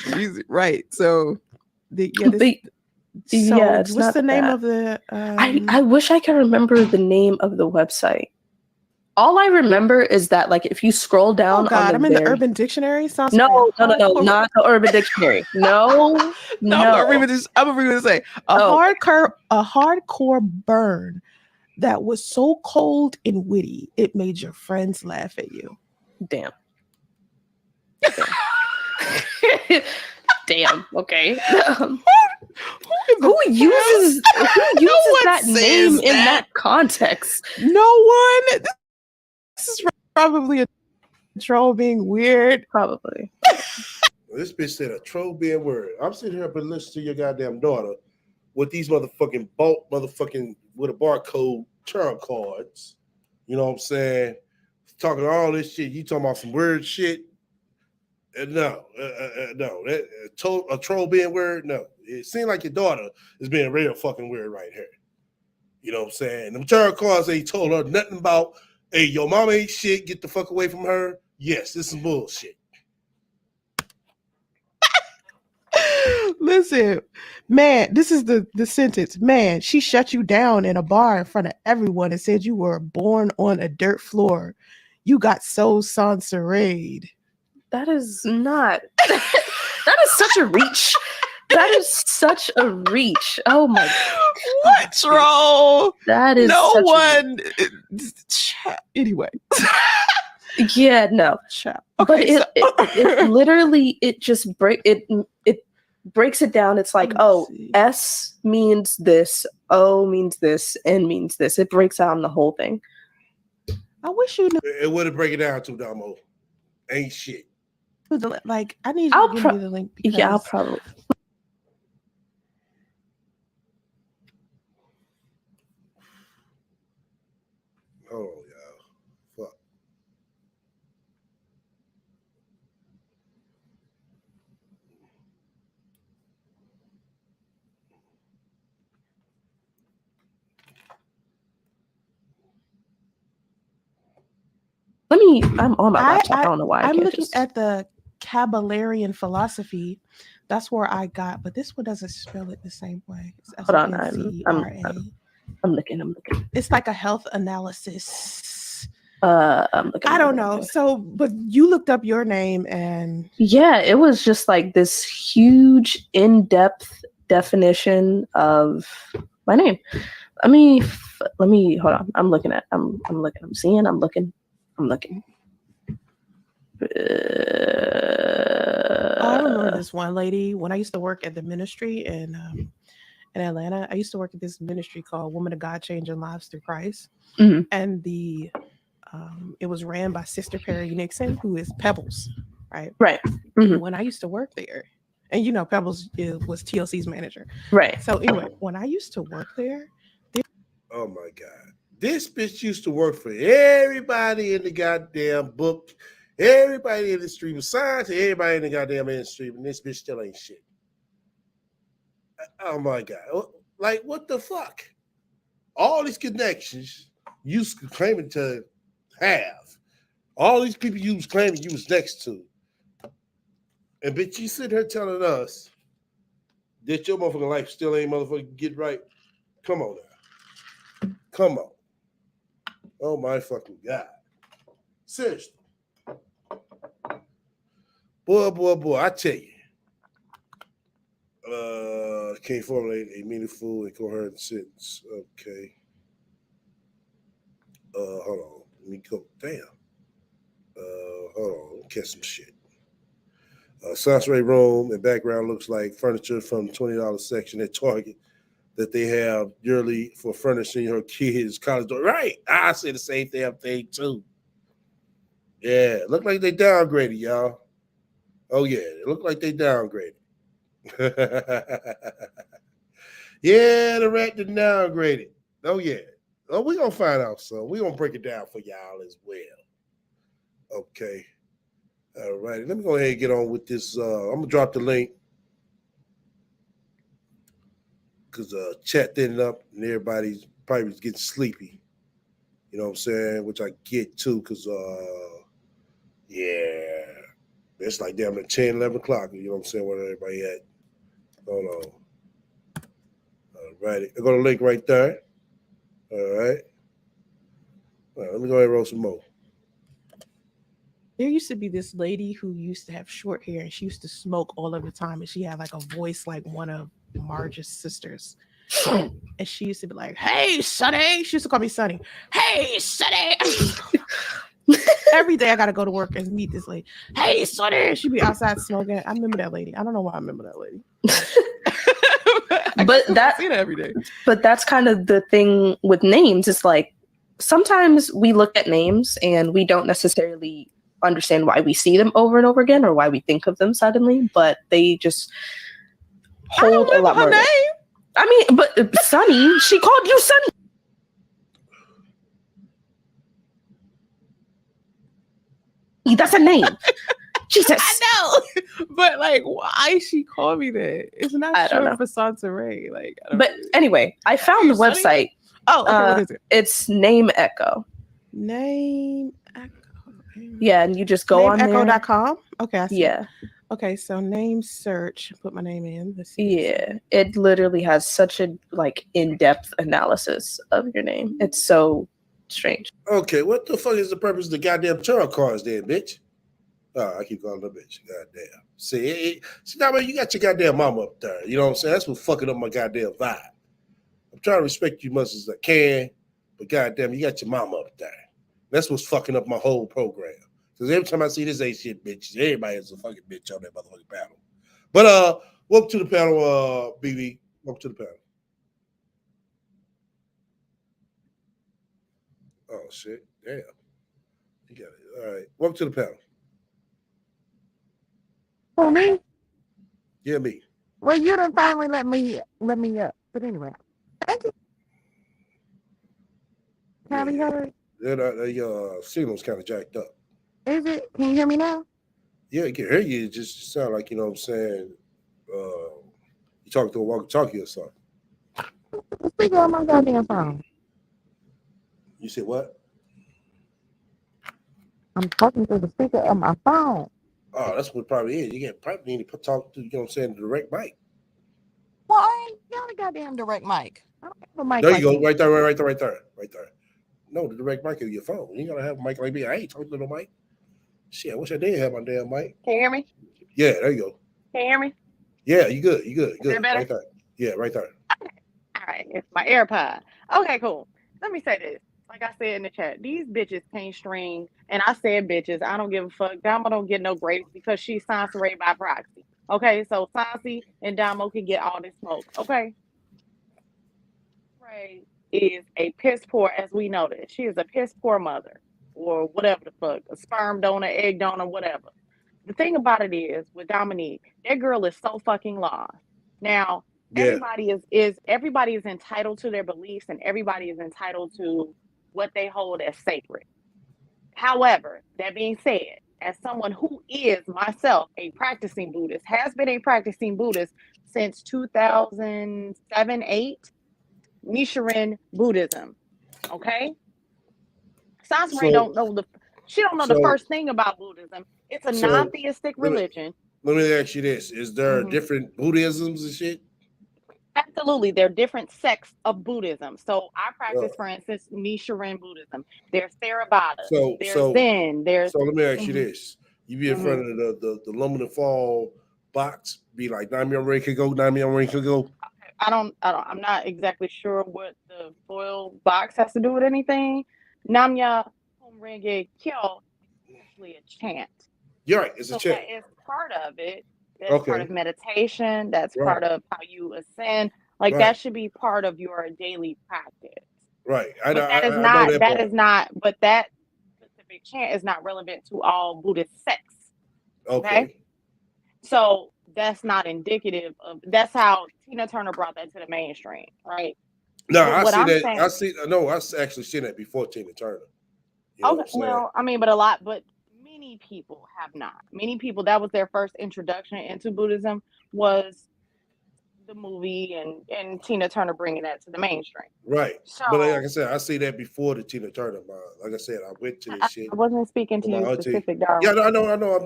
Right. So what's the name of the I wish I could remember the name of the website. All I remember is that, like, if you scroll down, I'm in the Urban Dictionary. No, not the Urban Dictionary. No. I'm gonna read what it say. A hardcore burn that was so cold and witty it made your friends laugh at you. Damn. Damn. Okay. Who uses that name in that context? No one. This is probably a troll being weird. Probably. This bitch said a troll being weird. I'm sitting here but listening to your goddamn daughter with these motherfucking with a barcode tarot cards. You know what I'm saying? Talking all this shit. You talking about some weird shit? No. A troll being weird? No. It seems like your daughter is being real fucking weird right here. You know what I'm saying? Them tarot cards ain't told her nothing about, hey, your mama ain't shit, get the fuck away from her. Yes, this is bullshit. Listen, man, this is the sentence. Man, she shut you down in a bar in front of everyone and said you were born on a dirt floor. You got so sancerade. That is not. That is such a reach. That is such a reach. Oh my. What, troll? That is no such one. Anyway. Yeah, no. Okay, but it literally it just breaks it down. It's like, oh, S means this, O means this, N means this. It breaks down the whole thing. I wish you knew. It would have break it down to Damo. Ain't shit. Like, I need you to give me the link. Yeah, I'll probably. Hold on, y'all. Fuck. I'm on my laptop. I don't know why. I'm looking at the Caballerian philosophy. That's where I got, but this one doesn't spell it the same way. Hold on, I'm looking. It's like a health analysis. I'm looking. I don't know. So, but you looked up your name and yeah, it was just like this huge, in-depth definition of my name. Let me hold on. I'm looking. I'm looking. I remember this one lady when I used to work at the ministry in Atlanta. I used to work at this ministry called Woman of God Changing Lives Through Christ, and it was ran by Sister Perry Nixon, who is Pebbles, right? Right. When I used to work there, and you know Pebbles was TLC's manager, right? So anyway, when I used to work there, oh my God, this bitch used to work for everybody in the goddamn book. Everybody in the stream was signed to everybody in the goddamn industry, and this bitch still ain't shit. Oh my God. Like, what the fuck? All these connections you was claiming to have. All these people you was claiming you was next to. And bitch, you sitting here telling us that your motherfucking life still ain't motherfucking get right. Come on now. Come on. Oh my fucking God. Seriously. Boy, I tell you. Can't formulate a meaningful and coherent sentence. Okay. Hold on. Let me go. Damn. Hold on. Catch some shit. Sensory room and background looks like furniture from the $20 section at Target that they have yearly for furnishing your kids' college door. Right. I say the same damn thing too. Yeah. Look like they downgraded, y'all. Oh, yeah. It looked like they downgraded. Yeah, the RaT didn't downgrade it. Oh, yeah. Oh, we're going to find out, son. We're going to break it down for y'all as well. Okay. All right. Let me go ahead and get on with this. I'm going to drop the link because chat ended up and everybody's probably was getting sleepy. You know what I'm saying? Which I get too because, yeah. It's like damn near 10, 11 o'clock. You know what I'm saying? Where everybody at? Hold on. All righty. I got a link right there. All right. Let me go ahead and roll some more. There used to be this lady who used to have short hair and she used to smoke all of the time. And she had like a voice like one of Marge's sisters. And she used to be like, hey, Sonny. She used to call me Sonny. Hey, Sonny. Every day I got to go to work and meet this lady. Hey, Sonny. She'd be outside smoking. I remember that lady. I don't know why I remember that lady. But I see that every day. But that's kind of the thing with names. It's like sometimes we look at names and we don't necessarily understand why we see them over and over again or why we think of them suddenly, but they just hold a lot more. Name. I mean, but Sonny, she called you Sonny. That's a name. Jesus. I know. But like, why she called me that? It's not short for Santeray. Like, but anyway, I found the website. Oh, okay. What is it? It's Name Echo. Name Echo. Yeah, and you just go on there. Nameecho.com. Okay, I see. Yeah. Okay, so name search. Put my name in. Let's see. Yeah, it literally has such a like in-depth analysis of your name. It's so strange. Okay, what the fuck is the purpose of the goddamn tarot cards then, bitch? Oh, I keep calling her bitch. Goddamn. See, now man, you got your goddamn mama up there. You know what I'm saying? That's what's fucking up my goddamn vibe. I'm trying to respect you much as I can, but goddamn, you got your mama up there. That's what's fucking up my whole program. Because every time I see this ain't shit bitches, everybody is a fucking bitch on that motherfucking panel. But welcome to the panel, BB. Welcome to the panel. Oh shit. Damn. You got it. All right. Welcome to the panel. For me? Yeah, me. Well, you done finally let me up. But anyway, thank you. Can I be heard? Your signal's kind of jacked up. Is it? Can you hear me now? Yeah, I can hear you. It just sound like, you know what I'm saying, you talk to a walkie-talkie or something. The speaker on my goddamn phone. You said what? I'm talking to the speaker of my phone. Oh, that's what it probably is. You probably need to talk to, you know what I'm saying, the direct mic. Well, I ain't got a goddamn direct mic. I don't have a mic. There like you go. that. Right there. No, the direct mic is your phone. You ain't gotta have a mic like me. I ain't talking to no mic. Shit, I wish I did have my damn mic. Can you hear me? Yeah, there you go. Can you hear me? Yeah, you good. Good. that better? Right there. Yeah, right there. All right, it's my AirPod. Okay, cool. Let me say this. Like I said in the chat, these bitches can't string, and I said bitches. I don't give a fuck. Damo don't get no grapes because she's censored by proxy. Okay, so Sansi and Damo can get all this smoke. Okay. Ray is a piss poor, as we noted. She is a piss poor mother, or whatever the fuck, a sperm donor, egg donor, whatever. The thing about it is with Dominique, that girl is so fucking lost. Now, Yeah. everybody is entitled to their beliefs, and everybody is entitled to what they hold as sacred. However, that being said, as someone who is myself a practicing Buddhist, has been a practicing Buddhist since 2007, 8, Nichiren Buddhism. Okay? Sansari don't know the first thing about Buddhism. It's a non-theistic religion. Let me ask you this. Is there different Buddhisms and shit? Absolutely. There are different sects of Buddhism. So I practice, for instance, Nichiren Buddhism. There's Theravada. There's Zen. So let me ask you this. You be in front of the aluminum foil box, be like, Namyo Renkigo. I'm not exactly sure what the foil box has to do with anything. Namya Renge Kyo is actually a chant. You're right, it's a chant. That is part of it. That's part of meditation. That's part of how you ascend. Like that should be part of your daily practice. Right. But that specific chant is not relevant to all Buddhist sects. Okay. So that's not indicative of. That's how Tina Turner brought that to the mainstream, right? No, I actually seen that before Tina Turner. Okay, well, I mean, but many people have not. Many people, that was their first introduction into Buddhism, was the movie and Tina Turner bringing that to the mainstream. Right. So, but like I said, I see that before the Tina Turner. Like I said, I went to this shit. I wasn't speaking to you specific, darling. Yeah, I know.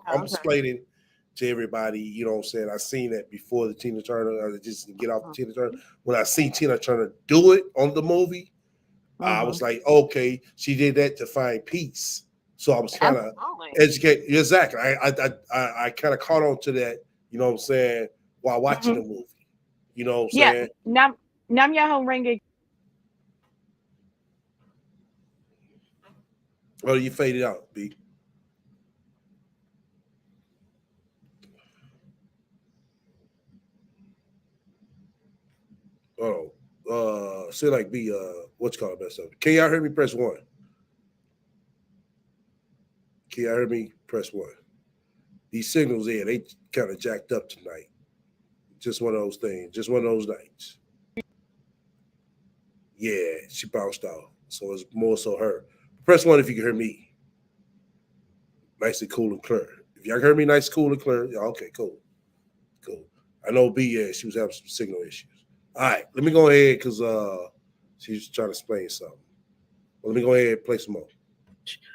I'm explaining to everybody, you know what I'm saying? I seen that before the Tina Turner. I just get off the Tina Turner. When I seen Tina Turner do it on the movie, I was like, okay, she did that to find peace. So I was kind of educated. Exactly. I kind of caught on to that, you know what I'm saying, while watching the movie. You know what I'm saying? Nam Yaho Renge. Oh, you faded out, B. Say like B, what's called best of it. Can y'all hear me? Press 1. Can y'all hear me? Press 1. These signals there, they kind of jacked up tonight. Just one of those things. Just one of those nights. Yeah, she bounced out. So it's more so her. Press 1 if you can hear me. Nice and cool and clear. If y'all can hear me nice, cool and clear, yeah, okay, cool. Cool. I know B, she was having some signal issues. All right, let me go ahead because She's trying to explain something. Well, let me go ahead and play some more.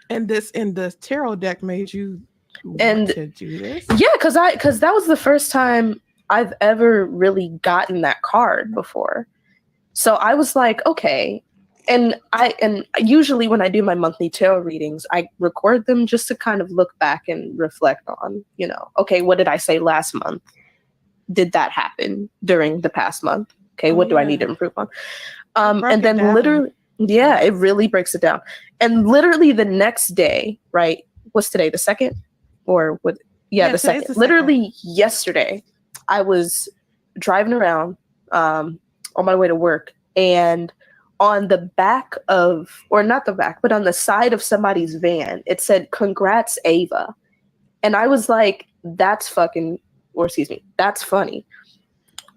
And this in the tarot deck made you And- want to do this? Yeah, because that was the first time I've ever really gotten that card before. So I was like, okay. And usually when I do my monthly tarot readings, I record them just to kind of look back and reflect on, okay, what did I say last month? Did that happen during the past month? Okay, what do I need to improve on? And then literally, yeah, it really breaks it down. And literally the next day, right? What's today? The 2nd? Or what? Yeah, the 2nd. Literally yesterday, I was driving around on my way to work, and on the back of, or not the back, but on the side of somebody's van, it said, "Congrats, Ava." And I was like, that's funny.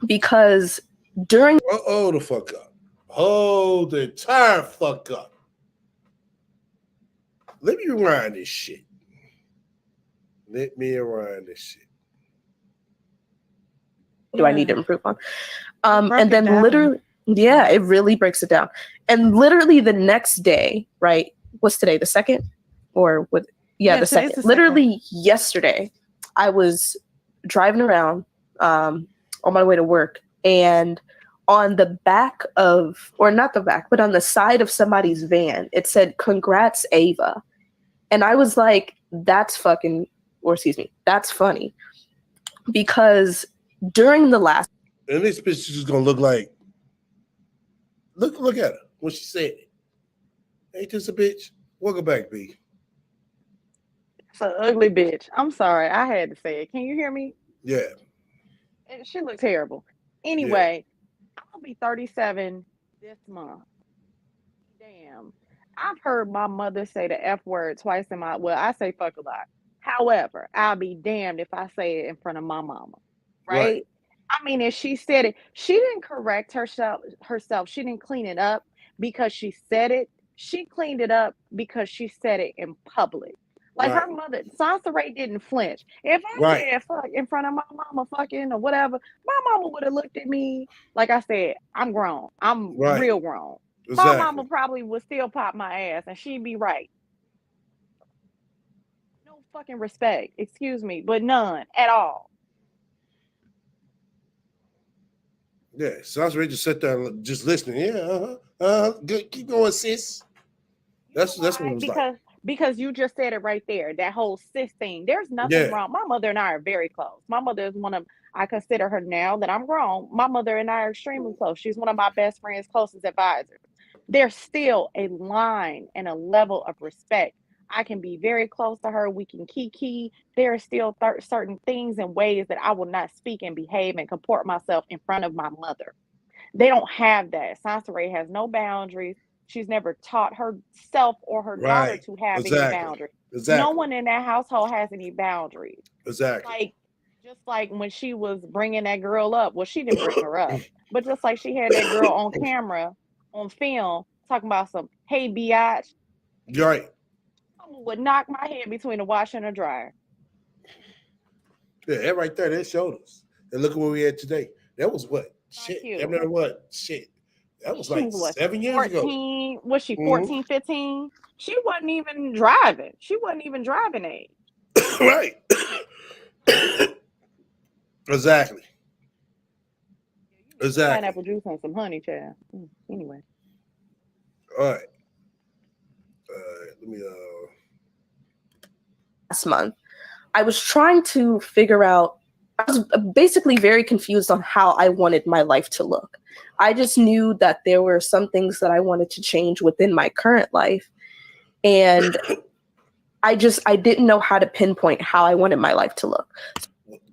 Because during Hold the fuck up. Hold the entire fuck up. Let me rewind this shit. do I need to improve on? And then literally, yeah, it really breaks it down. And literally the next day, right? What's today? The 2nd? Or what? Yeah, the 2nd. Literally yesterday, I was driving around on my way to work, and on the back of, or not the back, but on the side of somebody's van, it said, "Congrats, Ava." And I was like, that's funny. Because during the last, and this bitch is just gonna look like, look at her when she said it. Ain't this a bitch? Welcome back, B. It's an ugly bitch. I'm sorry, I had to say it. Can you hear me? Yeah. She looks terrible. Anyway, I'll be 37 this month. Damn. I've heard my mother say the F word twice in my, well, I say fuck a lot. However, I'll be damned if I say it in front of my mama. Right? I mean, if she said it, she didn't correct herself. She didn't clean it up because she said it. She cleaned it up because she said it in public. Like her mother, Sansa Ray didn't flinch. If I said fuck in front of my mama fucking or whatever, my mama would have looked at me. Like I said, I'm grown. I'm real grown. Exactly. My mama probably would still pop my ass and she'd be right. No fucking respect, excuse me, but none at all. Yeah, Sansa Ray just sat there just listening. Yeah, good. Keep going, sis. That's what it was like. Because you just said it right there, that whole sis thing. There's nothing wrong. My mother and I are very close. My mother is I consider her, now that I'm grown, my mother and I are extremely close. She's one of my best friends, closest advisors. There's still a line and a level of respect. I can be very close to her. We can kiki. There are still certain things and ways that I will not speak and behave and comport myself in front of my mother. They don't have that. Sansa Ray has no boundaries. She's never taught herself or her daughter to have any boundaries. No one in that household has any boundaries. Exactly. Just like when she was bringing that girl up. Well, she didn't bring her up, but just like she had that girl on camera, on film, talking about some, hey, biatch. Right. Someone would knock my head between the washer and the dryer. Yeah, that right there, that showed us. And look at where we at today. That was what? Shit. I remember what? Shit. That was like 7 years ago. Was she 14, 15? She wasn't even driving. She wasn't even driving age. Right. Exactly. Pineapple juice and some honey, child. Anyway. All right. Let me last month, I was trying to figure out, I was basically very confused on how I wanted my life to look. I just knew that there were some things that I wanted to change within my current life. And I didn't know how to pinpoint how I wanted my life to look.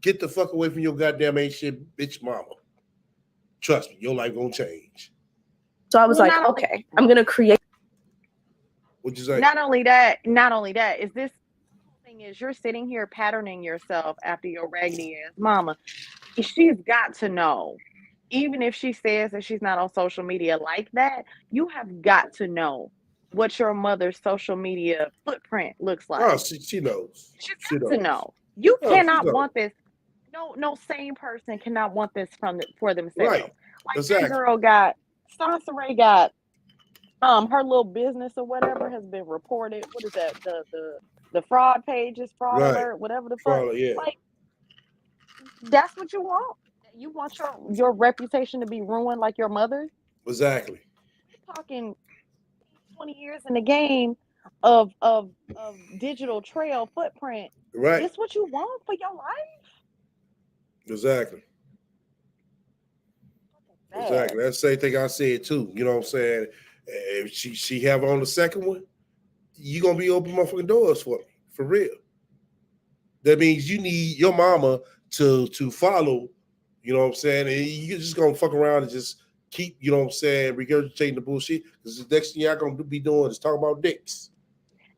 Get the fuck away from your goddamn ain't shit bitch mama. Trust me, your life gonna change. So I was like, okay, I'm gonna create. What'd you say? Not only that, is this thing is you're sitting here patterning yourself after your raggedy ass mama. She's got to know, even if she says that she's not on social media like that, you have got to know what your mother's social media footprint looks like. Oh, she knows. She's got to know. You cannot want this. No sane person cannot want this for themselves. Right. Like that girl got, Sansa Ray got her little business or whatever has been reported. What is that? The fraud pages, fraud Right. alert, whatever the fuck. Follow, yeah. Like, that's what you want. You want your reputation to be ruined like your mother's. Exactly. You're talking 20 years in the game of digital trail footprint. Right. This what you want for your life? Exactly. Bad. Exactly. That's the same thing I said too. You know what I'm saying? If she have on the second one, you gonna be open motherfucking doors for me, for real. That means you need your mama to follow. You know what I'm saying? And you just gonna fuck around and just keep, you know what I'm saying, regurgitating the bullshit. Because the next thing y'all gonna be doing is talk about dicks.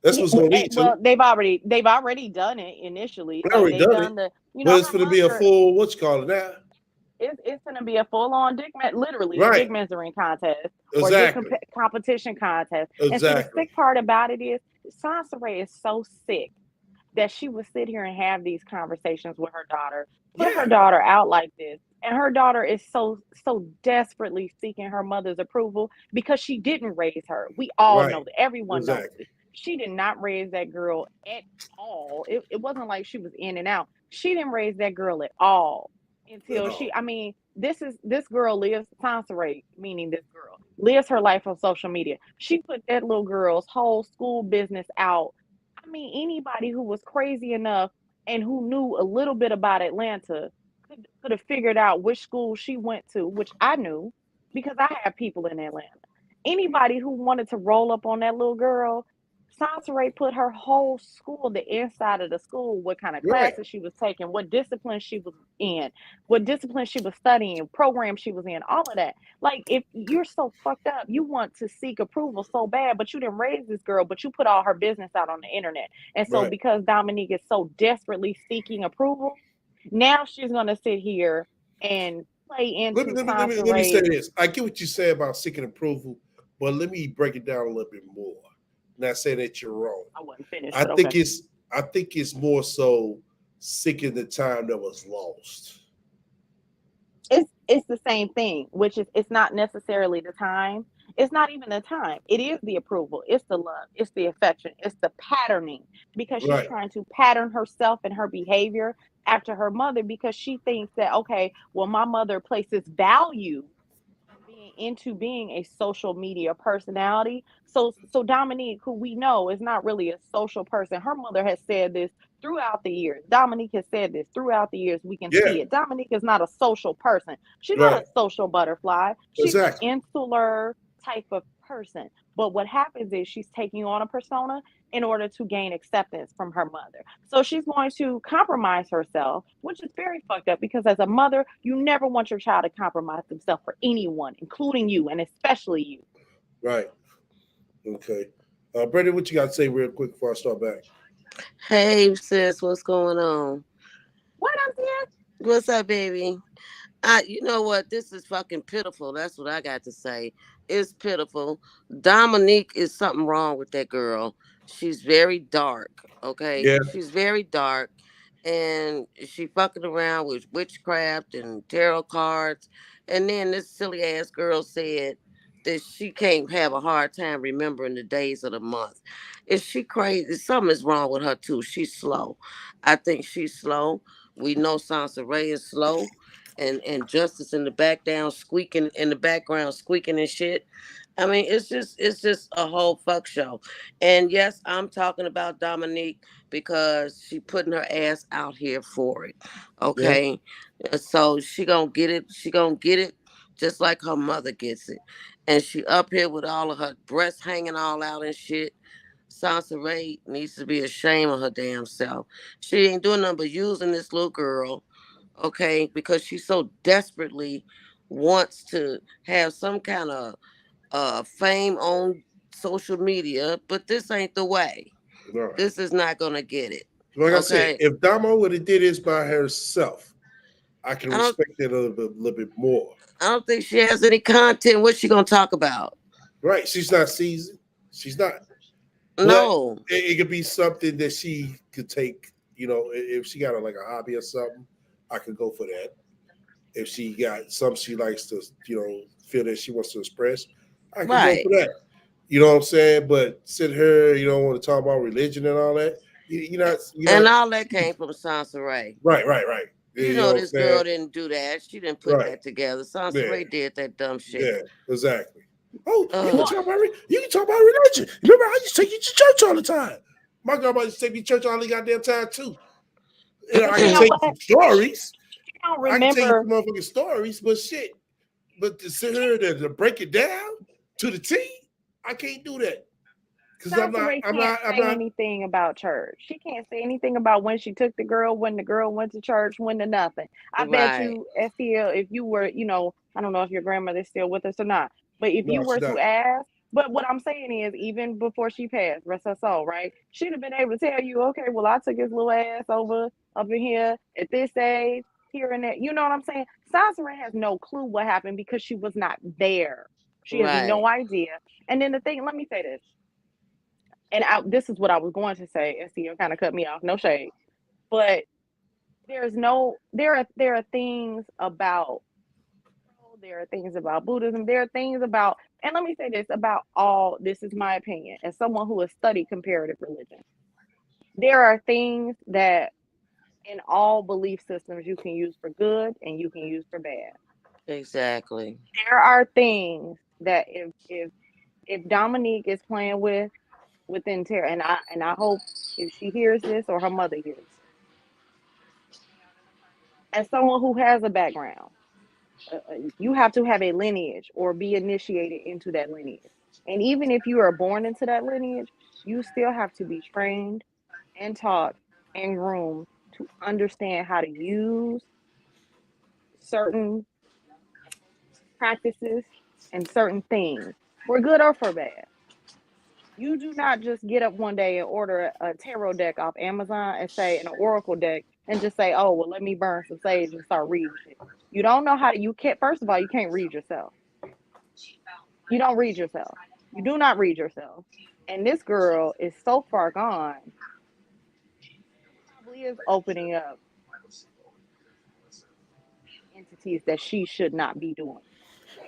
That's what's gonna lead to. Well, they've already done it initially. They already done it. But it's gonna be a full, what you call it now? It's going to be a full-on literally Right. a dick measuring contest Exactly. or dick competition contest. Exactly. And so the sick part about it is Sansa Ray is so sick that she would sit here and have these conversations with her daughter, put her daughter out like this. And her daughter is so desperately seeking her mother's approval because she didn't raise her. We all know that. Everyone knows it. She did not raise that girl at all. It wasn't like she was in and out. She didn't raise that girl at all. Until this girl lives, Sansa Ray, meaning this girl, lives her life on social media. She put that little girl's whole school business out. I mean, anybody who was crazy enough and who knew a little bit about Atlanta could have figured out which school she went to, which I knew because I have people in Atlanta. Anybody who wanted to roll up on that little girl, Sansa Ray put her whole school, the inside of the school, what kind of classes she was taking, what discipline she was in, what discipline she was studying, program she was in, all of that. Like, if you're so fucked up, you want to seek approval so bad, but you didn't raise this girl, but you put all her business out on the internet. And so because Dominique is so desperately seeking approval, now she's going to sit here and play into let me say this. I get what you say about seeking approval, but let me break it down a little bit more. Not saying that you're wrong. I wasn't finished. I think it's more so seeking the time that was lost. It's the same thing, which is it's not necessarily the time. It's not even the time. It is the approval. It's the love. It's the affection. It's the patterning because she's trying to pattern herself and her behavior after her mother because she thinks that, okay, well, my mother places value being a social media personality. So Dominique, who we know is not really a social person, her mother has said this throughout the years. Dominique has said this throughout the years. We can see it. Dominique is not a social person. She's not a social butterfly. She's an insular type of person. But what happens is she's taking on a persona in order to gain acceptance from her mother. So she's going to compromise herself, which is very fucked up because as a mother, you never want your child to compromise themselves for anyone, including you and especially you. Right. Okay. Brandon, what you got to say real quick before I start back? Hey, sis, what's going on? What up, sis? What's up, baby? You know what? This is fucking pitiful. That's what I got to say. It's pitiful. Dominique is something wrong with that girl. She's very dark. Okay. Yeah. She's very dark. And she fucking around with witchcraft and tarot cards. And then this silly ass girl said that she can't have a hard time remembering the days of the month. Is she crazy? Something is wrong with her too. She's slow. I think she's slow. We know Sansa Ray is slow. And Justice in the background squeaking and shit. I mean, it's just a whole fuck show. And yes, I'm talking about Dominique because she putting her ass out here for it. Okay. Yeah. So she gonna get it. She gonna get it just like her mother gets it. And she up here with all of her breasts hanging all out and shit. Sansa Ray needs to be ashamed of her damn self. She ain't doing nothing but using this little girl, okay, because she so desperately wants to have some kind of fame on social media, but this ain't the way. Right. This is not gonna get it. Like I said, if Damo would have did this by herself, I can respect it a little bit more. I don't think she has any content. What's she gonna talk about? Right, she's not seasoned. She's not. No, but it could be something that she could take. You know, if she got like a hobby or something, I could go for that. If she got something she likes to, you know, feel that she wants to express, I can go for that. You know what I'm saying? But sit here, you don't want to talk about religion and all that. And all that came from Sansa Ray. Right. You You know, know what I'm this saying? girl didn't do that. She didn't put Right. that together. Sansa Yeah. Ray did that dumb shit. Yeah, exactly. Oh, you Ugh. can talk about religion. Remember, I used to take you to church all the time. My grandma used to take me to church all the goddamn time too. And I You can know take what? you some stories. I don't I can tell you remember. some motherfucking stories, but shit. But to sit here to break it down to the T, I can't do that. Because I'm Sansa Ray can't not say anything about church. She can't say anything about when she took the girl, when the girl went to church, when to nothing. I bet Right. you, STL, if you were, I don't know if your grandmother's still with us or not, but if you No, were she's to not. ask, but what I'm saying is, even before she passed, rest her soul, right? She'd have been able to tell you, okay, well, I took his little ass over up in here at this age, here and there. You know what I'm saying? Sansa Ray has no clue what happened because she was not there. She has no Right. idea. And then the thing, let me say this. And this is what I was going to say, and see, you kind of cut me off. No shade, but there are things about Buddhism. There are things about, and let me say this about all. This is my opinion, as someone who has studied comparative religion. There are things that in all belief systems you can use for good and you can use for bad. Exactly. There are things that if Dominique is playing within Terra, and I hope if she hears this or her mother hears this, as someone who has a background, you have to have a lineage or be initiated into that lineage. And even if you are born into that lineage, you still have to be trained and taught and groomed to understand how to use certain practices and certain things for good or for bad. You do not just get up one day and order a tarot deck off Amazon and say, an oracle deck, and just say, oh, well, let me burn some sage and start reading shit. You don't know how to, you can't, first of all, you can't read yourself. You don't read yourself. You do not read yourself. And this girl is so far gone, probably is opening up entities that she should not be doing.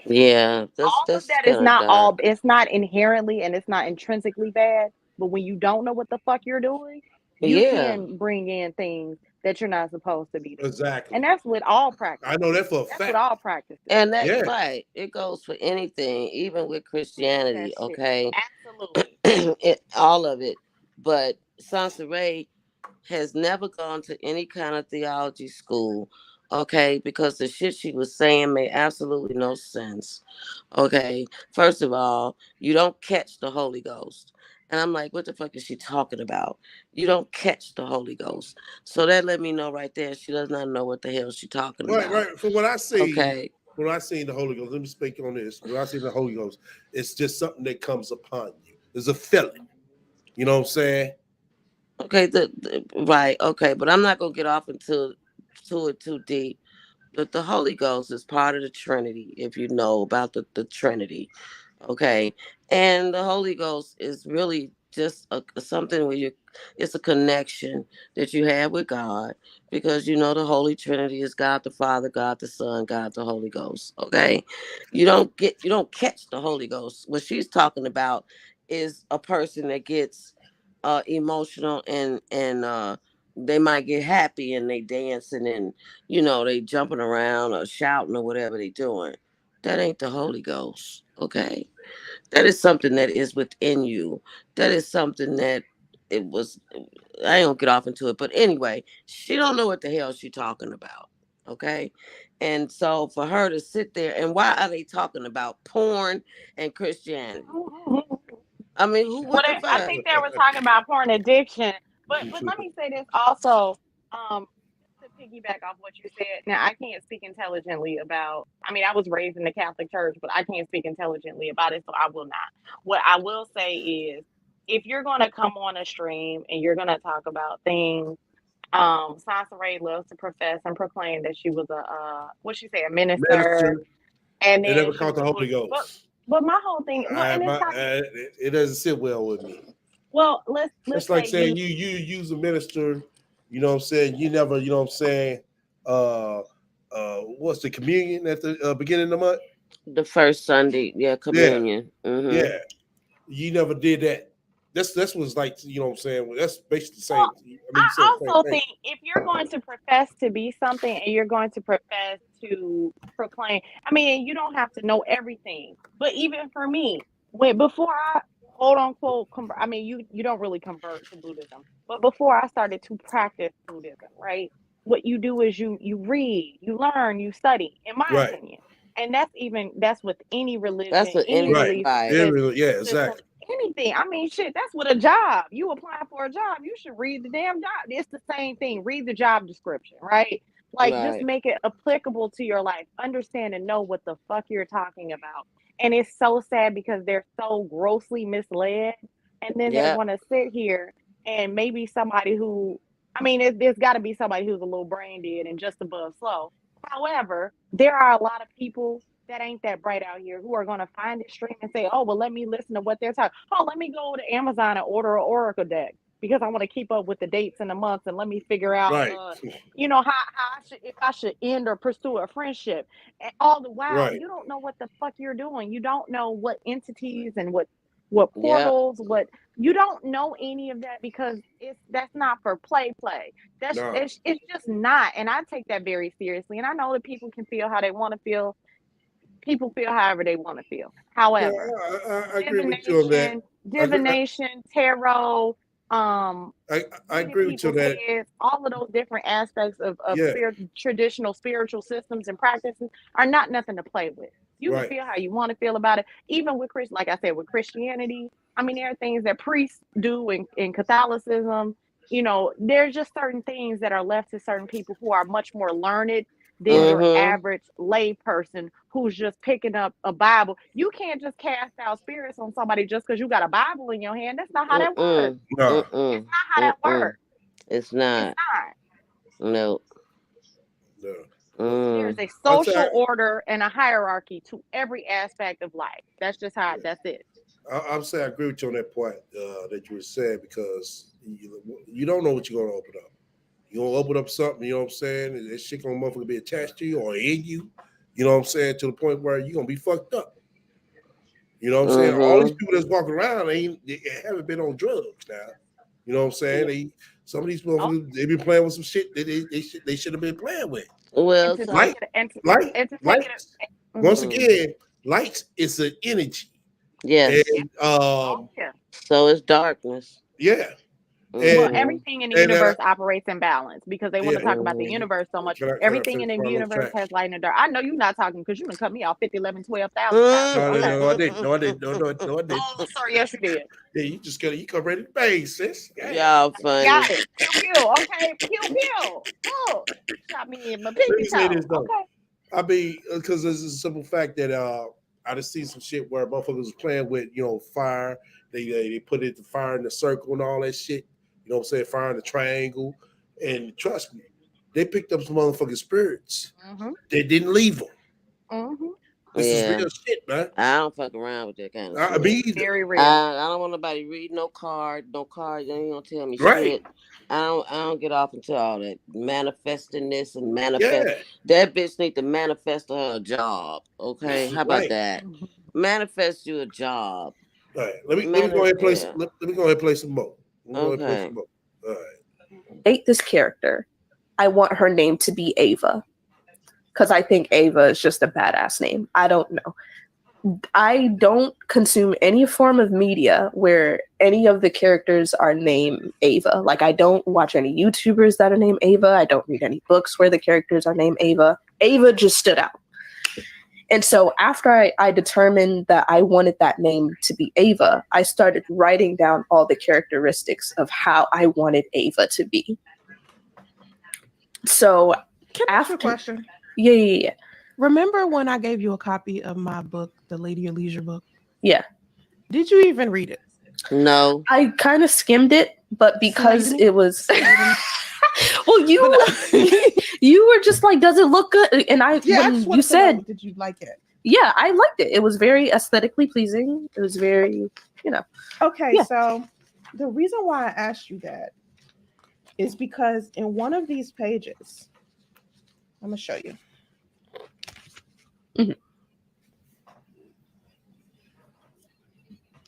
Yeah, All of that's that is kind of not dark. it's not inherently and it's not intrinsically bad, but when you don't know what the fuck you're doing, you Yeah. can bring in things that you're not supposed to be doing. Exactly. And that's with all practice. I know that for a That's fact. with all practices. And that Yeah. right, it goes for anything, even with Christianity. That shit. Okay, Absolutely. all of it. But Sansa Ray has never gone to any kind of theology school. Okay, because the shit she was saying made absolutely no sense. Okay, first of all, you don't catch the Holy Ghost. And I'm like, what the fuck is she talking about? You don't catch the Holy Ghost. So that let me know right there she does not know what the hell she's talking about. Right. From what I see, Okay. when I see the Holy Ghost, let me speak on this. When I see the Holy Ghost, it's just something that comes upon you. It's a feeling. You know what I'm saying? Okay, right, okay, but I'm not gonna get off into it too deep. But the Holy Ghost is part of the Trinity, if you know about the Trinity. Okay, and the Holy Ghost is really just something where it's a connection that you have with God, because you know the Holy Trinity is God the Father, God the Son, God the Holy Ghost. Okay, you don't catch the Holy Ghost. What she's talking about is a person that gets emotional and they might get happy and they dancing and they jumping around or shouting or whatever they doing. That ain't the Holy Ghost. Okay, that is something that is within you. That is something that it was. I ain't gonna get off into it, but anyway, she don't know what the hell she talking about. Okay, and so for her to sit there, and why are they talking about porn and Christianity? I mean, what the I fuck? think they were talking about porn addiction. But let me say this also. To piggyback off what you said, now I can't speak intelligently about. I mean, I was raised in the Catholic Church, but I can't speak intelligently about it, so I will not. What I will say is, if you're going to come on a stream and you're going to talk about things, Sansa Ray loves to profess and proclaim that she was what she say, a minister, Minister. and They then never she caught was the a Holy Buddhist. Ghost. But my whole thing, well, and it's not. It doesn't sit well with me. Well, let's It's say like saying you use a minister, you know what I'm saying? You never, you know what I'm saying? What's the communion at the beginning of the month? The first Sunday, yeah, communion. Yeah. you never did that. That's what's like, you know what I'm saying? That's basically the same. Well, I mean, I you said the same also thing. think if you're going to profess to be something and you're going to profess to proclaim, I mean, you don't have to know everything. But even for me, before I quote unquote convert, I mean, you don't really convert to Buddhism, but before I started to practice Buddhism, right? What you do is you read, you learn, you study, in my Right. opinion. And that's with any religion, That's what any Right. belief right. Yeah, system, exactly. anything. I mean, shit, that's what a job. You applying for a job, you should read the damn job. It's the same thing. Read the job description, right? Like, just Right. make it applicable to your life. Understand and know what the fuck you're talking about. And it's so sad because they're so grossly misled. And then they Yep. want to sit here and maybe somebody who, I mean, there's got to be somebody who's a little brain dead and just above slow. However, there are a lot of people that ain't that bright out here who are going to find this stream and say, oh, well, let me listen to what they're talking. Oh, let me go to Amazon and order an Oracle deck because I want to keep up with the dates and the months and let me figure out, Right. how if I should end or pursue a friendship. And all the while, Right. you don't know what the fuck you're doing. You don't know what entities and what Yep. portals, what you don't know any of that because that's not for play. That's No. it's just not. And I take that very seriously. And I know that people can feel how they want to feel. People feel however they want to feel. Yeah, However, I agree with you on that. divination, tarot, I reading agree with you on people's that. heads, all of those different aspects of Yeah. traditional spiritual systems and practices are not nothing to play with. You can Right. feel how you want to feel about it. Even with like I said, with Christianity, I mean, there are things that priests do in Catholicism. There's just certain things that are left to certain people who are much more learned than your Mm-hmm. average lay person who's just picking up a Bible. You can't just cast out spirits on somebody just because you got a Bible in your hand. That's not how that works. No. It's not how that works. It's It's not. not. No. No. There's a I'll say social order and a hierarchy to every aspect of life. That's just how. That's it. I'll say I agree with you on that point that you were saying because you don't know what you're gonna open up. You're gonna open up something, you know what I'm saying? And that shit gonna motherfucker be attached to you or in you, you know what I'm saying, to the point where you're gonna be fucked up. You know what I'm saying? All these people that's walking around they haven't been on drugs now. You know what I'm saying? Some of these motherfuckers they been playing with some shit that they should have been playing with. Well, And to so, take it and to take it. Once again, light is an energy. yes. And Yeah. So it's darkness. yeah. Well, And everything in the universe operates in balance because they want to talk about the Mhm. universe so much. Can I Everything in finish the my little universe track? has light and dark. I know you're not talking because you done cut me off 50, 11, 12,000 times. No, Okay. I didn't. No, I didn't. No, I didn't. Oh, sorry. Yes, you did. Yeah, you come ready to bang, sis. Yeah. Y'all funny. Got it. Pew pew. Okay. Pew pew. Oh, shot me in my Let pinky me say toe. this though. Okay. I mean, because this is a simple fact that I just seen some shit where motherfuckers was playing with, fire. They put it the fire in the circle and all that shit. You know what I'm saying? Fire in the triangle. And trust me, they picked up some motherfucking spirits. Mm-hmm. They didn't leave them. Mm-hmm. This is real shit, man. I don't fuck around with that kind of I shit. mean, either. Very real. I don't want nobody read no card. They ain't gonna tell me shit. I don't get off into all that manifesting this and manifest. Yeah. That bitch need to manifest her a job. Okay, how about that? Mm-hmm. Manifest you a job. All right. Let me go ahead and play some. Let me go ahead and play some more. Okay. All right. Date this character. I want her name to be Ava. Because I think Ava is just a badass name. I don't know. I don't consume any form of media where any of the characters are named Ava. Like, I don't watch any YouTubers that are named Ava. I don't read any books where the characters are named Ava. Ava just stood out. And so after I determined that I wanted that name to be Ava, I started writing down all the characteristics of how I wanted Ava to be. So Can I ask you a question? Yeah. Remember when I gave you a copy of my book, The Lady of Leisure book? Yeah. Did you even read it? No. I kind of skimmed it, but because it was well, you were just like, does it look good? And when you said, did you like it? Yeah, I liked it. It was very aesthetically pleasing. It was very, Okay, yeah. So the reason why I asked you that is because in one of these pages, I'm gonna show you.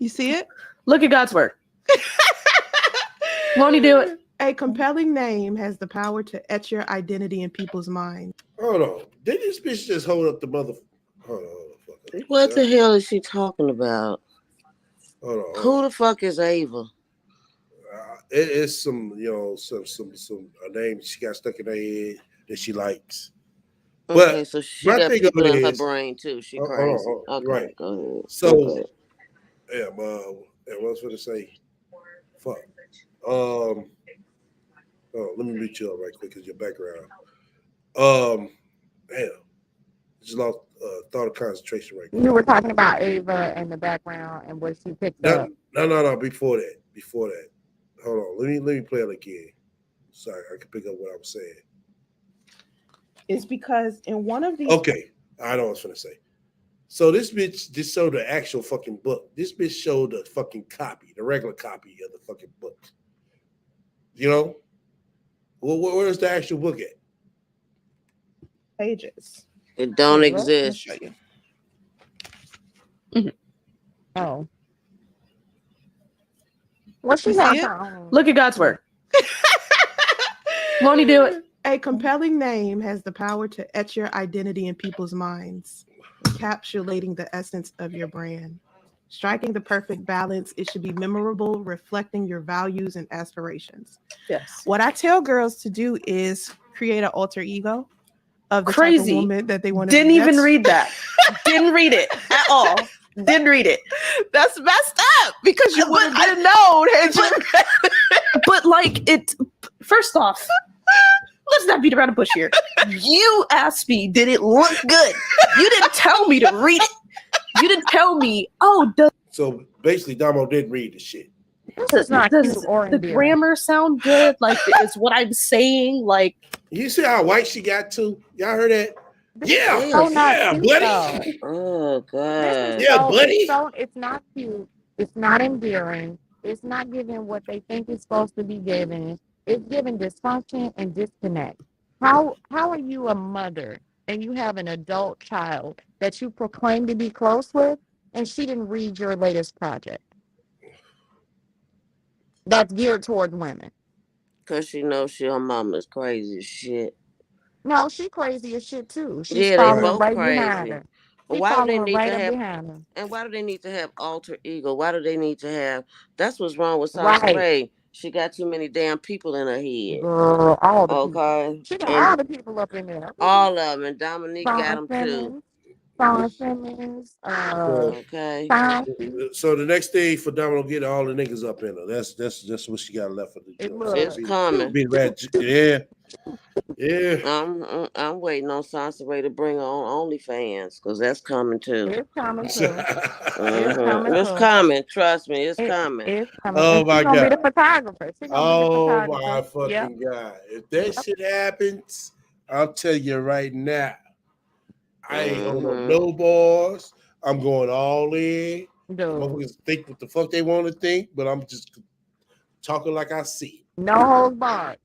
You see it? Look at God's work. Won't he do it? A compelling name has the power to etch your identity in people's minds. Hold on. Did this bitch just hold up the mother? Hold on. What the hell is she talking about? Hold on. Who the fuck is Ava? It's some, some a name she got stuck in her head that she likes. Okay, But so she my got thing people in her is- brain too. She Hold on, crazy. hold on. Okay, Right. go ahead. So, Okay. yeah, what was I going to say? Fuck. Let me mute you up right quick because your background. Damn. Just lost thought of concentration right quick. You were talking about Ava and the background and what she picked up. No. Before that. Hold on. Let me play it again. Sorry, I can pick up what I was saying. It's because in one of these Okay, I know what I was gonna say. So this bitch just showed the actual fucking book. This bitch showed the fucking copy, the regular copy of the fucking book. You know? Well, where's the actual book at? pages. It don't Let me exist. show you. Oh. Well, she You has see it? her own. Look at God's work. Won't he do it? A compelling name has the power to etch your identity in people's minds, encapsulating the essence of your brand. Striking the perfect balance, it should be memorable, reflecting your values and aspirations. Yes. What I tell girls to do is create an alter ego of the type Crazy. of woman that they want to Didn't be. even read that. Didn't read it at all. Didn't read it. That's messed up because you But would I- have known. Had you But like it, first off, let's not beat around the bush here. You asked me, did it look good? You didn't tell me to read it. You didn't tell me, oh, So basically, Damo didn't read the shit. It's not does cute or the endearing. grammar sound good? Like, is what I'm saying, like, You see how white she got too? Y'all heard that? Yeah, is so not yeah, cute, buddy. though. Oh God. Yeah, buddy. It's not cute. It's not endearing. It's not giving what they think it's supposed to be given. It's giving dysfunction and disconnect. How are you a mother and you have an adult child that you proclaim to be close with, and she didn't read your latest project that's geared towards women? Cause she knows her mama's crazy as shit. No, she crazy as shit too. She's Yeah, they following both right behind crazy. her. But She's why do they following need right to up have? behind her. And why do they need to have alter ego? Why do they need to have? That's what's wrong with Sansa Right. Ray. She got too many damn people in her head. Girl, all the people. Okay, She got and all the people up in there. all of them. And Dominique got Shawn them too. Simmons, Shawn Simmons, Okay. So the next thing for Domino get all the niggas up in her. That's what she got left for the It job. looks- It's coming. Be rat. Yeah. I'm waiting on Sansa Ray to bring her on OnlyFans because that's coming too. it's coming too. It's coming. Trust me, it's coming. It's coming. Oh And my she's gonna be God. the photographer. She's gonna be the Oh photographer. my fucking God. If that shit happens, I'll tell you right now. I ain't holding no balls. I'm going all in. Dude, Motherfuckers think what the fuck they want to think, but I'm just talking like I see it. no holds barred.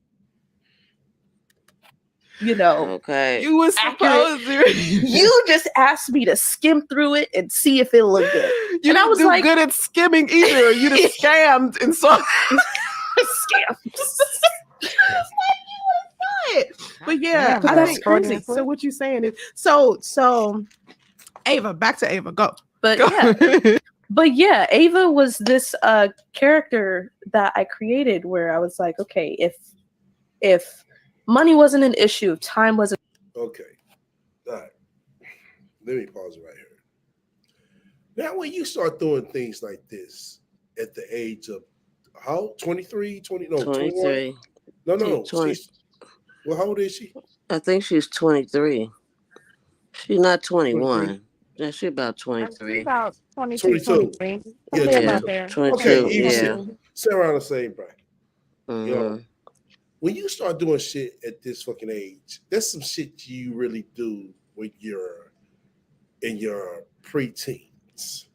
you know, Okay. You was supposed to. you just asked me to skim through it and see if it looked good. You And I didn't was do like- good at skimming either. You just scammed and saw. But yeah, But I that's think crazy. So what you saying is so Ava, back to Ava, go. But Go. yeah, but yeah, Ava was this character that I created where I was like, okay, if money wasn't an issue, if time wasn't. Okay. All right. Let me pause it right here. Now, when you start doing things like this at the age of how 23, 20, no, 21? 23. No. 20. Well, how old is she? I think she's 23. She's not 21. 23? Yeah, she's about She's 23. about 22, 22. 23. Yeah, Somewhere 22. about there. 22. Okay, even Yeah. sit around the same bracket. Mhm. You know, when you start doing shit at this fucking age, that's some shit you really do when you're in your preteens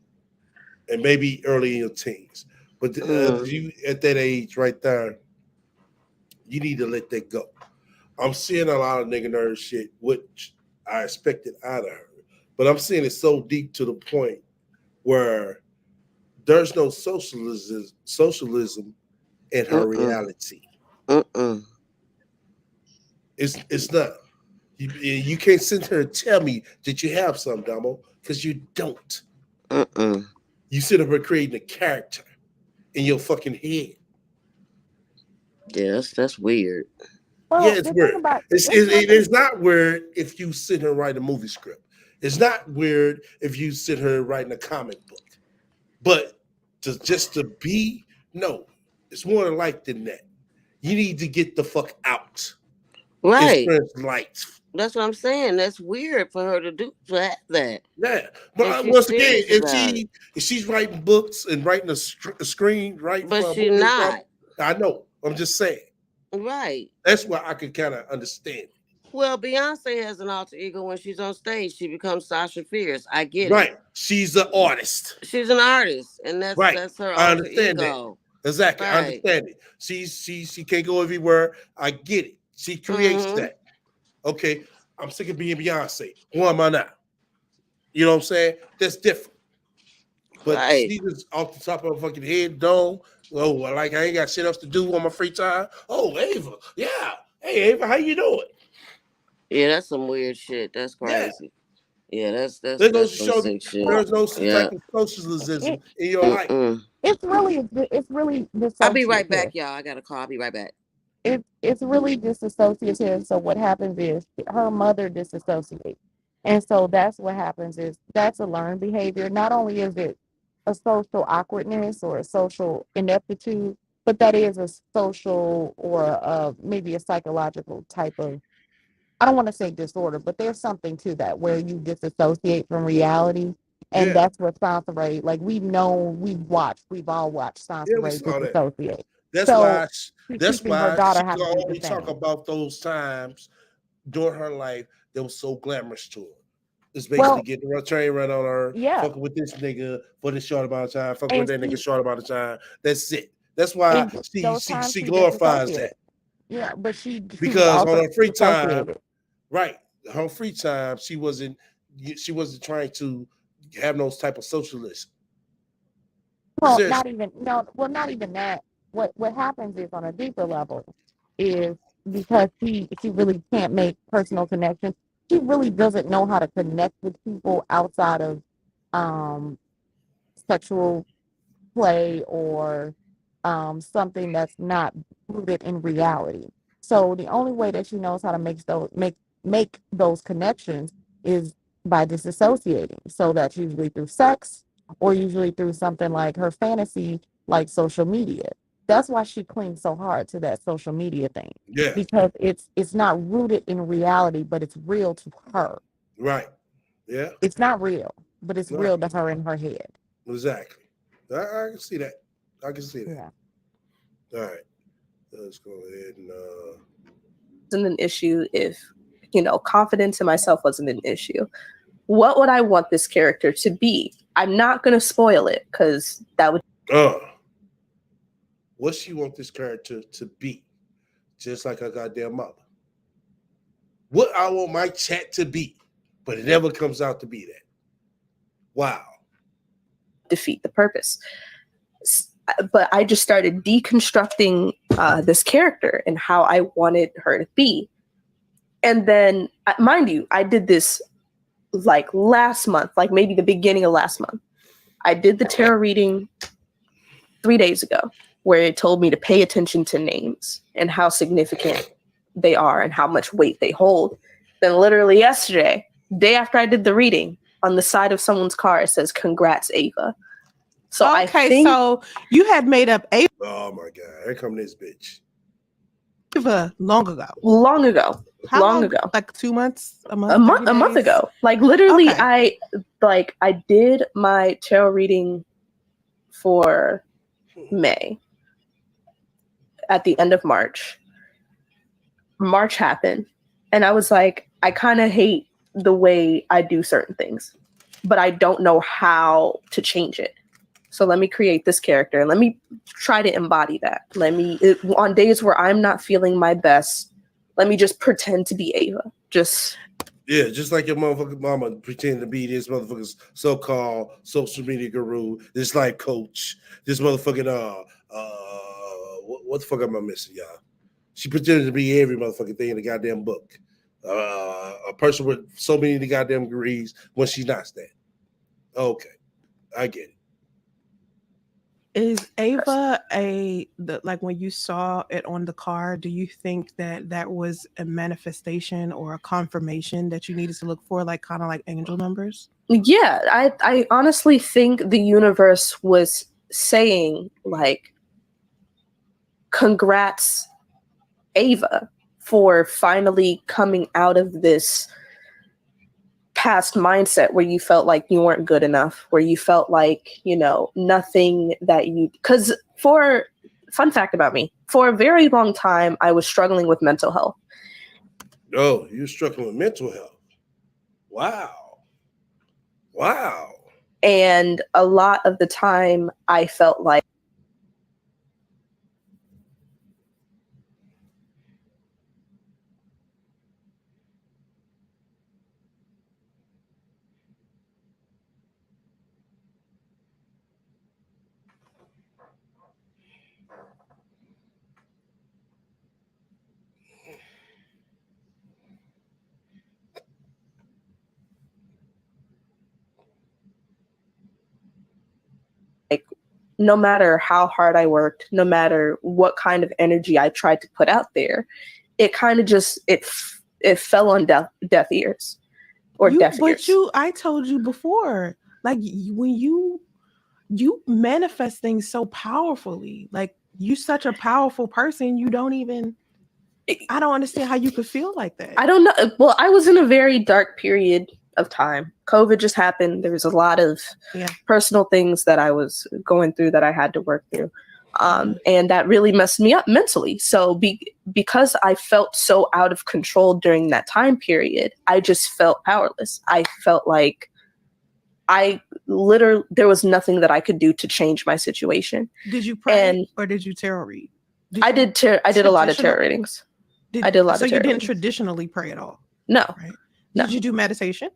and maybe early in your teens. But you at that age right there, you need to let that go. I'm seeing a lot of nigga nerd shit, which I expected out of her, but I'm seeing it so deep to the point where there's no socialism in her reality. It's not. You can't sit here and tell me that you have some, Damo, because you don't. You sit up here creating a character in your fucking head. Yes, that's weird. Well, Yeah, it's the weird. thing about It's not weird if you sit here and write a movie script. It's not weird if you sit here and write a comic book. But just to be, no, it's more like than that. You need to get the fuck out. Right. Experience life. That's what I'm saying. That's weird for her to do that. Yeah, but And once she's again, serious about it. if she's writing books and writing a screen, right? But for a she's movie or not. something, I know. I'm just saying. Right. That's why I could kind of understand. Well, Beyonce has an alter ego when she's on stage. She becomes Sasha Fierce. I get Right. it. She's an artist. She's an artist, and that's Right. her I alter understand ego. that. Exactly. I Right. understand it. She can't go everywhere. I get it. She creates that. Okay. I'm sick of being Beyonce. Who am I now? You know what I'm saying? That's different. But Right. she was off the top of her fucking head, dome. Oh, well, like I ain't got shit else to do on my free time. Oh, Ava. Yeah. Hey, Ava, how you doing? Yeah, that's some weird shit. That's crazy. Yeah, that's There's no some sick shit. there's no Yeah. type of socialism in your life. it's really I'll be right dissociative. back, y'all. I got a call. I'll be right back. It's really disassociative. So what happens is her mother disassociates, and so that's what happens is that's a learned behavior. Not only is it a social awkwardness or a social ineptitude, but that is a social or maybe a psychological type of, I don't want to say disorder, but there's something to that where you disassociate from reality. And that's what Sansa, like we've all watched Sansa Yeah, we saw that. disassociate. That's So why she's that's teaching her why daughter she how could to do the only talk same. about those times during her life that was so glamorous to her. It's basically getting a train run on her, fucking with this nigga for this short amount of time, fucking with that nigga short amount of time. That's it. That's why she glorifies that. Yeah, but she Because was on her free time, disassociated. right? Her free time, she wasn't trying to have those type of socialism. Well, Seriously. not even that. What happens is on a deeper level is because she really can't make personal connections. She really doesn't know how to connect with people outside of sexual play or something that's not rooted in reality. So the only way that she knows how to make those connections is by disassociating. So that's usually through sex or usually through something like her fantasy, like social media. That's why she clings so hard to that social media thing. Yeah. Because it's not rooted in reality, but it's real to her. Right. Yeah. It's not real, but it's real to her in her head. Exactly. I can see that. I can see that. Yeah. All right. Let's go ahead and Wasn't an issue if, confidence in myself wasn't an issue. What would I want this character to be? I'm not going to spoil it because that would. What she want this character to be? Just like her goddamn mother. What I want my chat to be, but it never comes out to be that. Wow. Defeat the purpose. But I just started deconstructing this character and how I wanted her to be. And then, mind you, I did this like last month, like maybe the beginning of last month. I did the tarot reading 3 days ago, where it told me to pay attention to names and how significant they are and how much weight they hold. Then literally yesterday, day after I did the reading, on the side of someone's car, it says, "Congrats, Ava." So so you had made up Ava. Oh my God. Here come this bitch. Long ago. How long ago? Like 2 months, a month? A month ago. Like literally, Okay. I did my tarot reading for May at the end of March. March happened, and I was like, I kind of hate the way I do certain things, but I don't know how to change it. So let me create this character and let me try to embody that. On days where I'm not feeling my best, let me just pretend to be Ava. Yeah, just like your motherfucking mama pretending to be this motherfucker's so-called social media guru, this life coach, this motherfucking what the fuck am I missing, y'all? She pretended to be every motherfucking thing in the goddamn book. A person with so many goddamn degrees when she's not that. Okay, I get it. Is Ava like when you saw it on the card, do you think that that was a manifestation or a confirmation that you needed to look for, like kind of like angel numbers? Yeah, I honestly think the universe was saying, like, congrats, Ava, for finally coming out of this past mindset where you felt like you weren't good enough, where you felt like, nothing that you, because fun fact about me, for a very long time, I was struggling with mental health. Oh, you're struggling with mental health. Wow. And a lot of the time I felt like no matter how hard I worked, no matter what kind of energy I tried to put out there, it kind of just it fell on deaf ears or deaf ears. I told you before, like when you manifest things so powerfully, like you such a powerful person, I don't understand how you could feel like that. I don't know. Well, I was in a very dark period of time. COVID just happened. There was a lot of personal things that I was going through that I had to work through. And that really messed me up mentally. So because I felt so out of control during that time period, I just felt powerless. I felt like there was nothing that I could do to change my situation. Did you pray or did you tarot read? I did a lot of tarot readings. I did a lot of tarot. So you didn't traditionally pray at all? No. Right. No. Did you do meditation?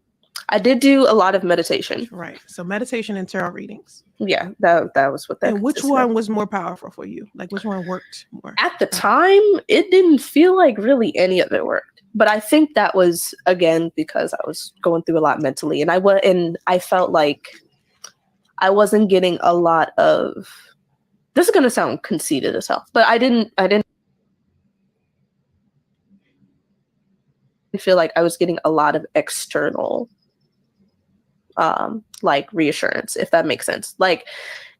I did do a lot of meditation. Right. So meditation and tarot readings. Yeah, that was what that. And which one was more powerful for you? Like which one worked more? At the time, it didn't feel like really any of it worked. But I think that was, again, because I was going through a lot mentally, and I felt like I wasn't getting a lot of. This is gonna sound conceited as hell, but I didn't feel like I was getting a lot of external like reassurance, if that makes sense. Like,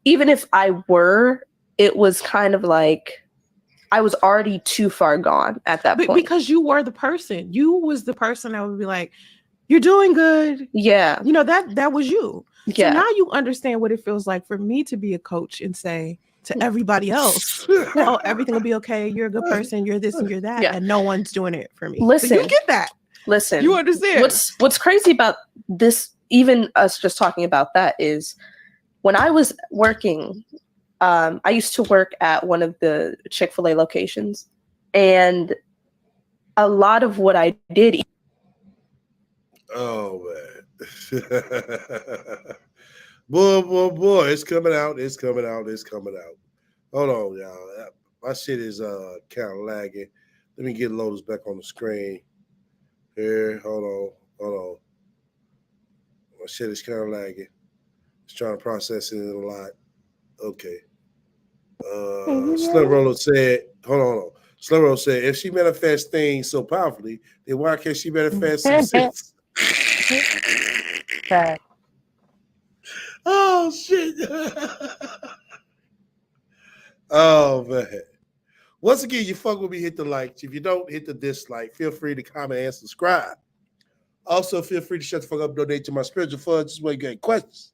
even if I were, it was kind of like I was already too far gone at that point. Because you were the person. You was the person that would be like, you're doing good. Yeah. That was you. Yeah. So now you understand what it feels like for me to be a coach and say to everybody else, oh, everything will be okay. You're a good person. You're this and you're that. Yeah. And no one's doing it for me. Listen. So you get that. Listen. You understand. What's crazy about this, even us just talking about that, is when I was working, I used to work at one of the Chick-fil-A locations, and a lot of what I did. Oh man. boy, it's coming out. Hold on, y'all. My shit is kind of lagging. Let me get Lotus back on the screen. Here, hold on. My shit is kind of lagging. Just trying to process it a lot. Okay. Slim Rolo said, hold on. Slim Rolo said, if she manifests things so powerfully, then why can't she manifest success? Oh, shit. Oh, man. Once again, you fuck with me, hit the like. If you don't, hit the dislike. Feel free to comment and subscribe. Also, feel free to shut the fuck up, donate to my spiritual fund. Just when you get questions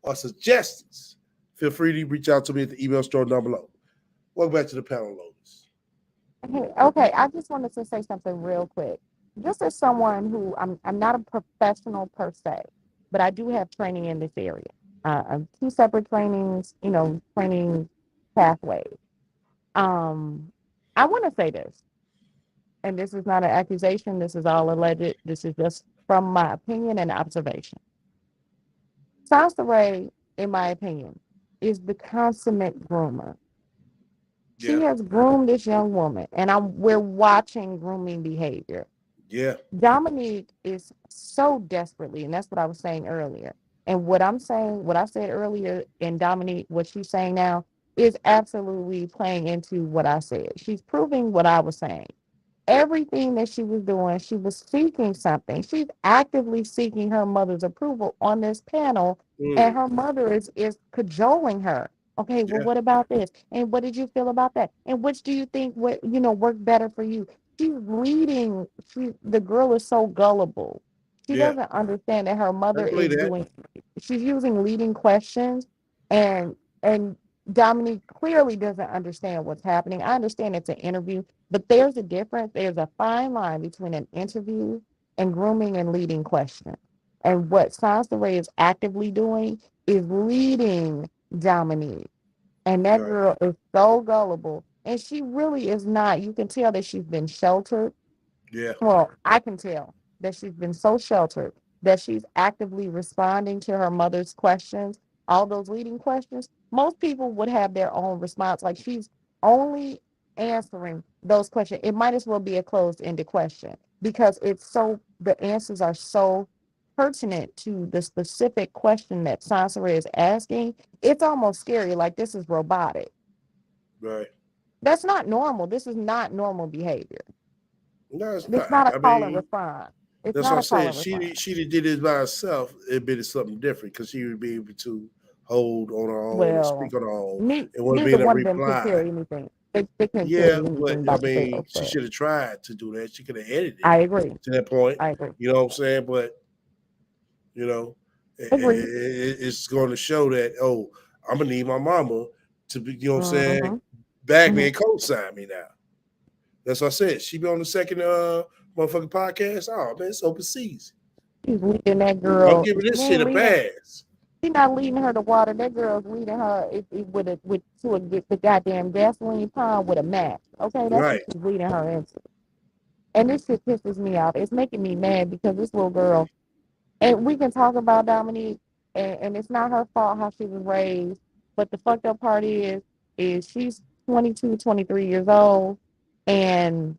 or suggestions, feel free to reach out to me at the email store down below. Welcome back to the panel, Lotus. Hey, okay, I just wanted to say something real quick. Just as someone who I'm not a professional per se, but I do have training in this area. 2 separate trainings, training pathways. I want to say this. and this is not an accusation, this is all alleged, this is just from my opinion and observation. Sansa Ray, in my opinion, is the consummate groomer. She Yeah. has groomed this young woman, and we're watching grooming behavior. Yeah. Dominique is so desperately, and that's what I was saying earlier. And what I'm saying, what I said earlier, and Dominique, what she's saying now, is absolutely playing into what I said. She's proving what I was saying. Everything that she was doing, she was seeking something. She's actively seeking her mother's approval on this panel, and her mother is cajoling her. Okay, well, Yeah. what about this? And what did you feel about that? And which do you think worked better for you? She's leading. The girl is so gullible. She Yeah. doesn't understand that her I mother believe is that. doing. She's using leading questions, and Dominique clearly doesn't understand what's happening. I understand it's an interview, but there's a difference. There's a fine line between an interview and grooming and leading questions. And what Sansa Ray is actively doing is leading Dominique. And that Right. girl is so gullible. And she really is not. You can tell that she's been sheltered. Yeah. Well, I can tell that she's been so sheltered that she's actively responding to her mother's questions, all those leading questions. Most people would have their own response. Like she's only answering those questions. It might as well be a closed-ended question because the answers are so pertinent to the specific question that Sansa is asking. It's almost scary. Like this is robotic. Right. That's not normal. This is not normal behavior. No, it's It's not. not a I call and mean, response. It's that's what not I a call said. and response. She did it by herself. It'd be something different because she would be able to hold on her own and speak Well, on her own. It wouldn't be neither in a one of them can reply. carry anything. They can't Yeah, carry anything but I about mean, themselves. she But should have tried to do that. She could have edited it I agree. to that point. I agree. You know what I'm saying? But you know, Agree. it's going to show that I'm gonna need my mama to be. You know what I'm saying? Mm-hmm. Back me Mm-hmm. and co-sign me now. That's what I said. She be on the second motherfucking podcast. Oh man, it's open season. She's leading that I'm girl. giving this She shit ain't a leading. pass. She's not leading her to water. That girl's leading her the goddamn gasoline pond with a match. Okay, that's what Right. she's leading her into. And this shit pisses me off. It's making me mad because this little girl. And we can talk about Dominique, and it's not her fault how she was raised. But the fucked up part is she's 22, 23 years old, and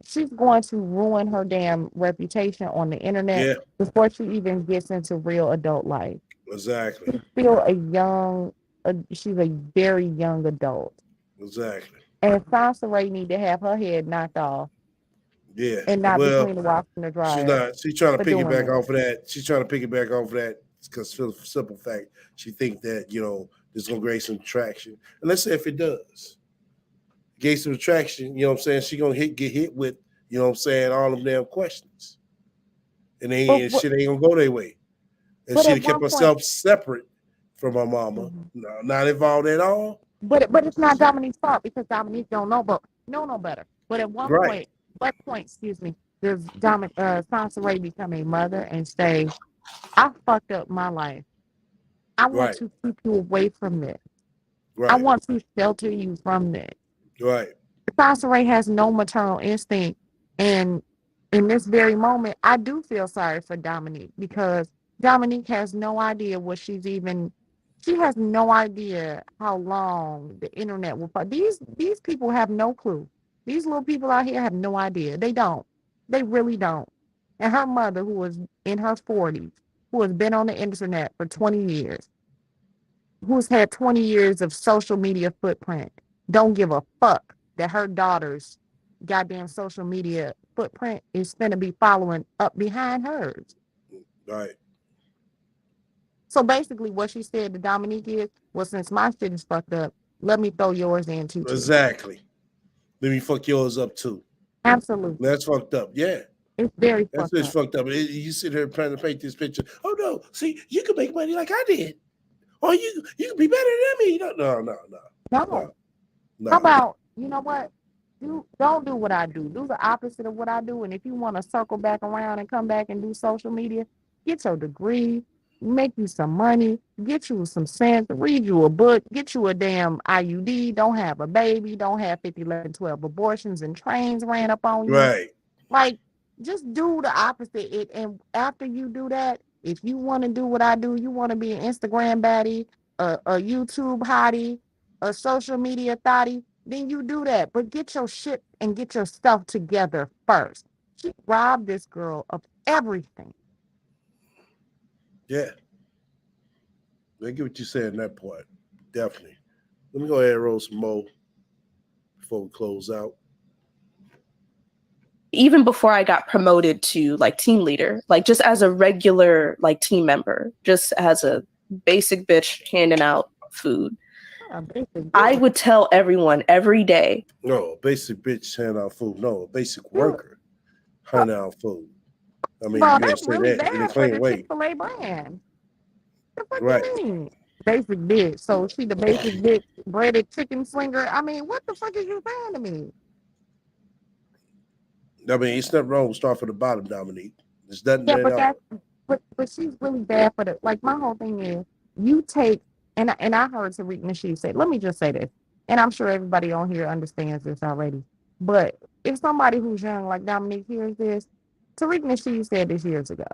she's going to ruin her damn reputation on the internet Yeah, before she even gets into real adult life. exactly. She's still she's a very young adult. Exactly. And Sansa Ray need to have her head knocked off Yeah. and not Well, between the washer and the she's dryer not. She's trying to for doing piggyback this. off of that. She's trying to piggyback off of that because for the simple fact she think that this gonna gain some traction. And let's say if it does, gain some traction, you know what I'm saying? She gonna get hit with what I'm saying, all them damn questions, and But, shit ain't gonna go their way. And but she'd at have kept one point, herself separate from her mama, mhm. not involved at all. But it's not Dominique's fault because Dominique don't know, but no better. But at Right. what point, excuse me, does Sansa Ray become a mother and say, "I fucked up my life. I want Right. to keep you away from this. I Right. want to shelter you from this." Right. Sansa Ray has no maternal instinct, and in this very moment, I do feel sorry for Dominique because Dominique has no idea what she has no idea how long the internet will. These people have no clue. These little people out here have no idea. They don't. They really don't. And her mother, who was in her 40s, who has been on the internet for 20 years, who's had 20 years of social media footprint, don't give a fuck that her daughter's goddamn social media footprint is going to be following up behind hers. Right. So basically, what she said to Dominique is, well, since my shit is fucked up, let me throw yours in too. Exactly. Let me fuck yours up too. Absolutely. That's fucked up. Yeah. It's very That's fucked just up. fucked up. You sit here trying to paint this picture. Oh no, see, you can make money like I did. Or you can be better than me. No. No. How about, you know what? Don't do what I do. Do the opposite of what I do. And if you want to circle back around and come back and do social media, get your degree, make you some money, get you some sense, read you a book, get you a damn IUD, don't have a baby, don't have 50, 11, 12 abortions and trains ran up on you. Right. Like, just do the opposite. And after you do that, if you want to do what I do, you want to be an Instagram baddie, a YouTube hottie, a social media thottie, then you do that. But get your shit and get your stuff together first. She robbed this girl of everything. Yeah. I get what you said in that part. Definitely. Let me go ahead and roll some more before we close out. Even before I got promoted to like team leader, like just as a regular like team member, just as a basic bitch handing out food, I would tell everyone every day. No, basic bitch hand out food. No, a basic worker hand out food. I mean, Well, you that's say really that in a bad for clean the way. Chick-fil-A brand. The fuck Right. you mean? Basic bitch. So she the basic bitch breaded chicken slinger. I mean, what the fuck is you saying to me? I mean, it's nothing wrong with start from the bottom, Dominique. There's nothing Yeah, at but all. that's but she's really bad for the like my whole thing is you take and I heard Tariq Nasheed say, let me just say this, and I'm sure everybody on here understands this already. But if somebody who's young like Dominique hears this, Tariq Nasheed said this years ago.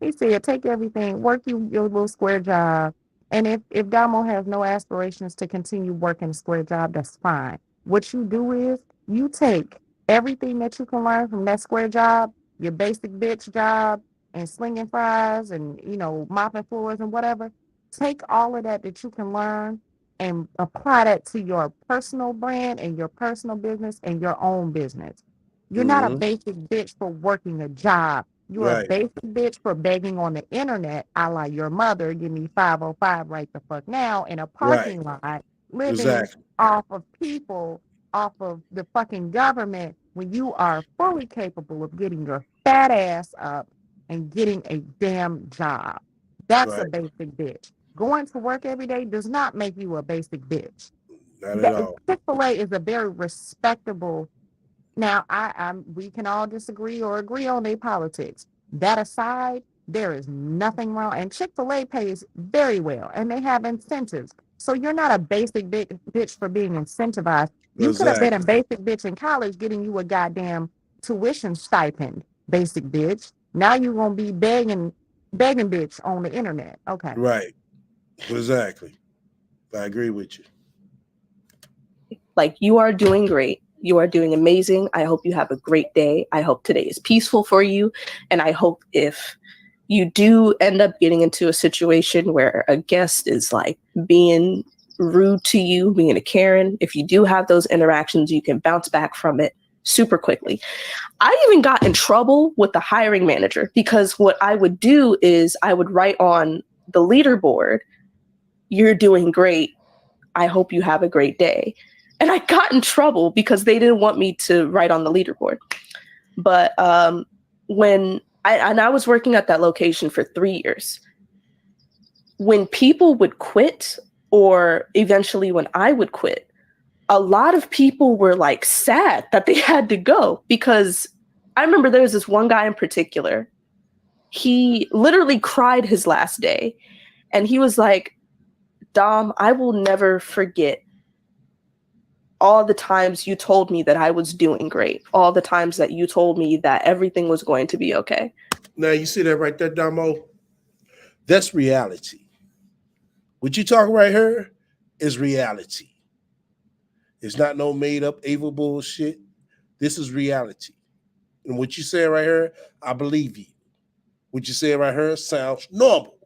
He said, take everything, work your little square job. And if Damo has no aspirations to continue working a square job, that's fine. What you do is you take everything that you can learn from that square job, your basic bitch job, and slinging fries and, mopping floors and whatever. Take all of that you can learn and apply that to your personal brand and your personal business and your own business. You're not a basic bitch for working a job. You're a Right. basic bitch for begging on the internet, a la your mother, give me 505 right the fuck now in a parking lot, living Exactly. off of people, off of the fucking government, when you are fully capable of getting your fat ass up and getting a damn job. That's a Right. basic bitch. Going to work every day does not make you a basic bitch. Not at all. Chick-fil-A is a very respectable. Now, we can all disagree or agree on their politics. That aside, there is nothing wrong. And Chick-fil-A pays very well, and they have incentives. So you're not a basic bitch for being incentivized. You could have been a Exactly. basic bitch in college getting you a goddamn tuition stipend, basic bitch. Now you're going to be begging bitch on the internet. Okay. Right. Exactly. I agree with you. Like, you are doing great. You are doing amazing. I hope you have a great day. I hope today is peaceful for you. And I hope if you do end up getting into a situation where a guest is like being rude to you, being a Karen, if you do have those interactions, you can bounce back from it super quickly. I even got in trouble with the hiring manager because what I would do is I would write on the leaderboard, "You're doing great. I hope you have a great day." And I got in trouble because they didn't want me to write on the leaderboard. But when I was working at that location for 3 years, when people would quit, or eventually when I would quit, a lot of people were like sad that they had to go, because I remember there was this one guy in particular. He literally cried his last day, and he was like, "Dom, I will never forget all the times you told me that I was doing great, all the times that you told me that everything was going to be okay." Now, you see that right there, Damo? That's reality. What you talking right here is reality. It's not no made up evil bullshit. This is reality. And what you say right here, I believe you. What you say right here sounds normal.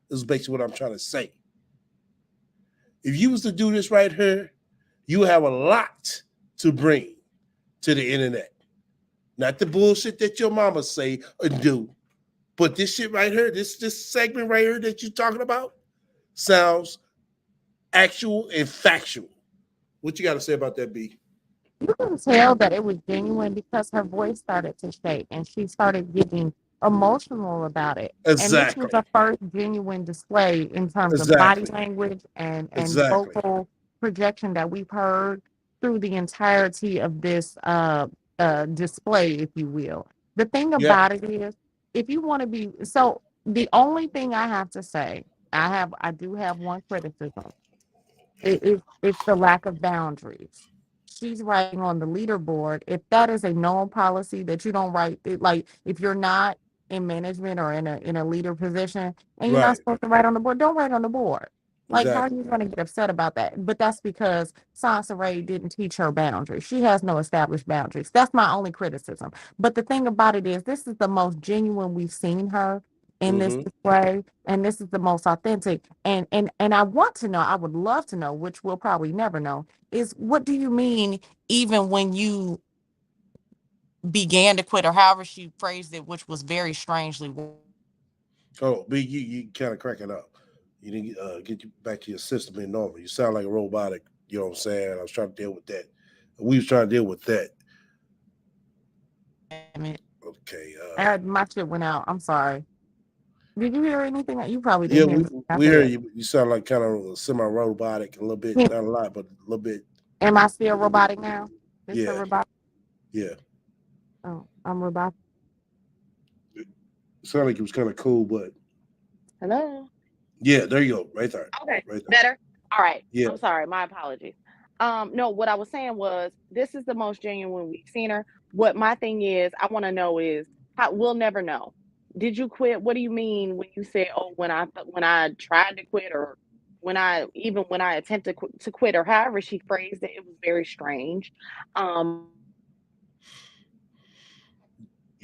This is basically what I'm trying to say. If you was to do this right here, you have a lot to bring to the internet. Not the bullshit that your mama say or do, but this shit right here, this segment right here that you're talking about sounds actual and factual. What you got to say about that, B? You can tell that it was genuine because her voice started to shake and she started getting emotional about it. And this was Exactly. a first genuine display in terms of body Exactly. language and Exactly. vocal projection that we've heard through the entirety of this display, if you will. The thing Yeah. about it is, if you want to be so the only thing I have to say, I do have one criticism. It's the lack of boundaries. She's writing on the leaderboard. If that is a known policy that you don't write, like if you're not in management or in a leader position and you're not Right. supposed to write on the board, don't write on the board. Like, how are Exactly. you going to get upset about that? But that's because Sansa Ray didn't teach her boundaries. She has no established boundaries. That's my only criticism. But the thing about it is, this is the most genuine we've seen her in this Mm-hmm. display, and this is the most authentic. And I want to know, I would love to know, which we'll probably never know, is what do you mean even when you began to quit, or however she phrased it, which was very strangely. Oh, B, you kind of cracking up. You didn't get you back to your system in normal. You sound like a robotic. You know what I'm saying? I was trying to deal with that. We was trying to deal with that. Okay. My shit went out. I'm sorry. Did you hear anything? You probably Yeah, didn't hear anything I we hear said. you. You sound like kind of semi-robotic, a little bit, not a lot, but a little bit. Am I still robotic now? Is Yeah. the robotic? Yeah. Oh, I'm robotic. It sounded like it was kind of cool, but Hello. yeah, there you go, right there. Okay. Right there. Better. All right. Yeah. I'm sorry. My apologies. No, what I was saying was this is the most genuine we've seen her. What my thing is, I want to know is how we'll never know. Did you quit? What do you mean when you say, "Oh, when I tried to quit," or when I attempted to quit, or however she phrased it, it was very strange. You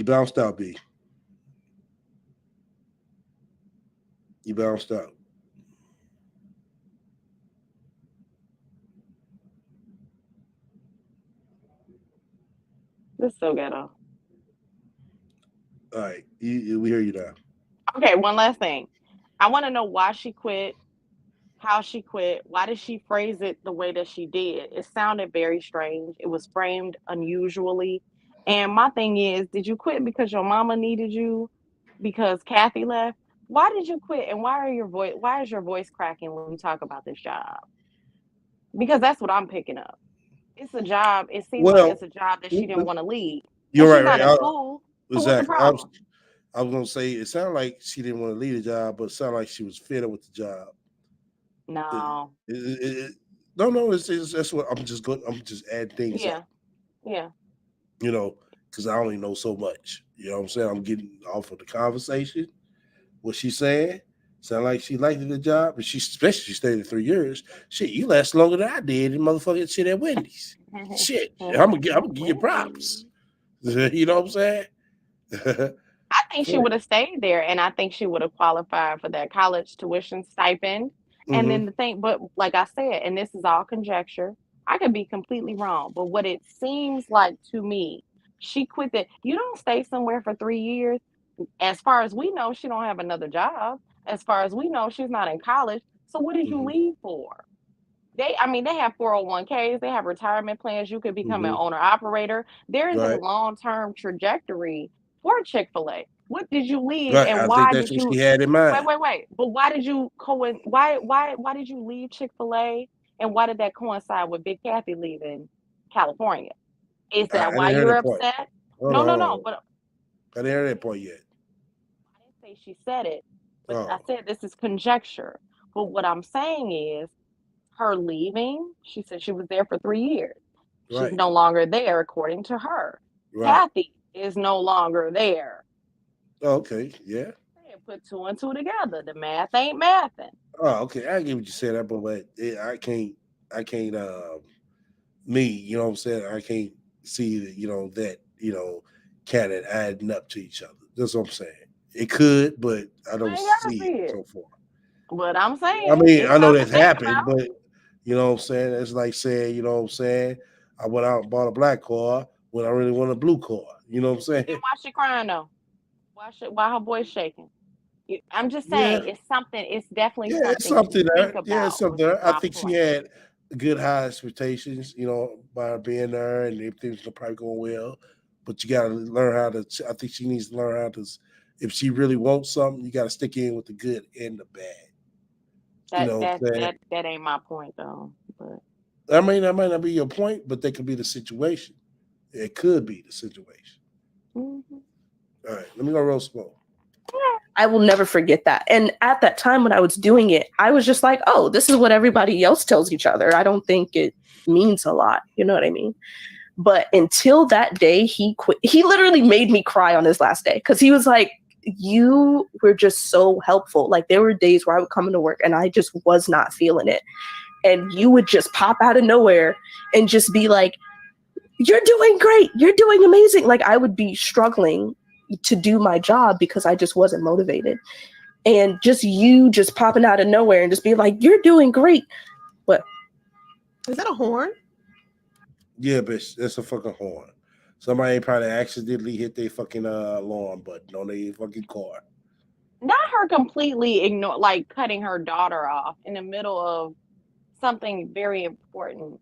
bounced out, B. You bounced out. This is so ghetto. All right, we hear you now. Okay, one last thing. I want to know why she quit, how she quit, why did she phrase it the way that she did? It sounded very strange. It was framed unusually. And my thing is, did you quit because your mama needed you? Because Kathy left? Why did you quit? And why is your voice cracking when you talk about this job? Because that's what I'm picking up. It's a job. It seems like Well, it's a job that she didn't want to leave. And you're she's right. not in school. So what's the Exactly. problem? I was gonna say it sounded like she didn't want to leave the job, but it sounded like she was fed up with the job. No. No. It's that's what I'm just going. I'm just adding things up. Yeah. You know, because I only know so much. You know what I'm saying? I'm getting off of the conversation. What she's saying sound like she liked the job, and especially she stayed 3 years. Shit, you last longer than I did in motherfucking shit at Wendy's. Shit, I'm gonna give you props. You know what I'm saying? I think she would have stayed there, and I think she would have qualified for that college tuition stipend. And then the thing, but like I said, and this is all conjecture, I could be completely wrong, but what it seems like to me, she quit that. You don't stay somewhere for 3 years. As far as we know, she don't have another job. As far as we know, she's not in college. So what did you leave for? They have 401ks, they have retirement plans. You could become an owner operator. There is a Right. long-term trajectory for Chick-fil-A. What did you leave, Right. and I think why that's did what you she had in mind. wait? But why did you why did you leave Chick-fil-A, and why did that coincide with Big Kathy leaving California? Is that I why didn't hear you're that point. upset? Hold No, on. but I didn't hear that point yet. I didn't say she said it, but I Oh, said this is conjecture. But what I'm saying is her leaving, she said she was there for 3 years. She's right. no longer there, according to her. Right. Kathy is no longer there. Oh, okay. Yeah. Put two and two together. The math ain't mathing. Oh, okay. I get what you said, but I can't. Me, you know what I'm saying? I can't see that kind of adding up to each other. That's what I'm saying. It could, but I don't I ain't gotta see see it it. so far. But I'm I saying mean, it's I know something that's to think happened, about. but you know what I'm saying? It's like saying, you know what I'm saying? I went out and bought a black car when I really want a blue car. You know what I'm saying? And why she crying though? Why her voice shaking? I'm just Yeah. saying it's something. It's definitely Yeah, it's something to something think there. Yeah, it's about, something which is there. I my think she point. had good high expectations, by being there and everything's probably going well. But you got to learn how to, I think she needs to learn how to, if she really wants something, you got to stick in with the good and the bad. You know what I'm saying? That ain't my point though. But That might not be your point, but that could be the situation. It could be the situation. All right, let me go roll smoke. I will never forget that. And at that time when I was doing it, I was just like, oh, this is what everybody else tells each other. I don't think it means a lot. You know what I mean? But until that day, he quit. He literally made me cry on his last day because he was like, you were just so helpful. Like there were days where I would come into work and I just was not feeling it. And you would just pop out of nowhere and just be like, you're doing great. You're doing amazing. Like I would be struggling to do my job because I just wasn't motivated. And just you just popping out of nowhere and just being like, you're doing great. What? Is that a horn? Yeah, bitch, that's a fucking horn. Somebody probably accidentally hit their fucking alarm button on their fucking car. Not her completely like cutting her daughter off in the middle of something very important.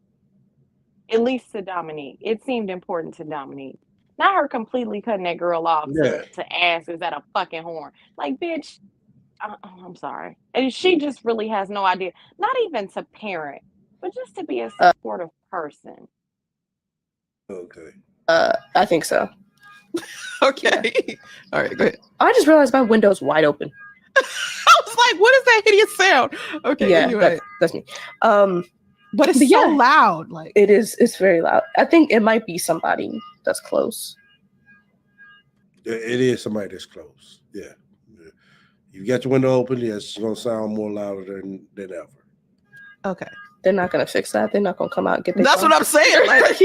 At least to Dominique. It seemed important to Dominique. Not her completely cutting that girl off to ask, is that a fucking horn? Like, bitch, I'm sorry. And she just really has no idea. Not even to parent, but just to be a supportive person. Okay. I think so. Okay. Yeah. All right, go ahead. I just realized my window's wide open. I was like, what is that hideous sound? Okay, Yeah, anyway. that's me. But it's so loud. Like it is. It's very loud. I think it might be somebody that's close. It is somebody that's close. Yeah. You got your window open, yes, it's gonna sound more louder than ever. okay. They're not gonna fix that. They're not gonna come out and get their That's phone. what I'm saying. Like,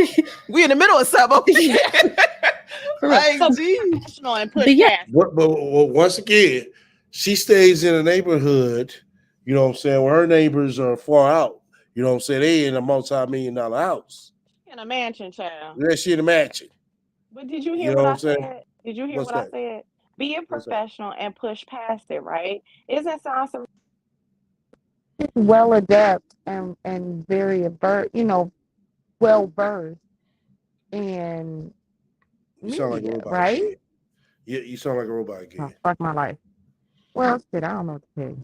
we in the middle of something. Like, geez. And put But once again, she stays in a neighborhood, you know what I'm saying, where her neighbors are far out. You know what I'm saying? They in a multi-million-dollar house. In a mansion, child. Yeah, she in a mansion. But did you hear You know what what I I'm saying? said? Did you hear What's what that? I said? Be a What's that? professional and push past it, right? Isn't Sansa well adept and very well versed in You sound like a media, robot right? again. Yeah, you sound like a robot again. Oh, fuck my life. Well, shit, I don't know what to tell you.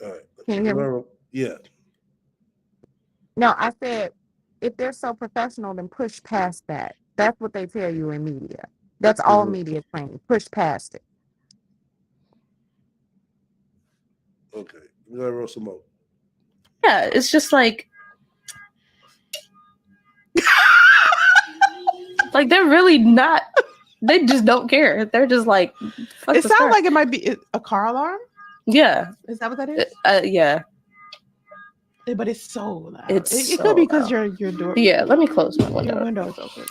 All right. Can you hear me? Yeah. No, I said if they're so professional, then push past that. That's what they tell you in media. That's all media training. Push past it. Okay. We gotta roll some more. Yeah, it's just like like they're really not. They just don't care. They're just like. Fuck It this sounds crap. like it might be a car alarm. Yeah. Is that what that is? Yeah. But it's so loud. It's It so could be because loud. your door. Yeah. Let me close my window. Your window is open.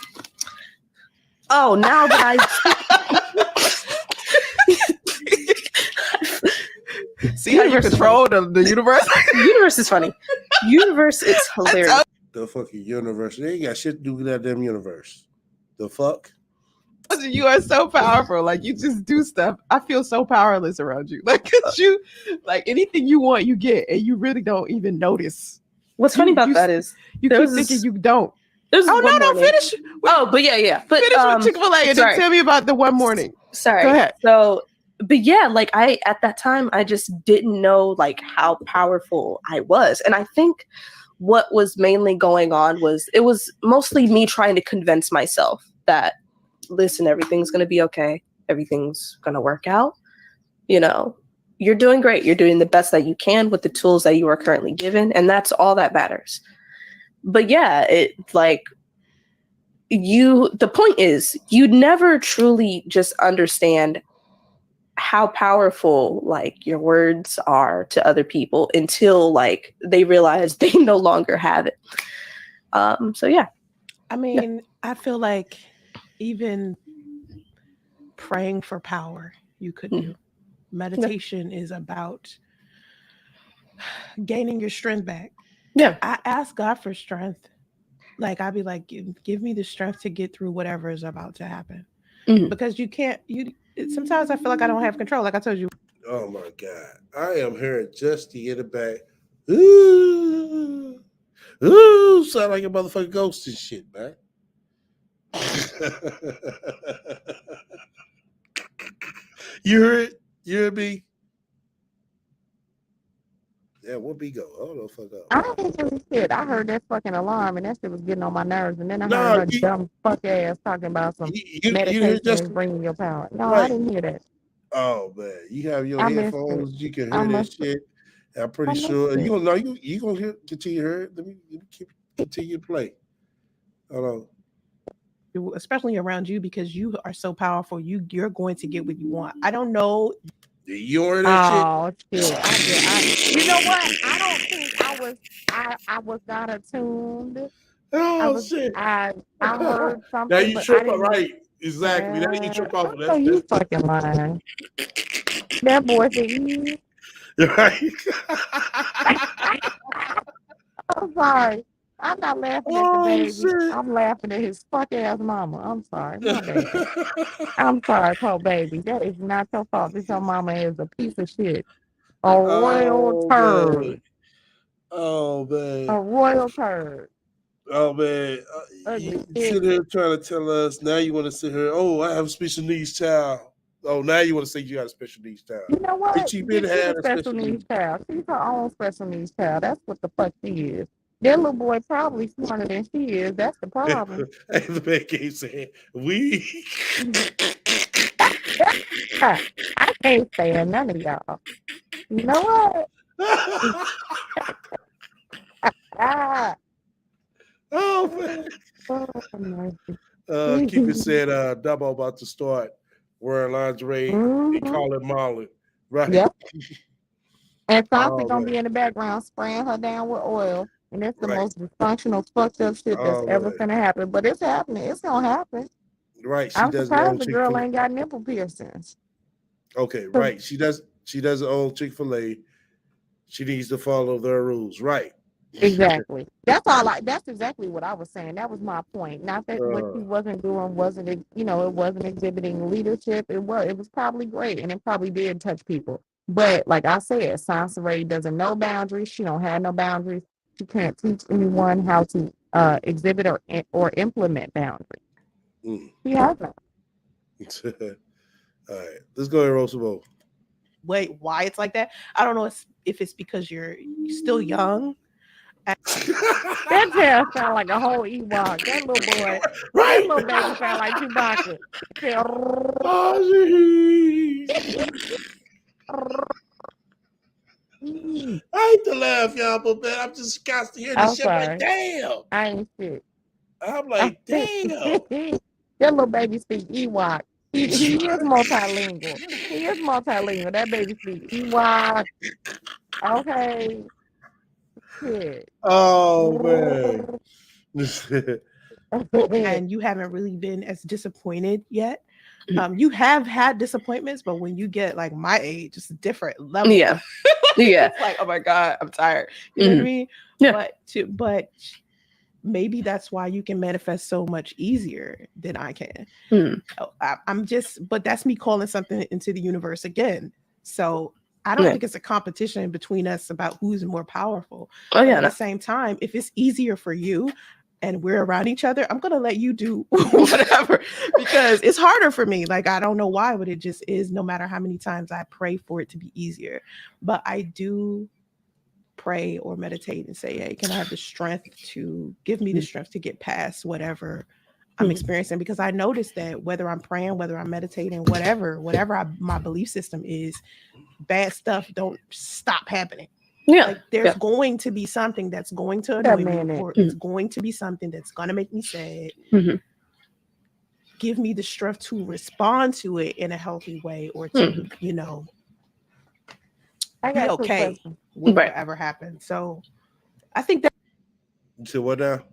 Oh, now that See how you control the universe? Universe is funny. Universe is hilarious. The fucking universe. They ain't got shit to do with that damn universe. The fuck? You are so powerful. Like, you just do stuff. I feel so powerless around you. Like, 'cause you, like, anything you want, you get, and you really don't even notice. What's funny about that is you keep thinking you don't. Oh no, finish. But yeah. But finish with Chick-fil-A and then tell me about the one morning. Sorry. Go ahead. So, but yeah, like at that time, I just didn't know like how powerful I was. And I think what was mainly going on was it was mostly me trying to convince myself that, listen, everything's going to be okay. Everything's going to work out. You know, you're doing great. You're doing the best that you can with the tools that you are currently given. And that's all that matters. But yeah, the point is you never truly just understand how powerful like your words are to other people until like they realize they no longer have it. So yeah. I mean, I feel like even praying for power you could do. Meditation is about gaining your strength back. Yeah. I ask God for strength. Like I'd be like, give me the strength to get through whatever is about to happen. Because sometimes I feel like I don't have control. Like I told you. Oh my God. I am hearing just to get it back. Ooh. Ooh. Sound like a motherfucking ghost and shit, man. You heard it? You heard me? Yeah, where B go? Oh, the fuck up. I didn't hear shit. I heard that fucking alarm, and that shit was getting on my nerves. And then I No, heard her dumb fuck ass talking about some you hear meditation is just bringing your power. No, I right. didn't hear that. Oh man, you have your I missed it. headphones. You can I hear that must. shit. I'm I pretty missed sure it. you gonna know you gonna continue to hear it. Let me continue to play. Hold on. Especially around you because you are so powerful. You're going to get what you want. I don't know. You heard that Oh shit! You know what? I don't think I was. I was not attuned. shit? Oh shit! I heard Now something, you but I trip up, didn't. right? Exactly. Now you trip off. Oh, you fucking lying. That boy said, Right. I'm sorry. I'm not laughing at the Oh baby. shit! I'm laughing at his fuck ass mama. I'm sorry. My bad. I'm sorry, poor baby. That is not your fault. This your mama is a piece of shit. A royal Oh turd. man! Oh man! A royal turd. Oh man! You Ugly sit bitch. here trying to tell us now you want to sit here. Oh, I have a special needs child. Oh, now you want to say you got a special needs child. You know what? She been Get you had a a special needs child. She's her own special needs child. That's what the fuck she is. That little boy probably smarter than she is. That's the problem. Hey, the man keep saying we. I can't stand none of y'all. You know what? Ah. Oh man. Keep it said Dubbo about to start wearing lingerie and call it Marlon. Right. Yep. And Sansa Oh, gonna man. be in the background spraying her down with oil. And it's the Right. most dysfunctional, fucked up shit that's Oh, ever man. gonna happen. But it's happening. It's gonna happen. Right. She I'm doesn't own surprised the girl Chick-fil-A. ain't got nipple piercings. Okay, right. She doesn't own Chick-fil-A. She needs to follow their rules. Right. Exactly. That's exactly what I was saying. That was my point. Not that what she wasn't doing wasn't it wasn't exhibiting leadership. It was probably great and it probably did touch people. But like I said, Sansa Ray doesn't know boundaries. She don't have no boundaries. She can't teach anyone how to exhibit or implement boundaries. She hasn't. All right. Let's go ahead and roll some more. Wait, why it's like that? I don't know if it's because you're still young. That tail sound like a whole Ewok. That little boy, right? That little baby sound like Chewbacca. I hate to laugh, y'all, but man, I'm just got to hear this shit. Sorry. Like, damn. I ain't shit. I'm like, damn. That little baby speak Ewok. He is multilingual. He is multilingual. That baby speak Ewok. Okay. Shit. Oh man. And you haven't really been as disappointed yet. You have had disappointments, but when you get like my age, it's a different level. Yeah. Yeah. It's like, oh my God, I'm tired. You know what I mean? Yeah. But maybe that's why you can manifest so much easier than I can. But that's me calling something into the universe again. So I don't think it's a competition between us about who's more powerful. Oh yeah. At the same time, if it's easier for you and we're around each other, I'm gonna let you do whatever because it's harder for me. Like I don't know why, but it just is. No matter how many times I pray for it to be easier, but I do pray or meditate and say, hey, can I have the strength to give me the strength to get past whatever I'm experiencing? Because I noticed that whether I'm praying, whether I'm meditating, whatever my belief system is, bad stuff don't stop happening. Yeah. Like there's going to be something that's going to annoy me, or it's going to be something that's going to make me sad. Give me the strength to respond to it in a healthy way, or to, I be got okay with whatever happens. So I think that. So what now?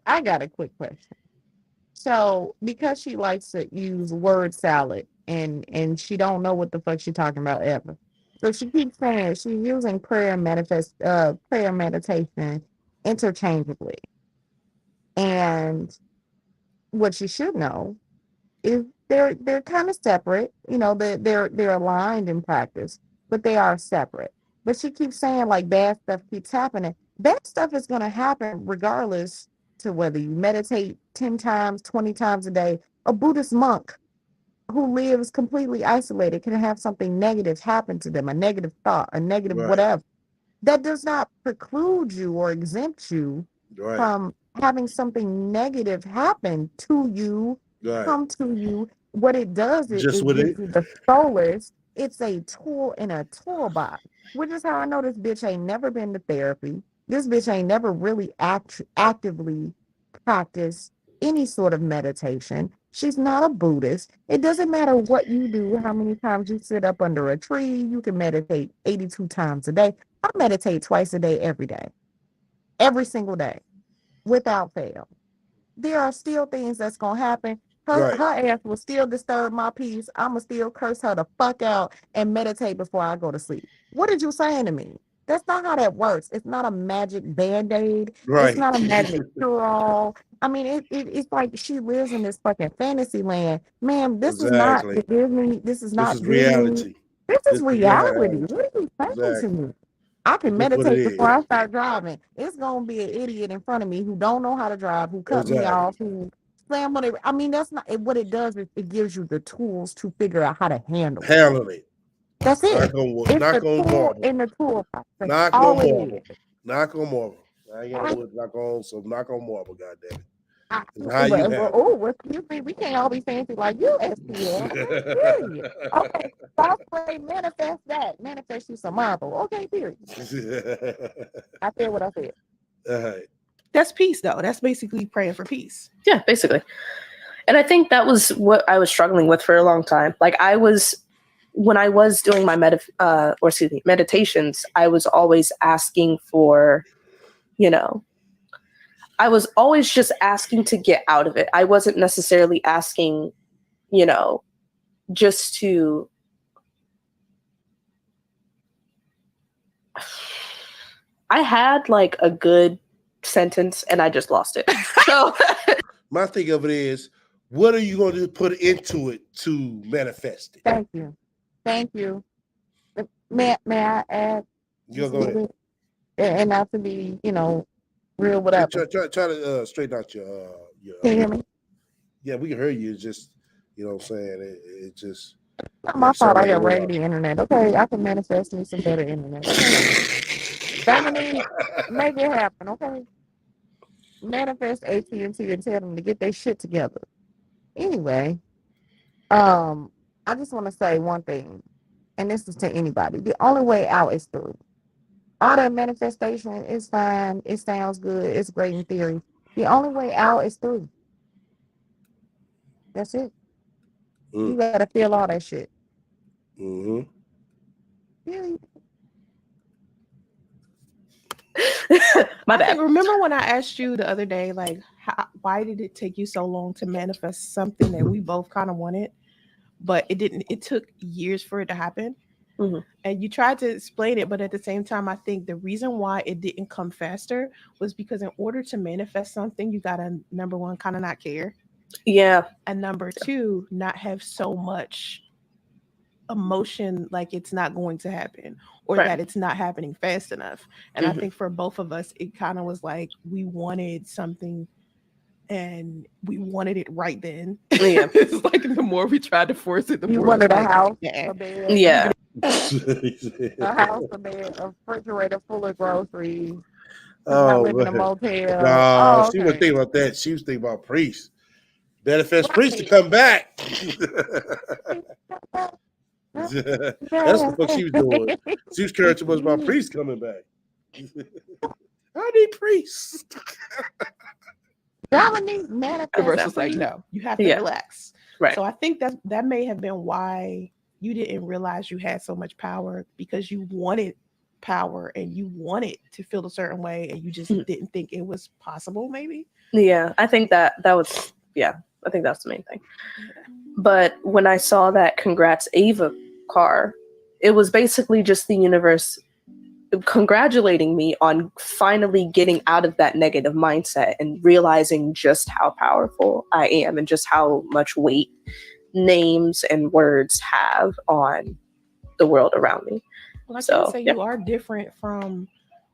I got a quick question. So because she likes to use word salad and she don't know what the fuck she's talking about ever. So she keeps saying she's using prayer and meditation interchangeably. And what she should know is they're kind of separate. They're aligned in practice, but they are separate. But she keeps saying like bad stuff keeps happening. Bad stuff is gonna happen regardless to whether you meditate 10 times, 20 times a day. A Buddhist monk who lives completely isolated can have something negative happen to them, a negative thought, a negative whatever. that does not preclude you or exempt you Right. from having something negative happen to you, Right. come to you. What it does is Just it what gives it. you the solace. It's a tool in a toolbox, which is how I know this bitch ain't never been to therapy. This bitch ain't never really actively practiced any sort of meditation. She's not a Buddhist. It doesn't matter what you do, how many times you sit up under a tree. You can meditate 82 times a day. I meditate twice a day, every single day, without fail. There are still things that's gonna happen. Her Right. ass will still disturb my peace. I'ma still curse her the fuck out and meditate before I go to sleep. What did you saying to me? That's not how that works. It's not a magic band-aid. It's Right. not a magic cure-all. I mean, it's like she lives in this fucking fantasy land. Man, this is not Exactly. Disney. This is This not is Disney. reality. This This is is reality. reality. What are you saying to Exactly. me? I can Just what it meditate before is. I start driving. It's gonna be an idiot in front of me who don't know how to drive, who cut me Exactly. off, who slam on it. I mean, that's not what it does. Is it gives you the tools to figure out how to handle it. Handling it. That's it. It's Knock the on tool marble. in the toolbox. That's Knock all on it marble. is. Knock on marble. I ain't got I- no wood to knock on, so knock on marble, goddamn it. I- It's how you handle oh, excuse me. We can't all be fancy like you, STL. Period. it. Okay. Boss Lady, manifest that. Manifest you some marble. Okay, period. I said what I said. All right. That's peace, though. That's basically praying for peace. Yeah, basically. And I think that was what I was struggling with for a long time. Like when I was doing my meditations, I was always asking for, I was always just asking to get out of it. I wasn't necessarily asking, just to. I had like a good sentence and I just lost it. So my thing of it is, what are you going to put into it to manifest it? Thank you. Thank you. May I add? You go ahead. And not to be, real whatever. Try to straighten out your. Can you hear me? Yeah, we can hear you. It's just, you know what I'm saying? It just. Not my fault. I got raggedy internet. Okay, I can manifest me some better internet. Okay. Dominique, make it happen. Okay. Manifest AT&T and tell them to get their shit together. Anyway, I just want to say one thing, and this is to anybody. The only way out is through. All that manifestation is fine. It sounds good. It's great in theory. The only way out is through. That's it. You gotta feel all that shit. Mm-hmm. My bad. Remember when I asked you the other day, like, why did it take you so long to manifest something that we both kind of wanted, but it didn't? It took years for it to happen. Mm-hmm. And you tried to explain it, but at the same time, I think the reason why it didn't come faster was because in order to manifest something, you gotta, number one, kind of not care. Yeah. And number two, not have so much emotion like it's not going to happen or that it's not happening fast enough. And I think for both of us, it kind of was like we wanted something and we wanted it right then. Yeah. It's like the more we tried to force it, the You more wanted a like, house, yeah. a bed, Yeah. a house, a bed, a refrigerator full of groceries. Oh, I live in a motel. no, Oh, she wasn't okay. thinking about that. She was thinking about Priest. Manifest Priest to come back. That's what the fuck she was doing. She was caring too much about Priest coming back. I need Priest. Dominique manifest. Universe like, no, you have to relax. Right. So I think that may have been why you didn't realize you had so much power, because you wanted power and you wanted to feel a certain way and you just didn't think it was possible, maybe. Yeah, I think that was, I think that's the main thing. But when I saw that congrats Ava car, it was basically just the universe congratulating me on finally getting out of that negative mindset and realizing just how powerful I am and just how much weight names and words have on the world around me. Well, I can say you are different from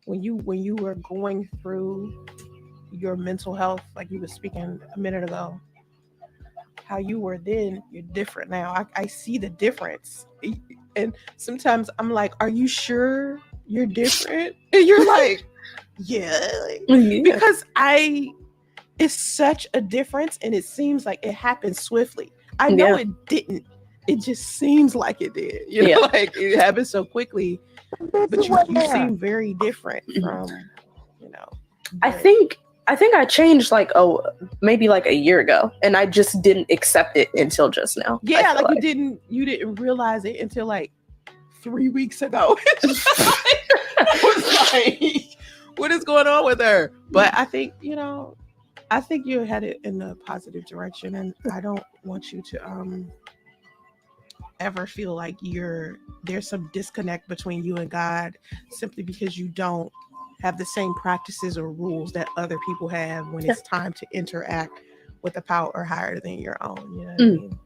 when you were going through your mental health, like you were speaking a minute ago. How you were then, you're different now. I see the difference. And sometimes I'm like, are you sure you're different. And you're like, yeah. Yeah. Because it's such a difference, and it seems like it happened swiftly. I know it didn't. It just seems like it did. You know, like it happened so quickly. But you seem very different from, you know. I think I changed like maybe like a year ago, and I just didn't accept it until just now. Yeah, like you didn't realize it until like 3 weeks ago. I was like, what is going on with her? But I think, you know, I think you're headed in a positive direction, and I don't want you to ever feel like there's some disconnect between you and God simply because you don't have the same practices or rules that other people have when it's time to interact with a power higher than your own. You know what I mean?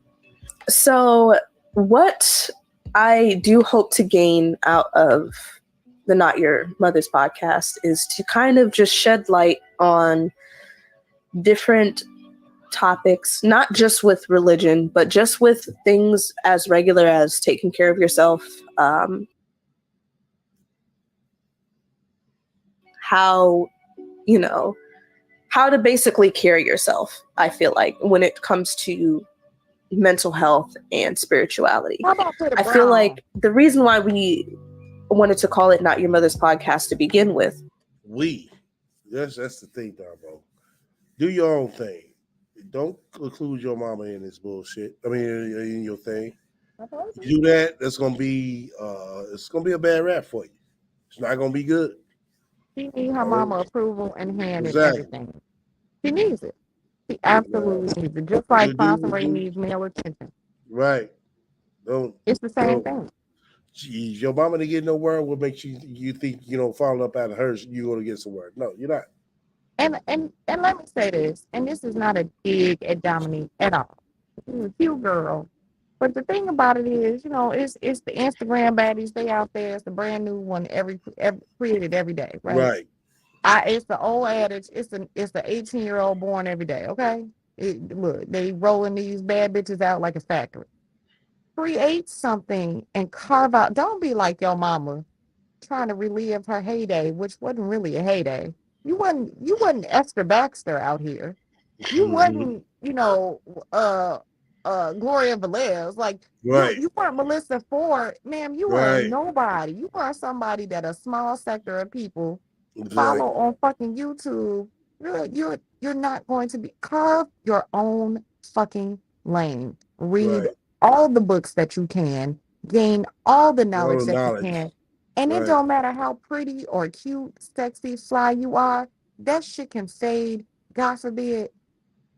So what I do hope to gain out of the Not Your Mother's podcast is to kind of just shed light on different topics, not just with religion, but just with things as regular as taking care of yourself, how to basically carry yourself, I feel like, when it comes to mental health and spirituality. I feel like the reason why we wanted to call it Not Your Mother's podcast to begin with. That's the thing, Darbo. Do your own thing. Don't include your mama in this bullshit. I mean, in your thing. You do that, it's gonna be a bad rap for you. It's not gonna be good. She needs her mama approval and hand and everything. She needs it. She absolutely needs it. Just like Concentrate needs male attention. Right. It's the same thing. Geez, your mama didn't get no word. What makes you think, falling up out of hers, you're gonna get some word? No, you're not. And let me say this, and this is not a dig at Dominique at all. She's a cute girl. But the thing about it is, it's the Instagram baddies. They out there. It's the brand new one every created every day, right? Right. It's the old adage. It's the 18-year-old born every day. Okay. Look, they rolling these bad bitches out like a factory. Create something and carve out. Don't be like your mama trying to relive her heyday, which wasn't really a heyday. You wasn't Esther Baxter out here. You wasn't, Gloria Velez. Like you weren't Melissa Ford, ma'am. You weren't nobody. You were somebody that a small sector of people follow on fucking YouTube. You're not going to be. Carve your own fucking lane. Read all the books that you can. Gain all the knowledge that you can. And it don't matter how pretty or cute, sexy, fly you are. That shit can fade. God forbid,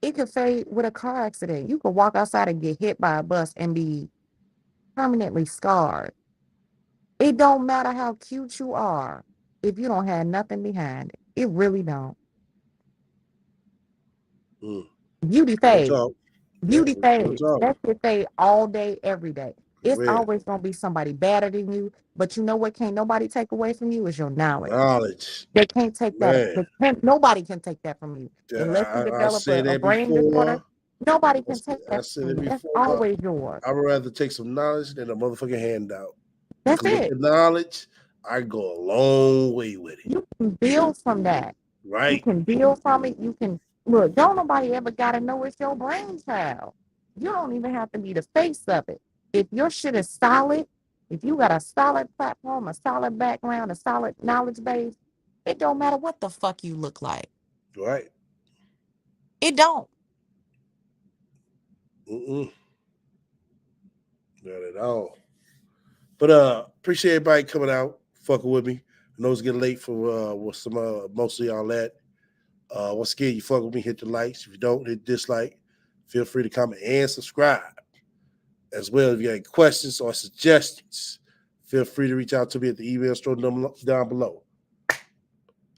it could fade with a car accident. You could walk outside and get hit by a bus and be permanently scarred. It don't matter how cute you are if you don't have nothing behind it. It really don't. Beauty fades. Beauty fades. That shit fade all day, every day. It's always going to be somebody better than you. But you know what can't nobody take away from you is your knowledge. They can't take that. Nobody can take that from you. Unless you develop a brain disorder, nobody can take that from you. That's always yours. I would rather take some knowledge than a motherfucking handout. That's it. With the knowledge, I go a long way with it. You can build from that. Right. You can build from it. You can look. Don't nobody ever got to know it's your brainchild. You don't even have to be the face of it. If your shit is solid, if you got a solid platform, a solid background, a solid knowledge base, it don't matter what the fuck you look like. Right. It don't. Not at all. But appreciate everybody coming out, fucking with me. I know it's getting late for some most of y'all at. Once again, you fuck with me, hit the likes. If you don't, hit dislike. Feel free to comment and subscribe. As well, if you have questions or suggestions, feel free to reach out to me at the email store down below.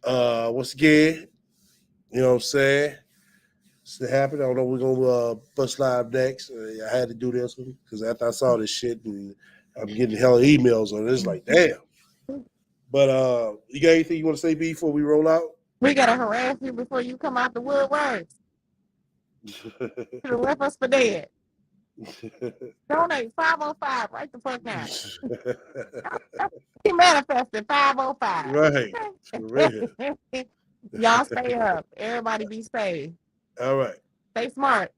Once again, you know what I'm saying? It's happening. I don't know we're gonna bust live next. I had to do this one because after I saw this shit and I'm getting hella emails on it, it's like damn. But you got anything you want to say before we roll out? We gotta harass you before you come out the woodworks. Should have left us for dead. Donate 505 right the fuck now. We manifested 505. Right. For real. Y'all stay up. Everybody be safe. All right. Stay smart.